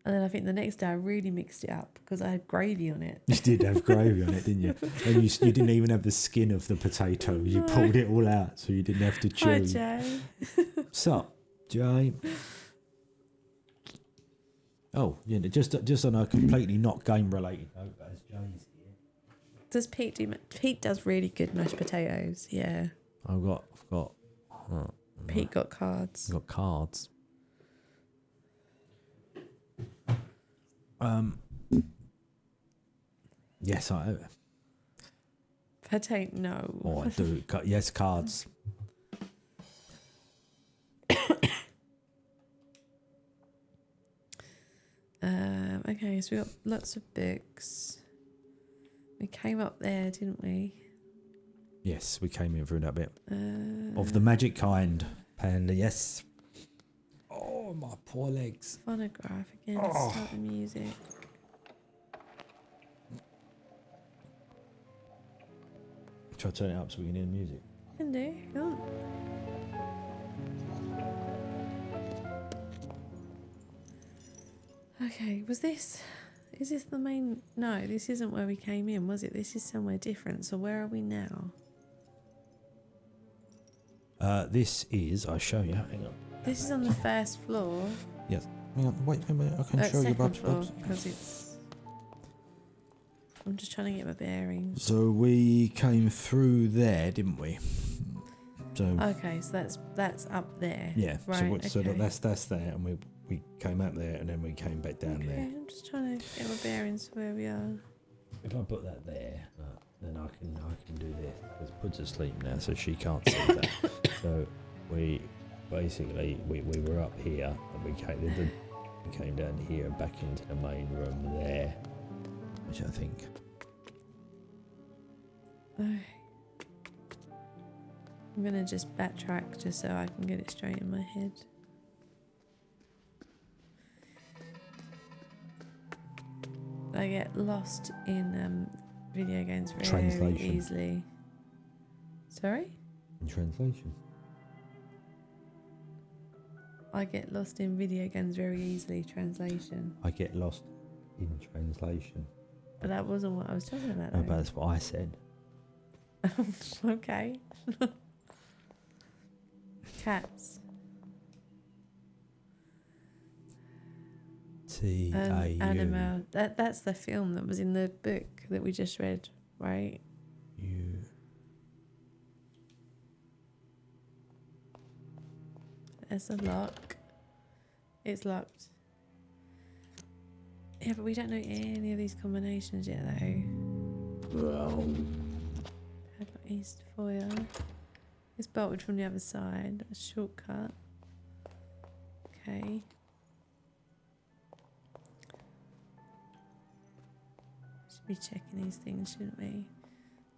And then I think the next day I really mixed it up because I had gravy on it. You did have gravy on it, didn't you? And you didn't even have the skin of the potato. You pulled it all out so you didn't have to chew. Hi, Jay. Sup, Jay? Oh, yeah, just on a completely not game-related note, as Jay's here. Does Pete do... Pete does really good mashed potatoes, yeah. I've got Pete got cards. I've got cards. Yes, I. Potato, no. Oh, I do. Yes, cards. Okay, so we got lots of books. We came up there, didn't we? Yes, we came in through that bit. Of the magic kind, Panda, yes. Oh, my poor legs. Phonograph again. Start the music. Try to turn it up so we can hear the music. Can do. Go on. Okay, is this the main... No, this isn't where we came in, was it? This is somewhere different. So where are we now? This is, I'll show you. Hang on. This is on the first floor. Yes. Hang on, wait a minute. I can show you, Second Bubs. floor, because it's... I'm just trying to get my bearings. So we came through there, didn't we? So Okay, so that's up there. yeah. Right, So okay. that's there, and we came up there, and then we came back down Okay, there. I'm just trying to get my bearings to where we are. If I put that there, then I can do this. Because Pud's asleep now, so she can't see that. So we basically we were up here, and we came down here and back into the main room there, which I think. I'm gonna just backtrack just so I can get it straight in my head. I get lost in video games very Translation. easily. Sorry? In translation. I get lost in video games very easily. Translation. I get lost in translation. But that wasn't what I was talking about. No, though. but that's what I said. Okay. Cats. T-A-U. Animal. That's the film that was in the book that we just read, right? U. There's a lock. It's locked. Yeah, but we don't know any of these combinations yet, though. Padlock East foyer. It's bolted from the other side. A shortcut. Okay. Should be checking these things, shouldn't we?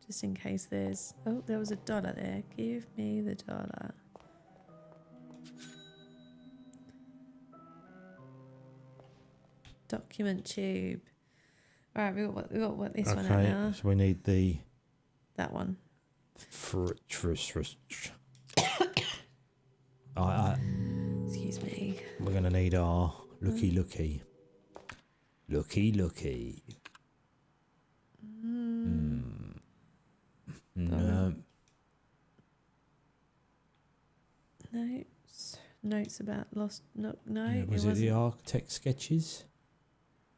Just in case there's... Oh, there was $1 there. Give me the $1. Document tube. Right, we got what this one out now. So we need the... That one. Excuse me. We're going to need our looky. No. Notes about lost... No, Yeah, was it the architect sketches?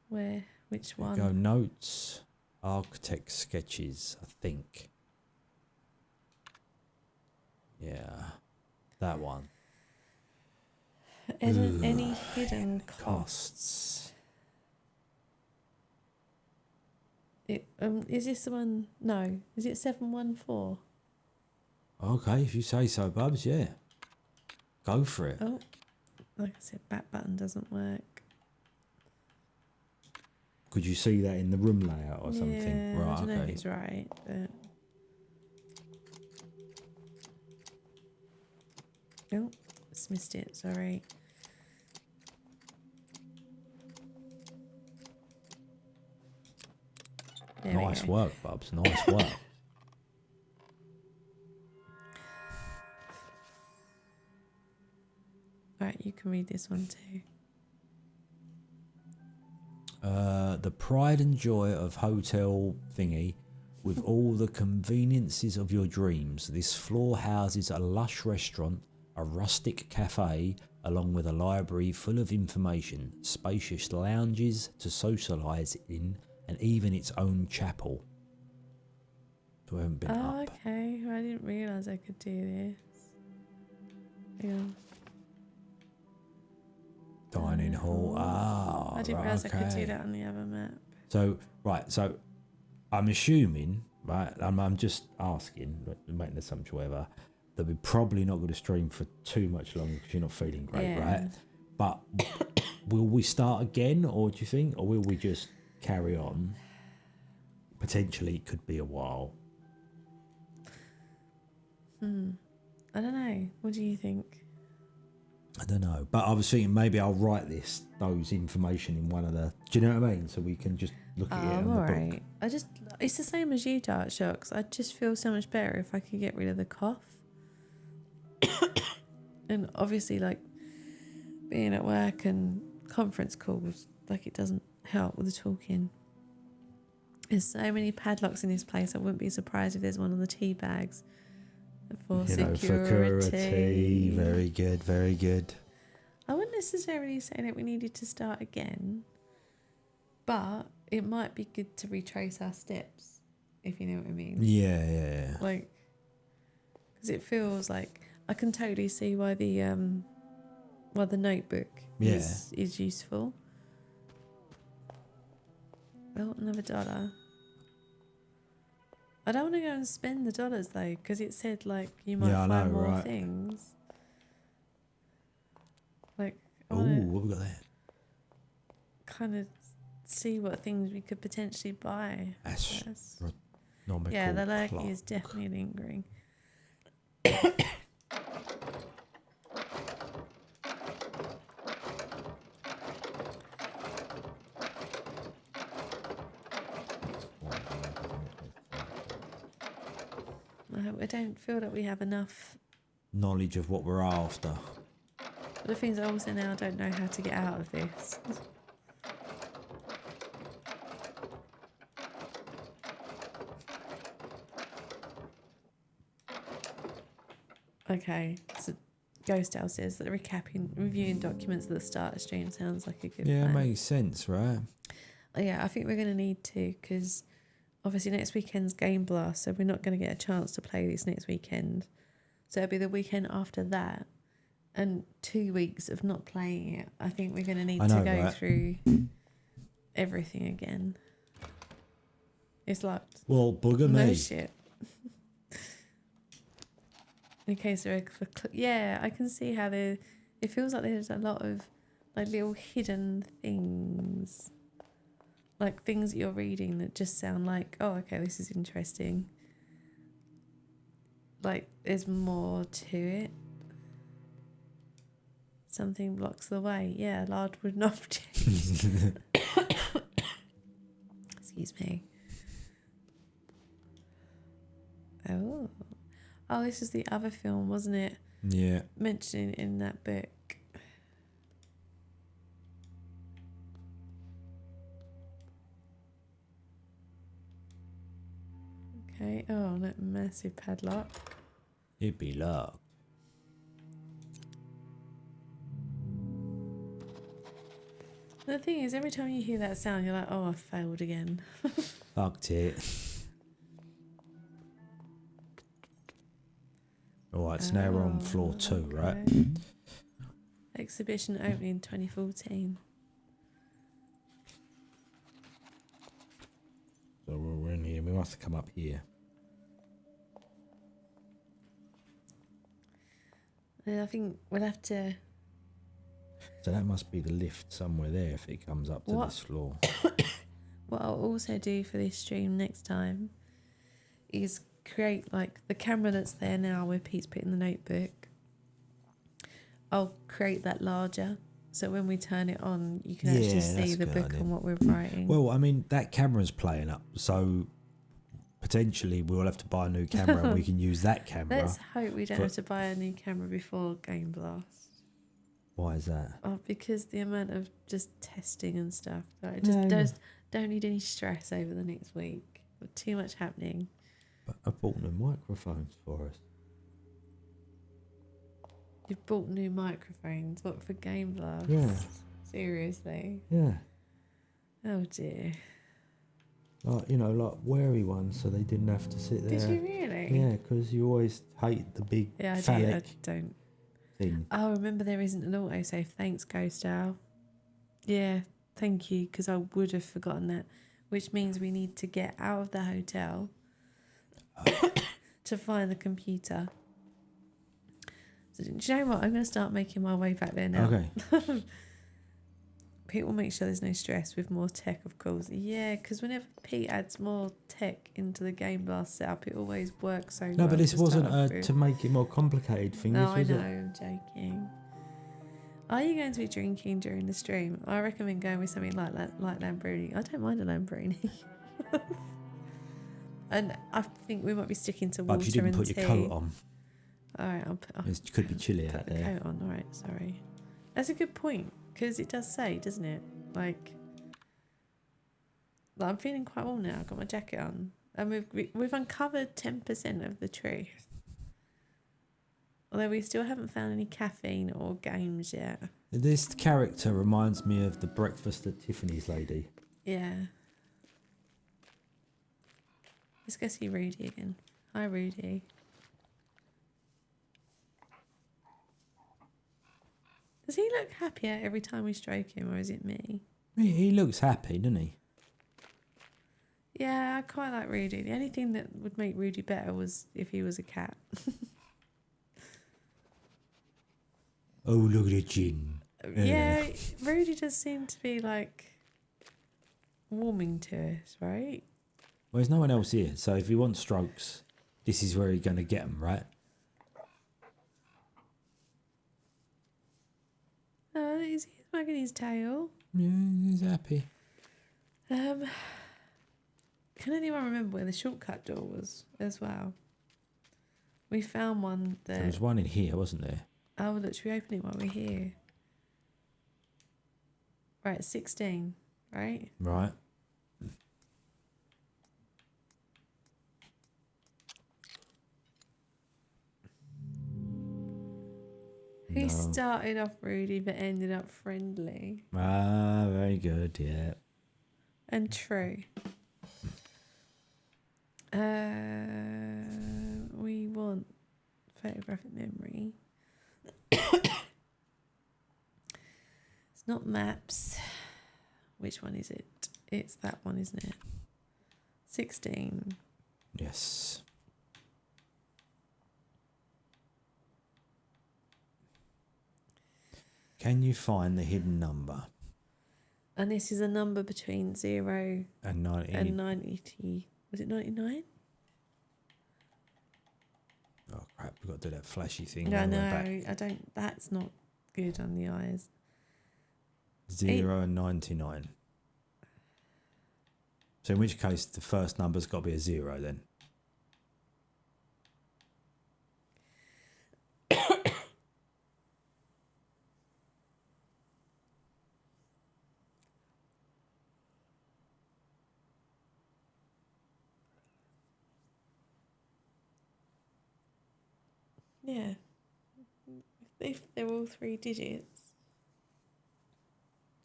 Where? Which There one? you go, notes, architect sketches, I think. Yeah, that one. Any hidden costs? Is this the one? No. Is it 714? Okay, if you say so, Bubs, yeah. Go for it. Oh, like I said, back button doesn't work. Could you see that in the room layout or something? Yeah, Right, I don't know if okay. it's right, but... Oh, just missed it, sorry. There we Nice go. work, Bubs, nice work. Right, you can read this one too. The pride and joy of hotel thingy with all the conveniences of your dreams. This floor houses a lush restaurant, a rustic cafe, along with a library full of information, spacious lounges to socialise in, and even its own chapel. So I haven't been Oh, up. okay. I didn't realise I could do this. Hang on. Dining hall. Ah, I didn't right, realise I could do okay. that on the other map. So, right, so I'm assuming, right, I'm just asking, making an assumption, whatever, that we're probably not going to stream for too much longer because you're not feeling great, Yeah. right? But will we start again, or do you think, or will we just carry on? Potentially, it could be a while. I don't know. What do you think? I don't know, but I was thinking maybe I'll write those information in one of the. Do you know what I mean? So we can just look at it on the book. It's the same as you, Dark Shocks. I just feel so much better if I could get rid of the cough. And obviously, like being at work and conference calls, like it doesn't help with the talking. There's so many padlocks in this place. I wouldn't be surprised if there's one on the tea bags. For security. Very good, very good. I wouldn't necessarily say that we needed to start again, but it might be good to retrace our steps, if you know what I mean. Yeah. Like, because it feels like I can totally see why the notebook is useful. Oh, another $1. I don't want to go and spend the dollars though, because it said like you might find more things. Like, Oh, what have we got there? kind of see what things we could potentially buy. Astronomical Yeah, the lag clock. is definitely lingering. I don't feel that we have enough. knowledge of what we're after. But the things I also now don't know how to get out of this. Okay, so Ghost Owl says that reviewing documents at the start of stream sounds like a good Yeah, plan. makes sense, right? Yeah, I think we're going to need to, because obviously next weekend's Game Blast, so we're not going to get a chance to play this next weekend. So it'll be the weekend after that. And 2 weeks of not playing it, I think we're going to need to go right? through everything again. It's locked. Well, bugger No me. shit. In case there are... Yeah, I can see how there... It feels like there's a lot of like little hidden things. Like things that you're reading that just sound like, oh, okay, this is interesting. Like there's more to it. Something blocks the way. Yeah, large wooden object. Excuse me. Oh. Oh, this is the other film, wasn't it? Yeah. Mentioned in that book. Okay. Oh, that massive padlock. It'd be locked. The thing is, every time you hear that sound, you're like, oh, I failed again. Fucked it. Alright, so now we're on floor 2, right? Okay. Exhibition opening 2014. So we're in here. We must have come up here. And I think we'll have to... So that must be the lift somewhere there if it comes up to What? this floor. What I'll also do for this stream next time is create like the camera that's there now where Pete's put in the notebook. I'll create that larger so when we turn it on you can actually Yeah, see that's a the good book idea. and what we're writing. Well, I mean, that camera's playing up, so potentially we'll have to buy a new camera and we can use that camera. Let's hope we don't for- have to buy a new camera before Game Blast. Why is that? Oh, because the amount of just testing and stuff. Like, don't need any stress over the next week. Got too much happening. But I bought new microphones for us. You've bought new microphones. What, for Game Blast? Yeah. Seriously? Yeah. Oh dear. Like, you know, like wary ones so they didn't have to sit there. Did you really? Yeah, because you always hate the big Yeah, I do. phallic I don't. thing. Oh, remember there isn't an autosave. Thanks, Ghost Owl. Yeah, thank you, because I would have forgotten that. Which means we need to get out of the hotel to find the computer. So, do you know what? I'm going to start making my way back there now. Okay. Pete will make sure there's no stress with more tech, of course. Yeah, because whenever Pete adds more tech into the Game Blast setup, it always works so well. No, but this to wasn't start off with. to make it more complicated thing. No, this I was know, it? I'm joking. Are you going to be drinking during the stream? I recommend going with something like Lamborghini. I don't mind a Lamborghini. And I think we might be sticking to water But you didn't and put tea. your coat on. All right, It could be chilly put out the there. coat on. All right, sorry. That's a good point, because it does say, doesn't it? Like I'm feeling quite warm now. I've got my jacket on. And we've uncovered 10% of the truth. Although we still haven't found any caffeine or games yet. This character reminds me of the Breakfast at Tiffany's lady. Yeah. Let's go see Rudy again. Hi, Rudy. Does he look happier every time we stroke him, or is it me? He looks happy, doesn't he? Yeah, I quite like Rudy. The only thing that would make Rudy better was if he was a cat. Oh, look at the chin. Yeah, Rudy does seem to be like warming to us, right? Well, there's no one else here, so if he wants strokes, this is where he's going to get them, right? Oh, is he wagging his tail? Yeah, he's happy. Can anyone remember where the shortcut door was as well? We found one that. There was one in here, wasn't there? Oh, look, should we open it while we're here? Right, 16, right? Right. Who No. started off rude but ended up friendly Ah, very good, yeah. and true. We want photographic memory. It's not maps. Which one is it? It's that one, isn't it? 16. Yes. Can you find the hidden number? And this is a number between 0 And 90. and 90. Was it 99? Oh crap, we've got to do that flashy thing. No, when no, we're back. I don't. That's not good on the eyes. 0 and 99. So in which case the first number's got to be a 0 then. Yeah. If they're all 3 digits,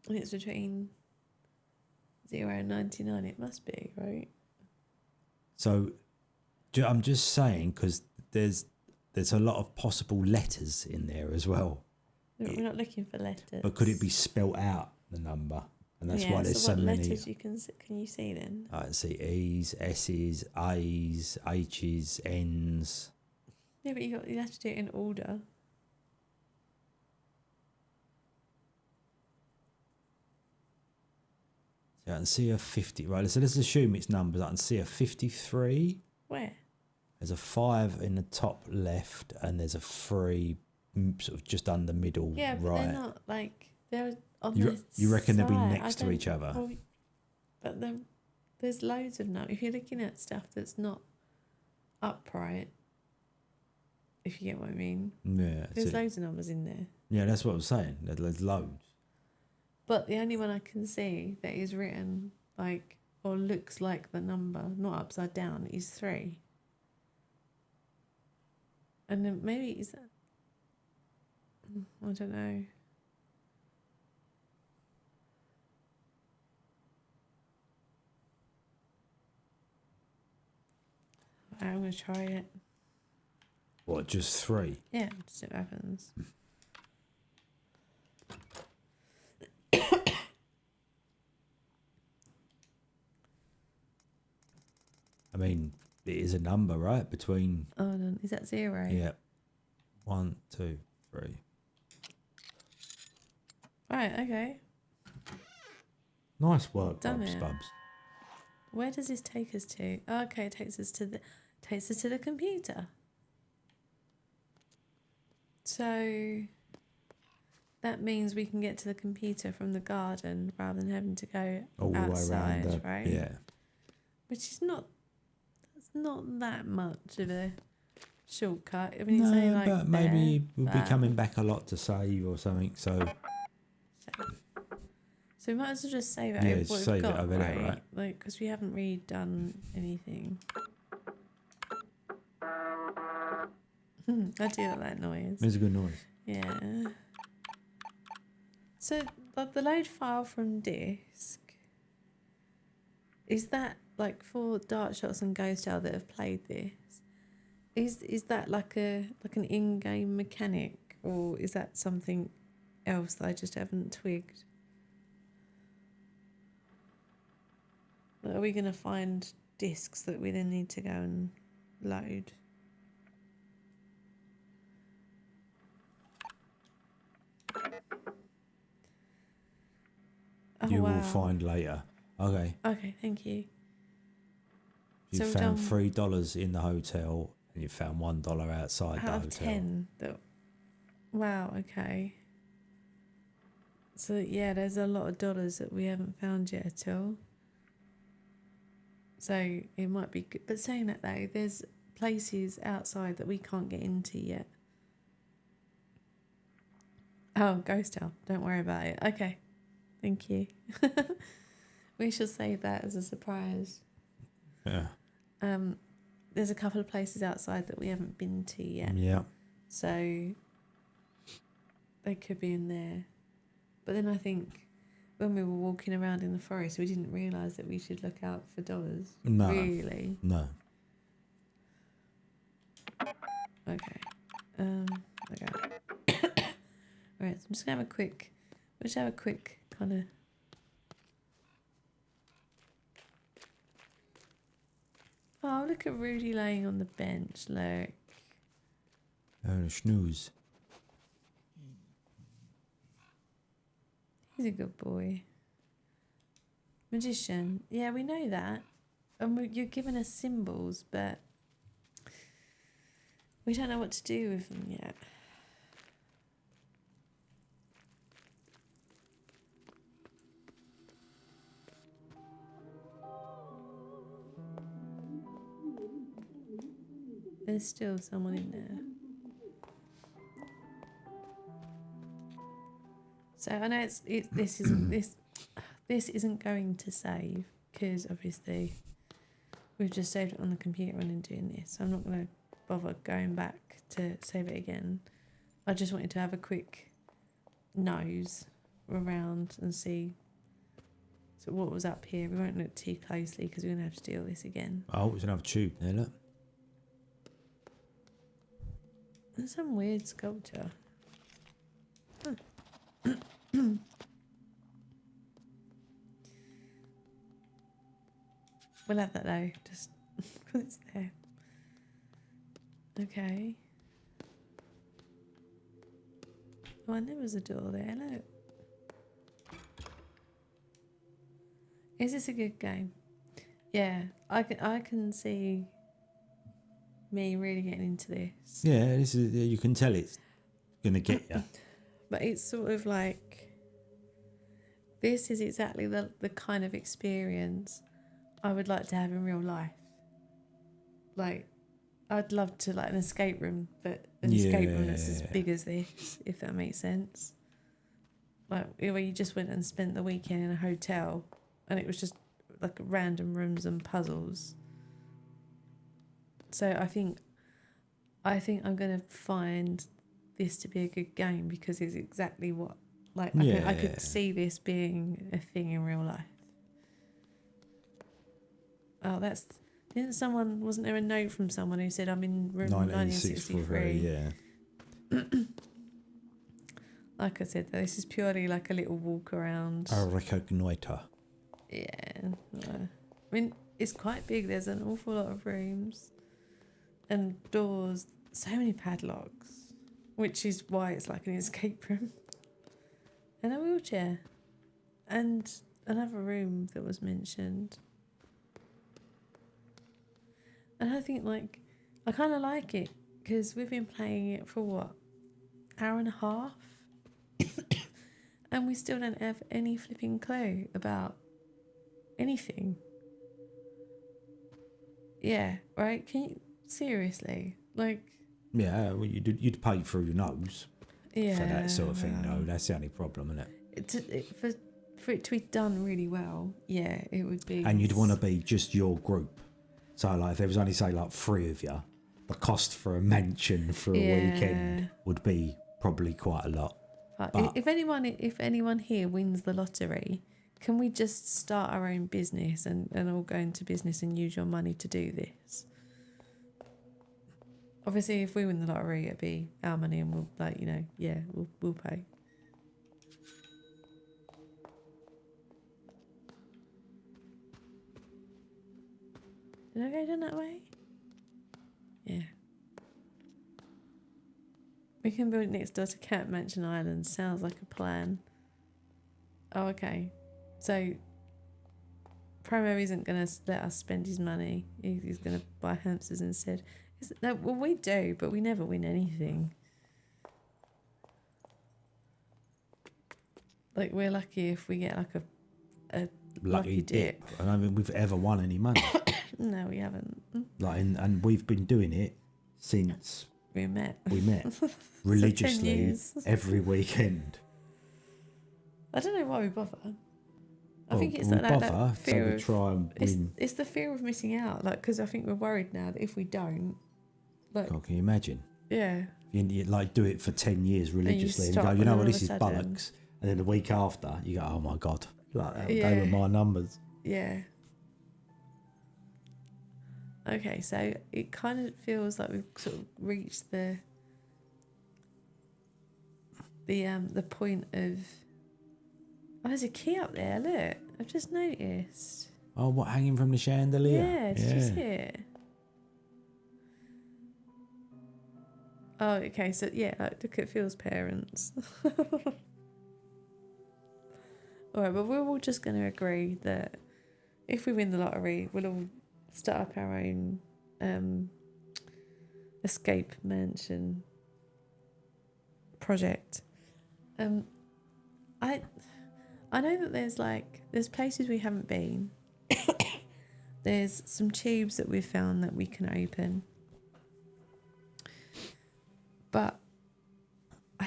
and it's between 0 and 99, it must be, right? So I'm just saying because there's a lot of possible letters in there as well. We're not looking for letters. But could it be spelt out, the number? And that's why there's so so what many. letters can you see then? I see E's, S's, A's, H's, N's. Yeah, but you have to do it in order. So I can see a 50. Right, so let's assume it's numbers. I can see a 53. Where? There's a 5 in the top left, and there's a 3 sort of just under middle Yeah, but right. they're not like they're on You, the you reckon they'll be side. next to each other? Well, but there's loads of numbers. If you're looking at stuff that's not upright, if you get what I mean, Yeah. there's so- loads of numbers in there. yeah, that's what I'm saying. There's loads. But the only one I can see that is written like or looks like the number, not upside down, is 3. And then maybe is that? I don't know. I'm gonna try it. What, just 3? Yeah, see what happens. I mean, it is a number, right? Between, Oh, no, is that 0? yeah, 1, 2, 3. Right. Okay. Nice work, Done Bubs it. Bubs. Where does this take us to? Oh, okay, it takes us to the computer. So that means we can get to the computer from the garden rather than having to go All the way outside, around. right? Yeah. Which is not that much of a shortcut. I mean, it's only No, like but maybe there, we'll be but- coming back a lot to save or something. So So we might as well just save it Yeah, over just what we've save it got, over there, right? right? Like, because we haven't really done anything. I do like that noise. it's a good noise. Yeah. So the load file from disk, is that like for Dart Shots and Ghost Hour that have played this? Is that like an in-game mechanic, or is that something else that I just haven't twigged? Are we going to find discs that we then need to go and load? Oh, You will wow. find later. Okay. Okay, thank you. You So we've found done- $3 in the hotel and you found $1 outside the Out of hotel. 10. Wow, okay. So, yeah, there's a lot of dollars that we haven't found yet at all. So, it might be good. But saying that, though, there's places outside that we can't get into yet. Oh, ghost town. Don't worry about it. Okay. Thank you. We shall save that as a surprise. Yeah. There's a couple of places outside that we haven't been to yet. Yeah. So they could be in there. But then I think when we were walking around in the forest, we didn't realise that we should look out for dollars. No. Really? No. Okay. Okay. Right, so I'm just gonna have a quick kind of. Oh, look at Rudy laying on the bench. Look. Oh, snooze. He's a good boy. Magician. Yeah, we know that. And you're giving us symbols, but we don't know what to do with them yet. There's still someone in there. So I know this isn't going to save because obviously we've just saved it on the computer and doing this. So I'm not going to bother going back to save it again. I just wanted to have a quick nose around and see. So what was up here? We won't look too closely because we're going to have to deal with this again. Oh, it's another tube there, look. There's some weird sculpture. Huh. We'll have that though, just because it's there. Okay. Oh, and there was a door there. Look. Is this a good game? Yeah, I can see me really getting into this. Yeah, this is. You can tell it's gonna get you. But it's sort of like, this is exactly the kind of experience I would like to have in real life. Like, I'd love to, like, an escape room, but an escape room that's as big as this, if that makes sense. Like, where you just went and spent the weekend in a hotel, and it was just, like, random rooms and puzzles. So I think I'm going to find this to be a good game because it's exactly what, like, I could see this being a thing in real life. Oh, wasn't there a note from someone who said I'm in room 1963? Yeah. Like I said, though, this is purely like a little walk around. A reconnoiter. Yeah. I mean, it's quite big. There's an awful lot of rooms and doors, so many padlocks, which is why it's like an escape room. And a wheelchair. And another room that was mentioned. And I think, like, I kind of like it because we've been playing it for what, hour and a half? And we still don't have any flipping clue about anything. Yeah, right? Can you, seriously? Like... Yeah, well, you'd pay through your nose for that sort of thing, well, though. That's the only problem, isn't it? For it to be done really well, yeah, it would be... And you'd want to be just your group. So, like, if there was only, say, like, 3 of you, the cost for a mansion for a weekend would be probably quite a lot. But if anyone here wins the lottery, can we just start our own business and all go into business and use your money to do this? Obviously, if we win the lottery, it'd be our money and we'll, like, you know, yeah, we'll pay. Did I go down that way? Yeah. We can build it next door to Cat Mansion Island. Sounds like a plan. Oh, okay. So, Promo isn't going to let us spend his money. He's going to buy hamsters instead. No, well, we do, but we never win anything. Like, we're lucky if we get, like, a lucky dip. I don't think we've ever won any money. No, we haven't. Like, and we've been doing it since We met. we met 10 religiously years. every weekend. I don't know why we bother. I Well, think it's we like that bother, so fear we of, try and win. it's the fear of missing out. Like, because I think we're worried now that if we don't, like, God, can you imagine? yeah, You like do it for 10 years religiously and you stop go, you and know all what, of this a is sudden- bollocks. And then the week after, you go, oh my God, like, they Yeah. were my numbers. yeah. Okay, so it kind of feels like we've sort of reached the point of. Oh, there's a key up there. Look, I've just noticed. Oh, what, hanging from the chandelier? Yeah, did you see it? Oh, okay. So yeah, like, look at Phil's parents. All right, but we're all just going to agree that if we win the lottery, we'll all start up our own escape mansion project. I know that there's places we haven't been. There's some tubes that we've found that we can open. But I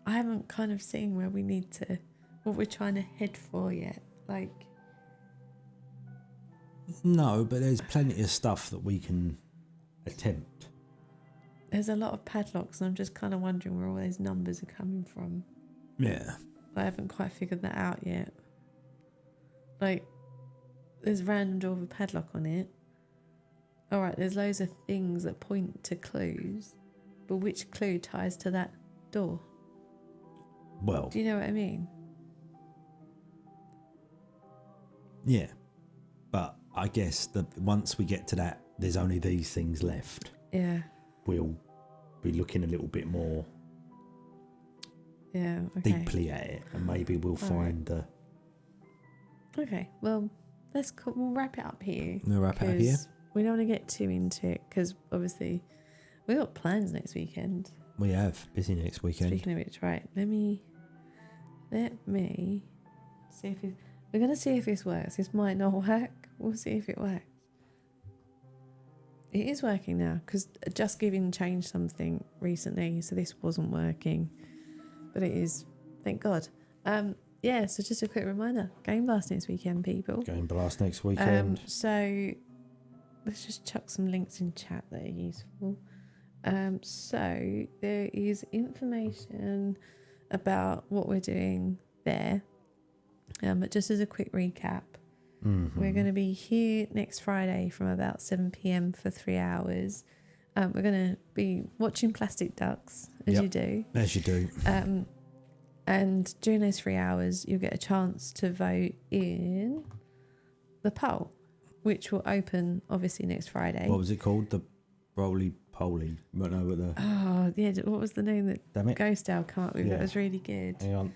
haven't kind of seen where we need to, what we're trying to head for yet. Like, No, but there's plenty of stuff that we can attempt. there's a lot of padlocks, and I'm just kind of wondering where all those numbers are coming from. Yeah. I haven't quite figured that out yet. Like, there's a random door with a padlock on it. Alright, there's loads of things that point to clues, but which clue ties to that door? Well, Do you know what I mean? yeah. But I guess that once we get to that, there's only these things left. Yeah. We'll be looking a little bit more Yeah, okay. deeply at it, and maybe we'll find the. Okay, well, we'll wrap it up here. We'll wrap it up here. 'cause we don't want to get too into it, because obviously we got plans next weekend. We have busy next weekend. Speaking of which, right, let me see if we're going to see if this works. This might not work. We'll see if it works. It is working now, because Just Giving changed something recently, so this wasn't working. But it is, thank God. Yeah, so just a quick reminder, Game Blast next weekend, people. Game Blast next weekend. So let's just chuck some links in chat that are useful. So there is information about what we're doing there. But just as a quick recap, we're going to be here next Friday from about 7 p.m. for 3 hours. We're going to be watching Plastic Ducks, as you do. As you do. And during those 3 hours, you'll get a chance to vote in the poll, which will open, obviously, next Friday. What was it called? The Roly-Poly. No, but the... Oh, yeah, what was the name that Damn it. Ghost Owl come up with? Yeah. That was really good. Hang on.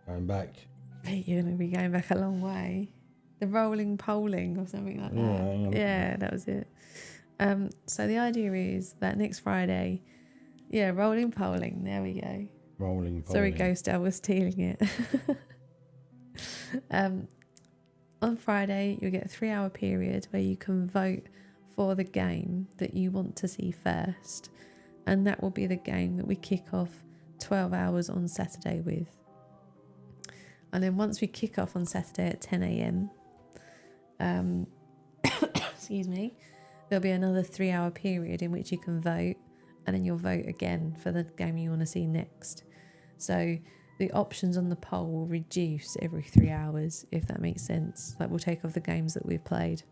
Going back. Bet you're going to be going back a long way. The rolling polling or something like that. hang on. Yeah, that was it. So the idea is that next Friday, rolling polling, there we go. Rolling-Poly. Sorry, Ghost Owl was stealing it. On Friday, you'll get a 3 hour period where you can vote for the game that you want to see first. And that will be the game that we kick off 12 hours on Saturday with. And then once we kick off on Saturday at 10 a.m, excuse me, there'll be another 3 hour period in which you can vote, and then you'll vote again for the game you want to see next. So the options on the poll will reduce every 3 hours, if that makes sense. Like, we'll take off the games that we've played.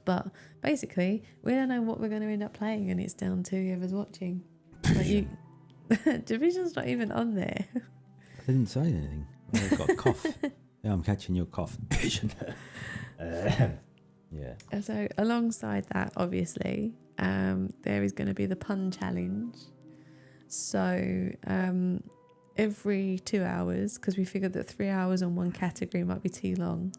But basically, we don't know what we're going to end up playing, and it's down to whoever's watching. Like, Division's not even on there. I didn't say anything. I've got a cough. Yeah, I'm catching your cough. Yeah. So alongside that, obviously, there is going to be the pun challenge. So every 2 hours, because we figured that 3 hours on one category might be too long,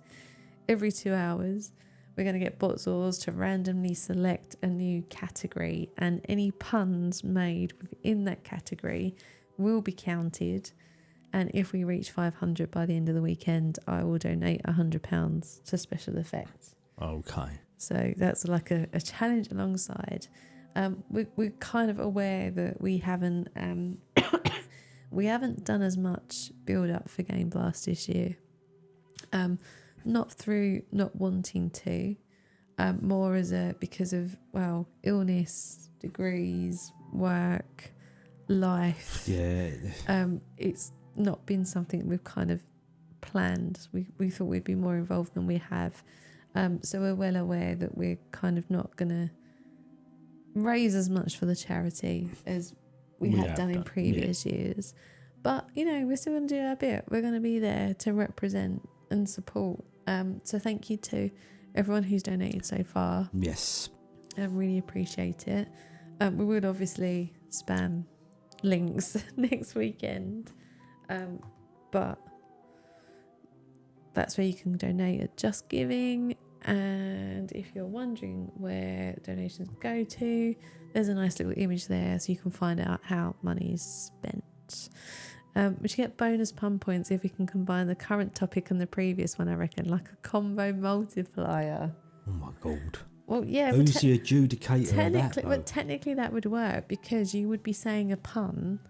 every 2 hours we're going to get Botzors to randomly select a new category, and any puns made within that category will be counted, And if we reach 500 by the end of the weekend, I will donate £100 to special effects. Okay. So that's like a challenge alongside. We're kind of aware that we haven't we haven't done as much build up for Game Blast this year. Not through not wanting to, more as because of illness, degrees, work, life. Yeah. It's not been something we've kind of planned. We thought we'd be more involved than we have. So we're well aware that we're kind of not going to raise as much for the charity as we have done in previous years. But, we're still going to do our bit. We're going to be there to represent and support. So thank you to everyone who's donated so far. Yes. I really appreciate it. We would obviously spam links next weekend. But that's where you can donate at Just Giving. And if you're wondering where donations go to, there's a nice little image there so you can find out how money is spent. We should get bonus pun points if we can combine the current topic and the previous one, I reckon, like a combo multiplier. Oh my God. Well, yeah. Who's the adjudicator of that, though? But technically that would work because you would be saying a pun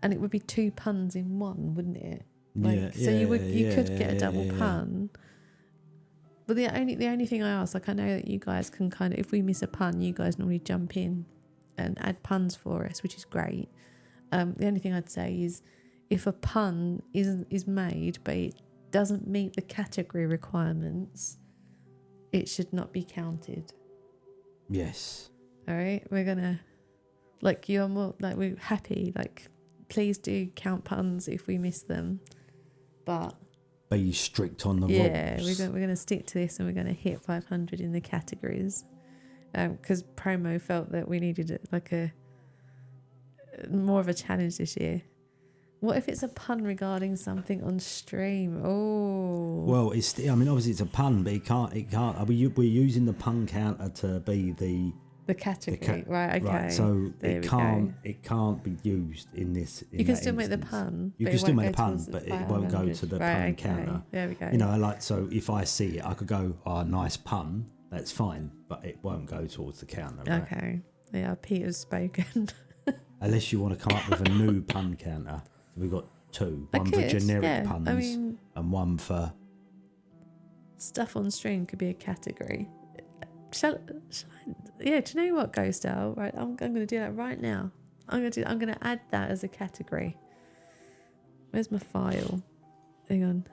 and it would be 2 puns in one, wouldn't it? You could get a double pun. But the only thing I ask, like I know that you guys can kind of, if we miss a pun, you guys normally jump in and add puns for us, which is great. The only thing I'd say is if a pun is made but it doesn't meet the category requirements, it should not be counted. Yes. All right, we're gonna we're happy. Like, please do count puns if we miss them, but be strict on the rules. Yeah, we're going to stick to this and we're going to hit 500 in the categories. Because promo felt that we needed more of a challenge this year. What if it's a pun regarding something on stream? Oh. Well, obviously it's a pun, but it can't. We're using the pun counter to be the category, right? Okay. Right, so there it can't be used in this. You can still make the pun. You can still make the pun, but it won't go to the pun counter. There we go. So if I see it, I could go, "Oh, nice pun." That's fine, but it won't go towards the counter. Right? Okay. Yeah, Peter's spoken. Unless you want to come up with a new pun counter, so we've got 2. One for generic puns, and one for stuff on stream could be a category. Shall I? Yeah, do you know what, Ghost Style? Right, I'm going to do that right now. I'm going to add that as a category. Where's my file? Hang on.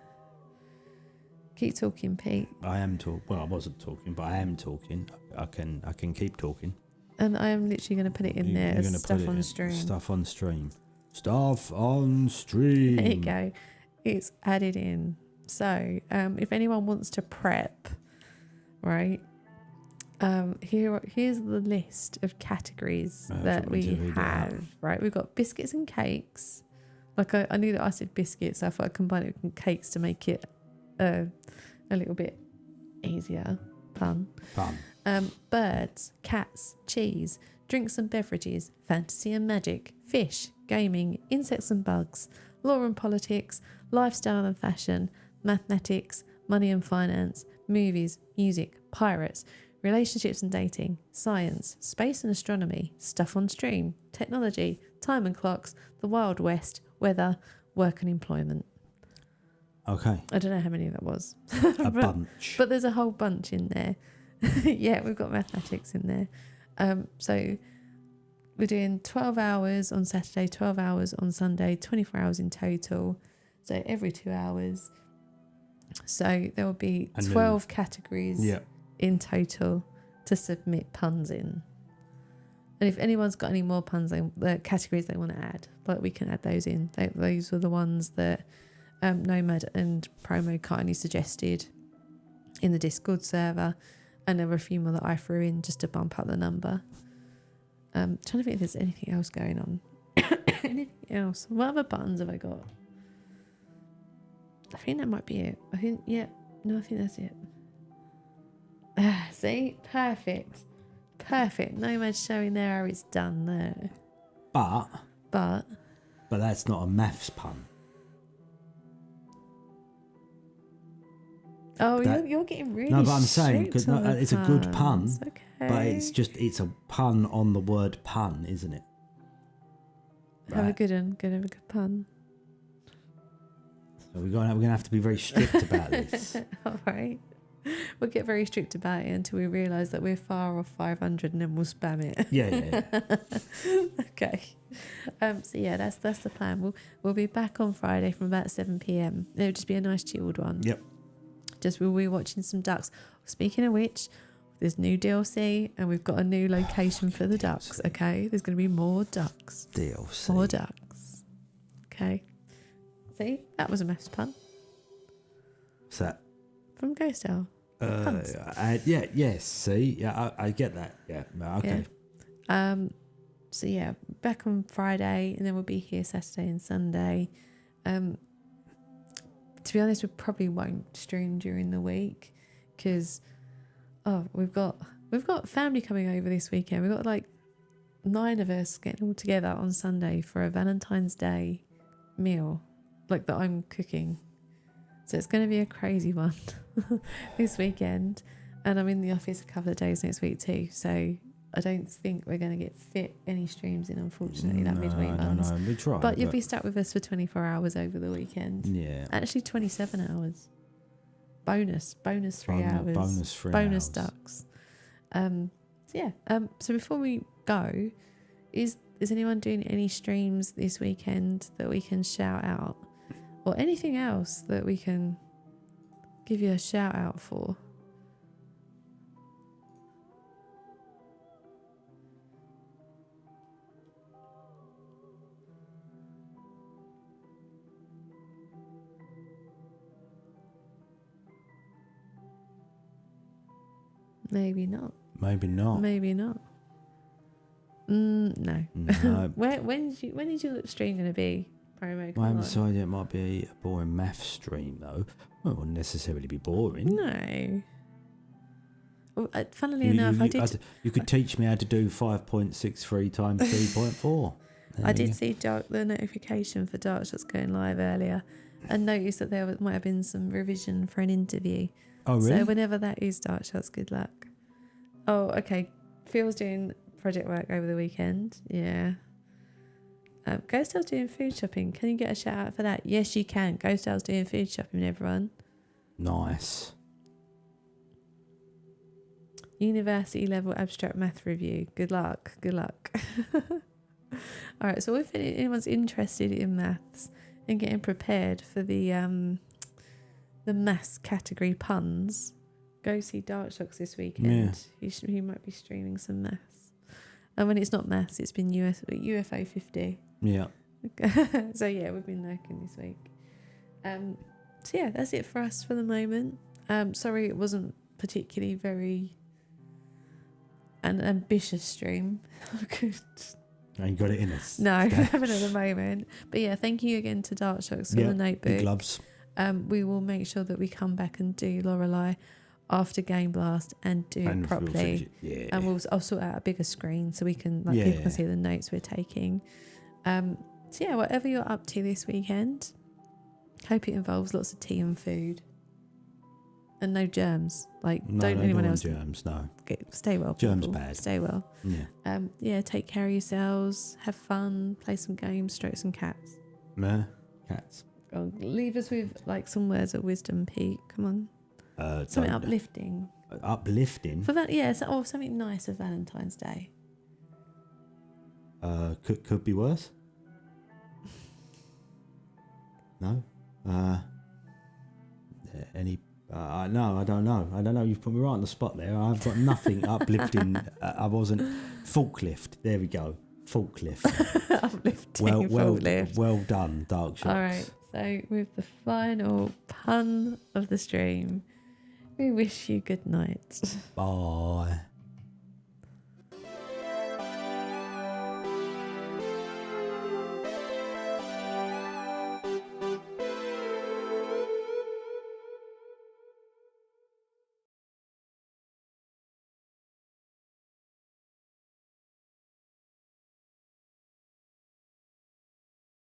Keep talking, Pete. I am talking. Well, I wasn't talking, but I am talking. I can keep talking. And I am literally going to put it in there as stuff on stream. Stuff on stream. Stuff on stream. There you go. It's added in. So, if anyone wants to prep, right? Here's the list of categories that we have. Right, we've got biscuits and cakes. Like I knew that I said biscuits, so I thought I'd combine it with cakes to make it a little bit easier. Pun. Birds, cats, cheese, drinks and beverages, fantasy and magic, fish, gaming, insects and bugs, law and politics, lifestyle and fashion, mathematics, money and finance, movies, music, pirates, relationships and dating, science, space and astronomy, stuff on stream, technology, time and clocks, the Wild West, weather, work and employment. Okay. I don't know how many that was. Bunch. But there's a whole bunch in there. Yeah, we've got mathematics in there. So we're doing 12 hours on Saturday, 12 hours on Sunday, 24 hours in total. So every 2 hours. So there will be 12 categories in total to submit puns in. And if anyone's got any more puns, categories they want to add, like we can add those in. Those were the ones that Nomad and Promo kindly suggested in the Discord server. And there were a few more that I threw in just to bump up the number. Trying to think if there's anything else going on. Anything else? What other buttons have I got? I think that might be it. I think that's it. See? Perfect. Nomad's showing there how it's done there. But But that's not a maths pun. Oh, That- you're getting really No, but I'm saying, strict 'cause on the it's a good pun, puns. Okay. but it's a pun on the word pun, isn't it? Have a Right. good one. Have a good pun. So we're gonna have to be very strict about this. All right. We'll get very strict about it until we realise that we're far off 500, and then we'll spam it. Yeah. Okay. So yeah, that's the plan. We'll be back on Friday from about 7 p.m. It'll just be a nice chilled one. Yep. Just we'll be watching some ducks. Speaking of which, there's new DLC and we've got a new location for the ducks. Okay, there's going to be more ducks. DLC. More ducks. Okay. See, that was a maths pun What's that? from Ghost Tale. Puns. Yes. See, yeah, I get that. Yeah. Okay. Yeah. So yeah, back on Friday, and then we'll be here Saturday and Sunday. To be honest, we probably won't stream during the week because we've got family coming over this weekend. We've got like 9 of us getting all together on Sunday for a Valentine's Day meal, like that I'm cooking. So it's going to be a crazy one this weekend, and I'm in the office a couple of days next week too. So I don't think we're going to get fit any streams in, unfortunately, that midweek ones. No, we try. But you'll be stuck with us for 24 hours over the weekend. Yeah. Actually, 27 hours. Bonus 3 hours. Bonus 3 Bonus hours. ducks. So before we go, is anyone doing any streams this weekend that we can shout out? Or anything else that we can give you a shout out for? Maybe not. Maybe not. Maybe not. No. No. When is your stream going to be? Promo. I haven't decided it might be a boring math stream though. Well, it wouldn't necessarily be boring. No. Well, funnily enough, You could teach me how to do 5.63 times 3.4. I did see the notification for Dark Shots going live earlier, and noticed that there might have been some revision for an interview. Oh, really? So whenever that is, Dark Shots, good luck. Oh, okay. Phil's doing project work over the weekend. Yeah. Ghost Tale's doing food shopping. Can you get a shout out for that? Yes, you can. Ghost Tale's doing food shopping, everyone. Nice. University level abstract math review. Good luck. Good luck. All right. So if anyone's interested in maths and getting prepared for the maths category puns, go see Dark Shocks this weekend. Yeah. He might be streaming some maths. And when it's not maths, it's been UFO 50. Yeah. So yeah, we've been lurking this week. So yeah, that's it for us for the moment. Sorry it wasn't particularly very an ambitious stream. Ain't got it in us. No, I haven't at the moment. But yeah, thank you again to Dark Shocks for the notebook. Big gloves. We will make sure that we come back and do Lorelei after Game Blast and do it properly. Yeah. And I'll sort out a bigger screen so we can people can see the notes we're taking. So yeah, whatever you're up to this weekend, hope it involves lots of tea and food. And no germs. Don't anyone else germs, no. Stay well. Germs people. bad. Stay well. Yeah. Take care of yourselves. Have fun. Play some games. Stroke some cats. Cats. Oh, leave us with some words of wisdom, Pete. Come on. Something uplifting. Uplifting? For that, yeah. Or something nice for Valentine's Day. Could be worse. No. Any? No, I don't know. You've put me right on the spot there. I've got nothing uplifting. I wasn't. Forklift. There we go. Forklift. Uplifting. Forklift. Well done, Dark Shots. All right. So with the final pun of the stream, we wish you good night. Bye.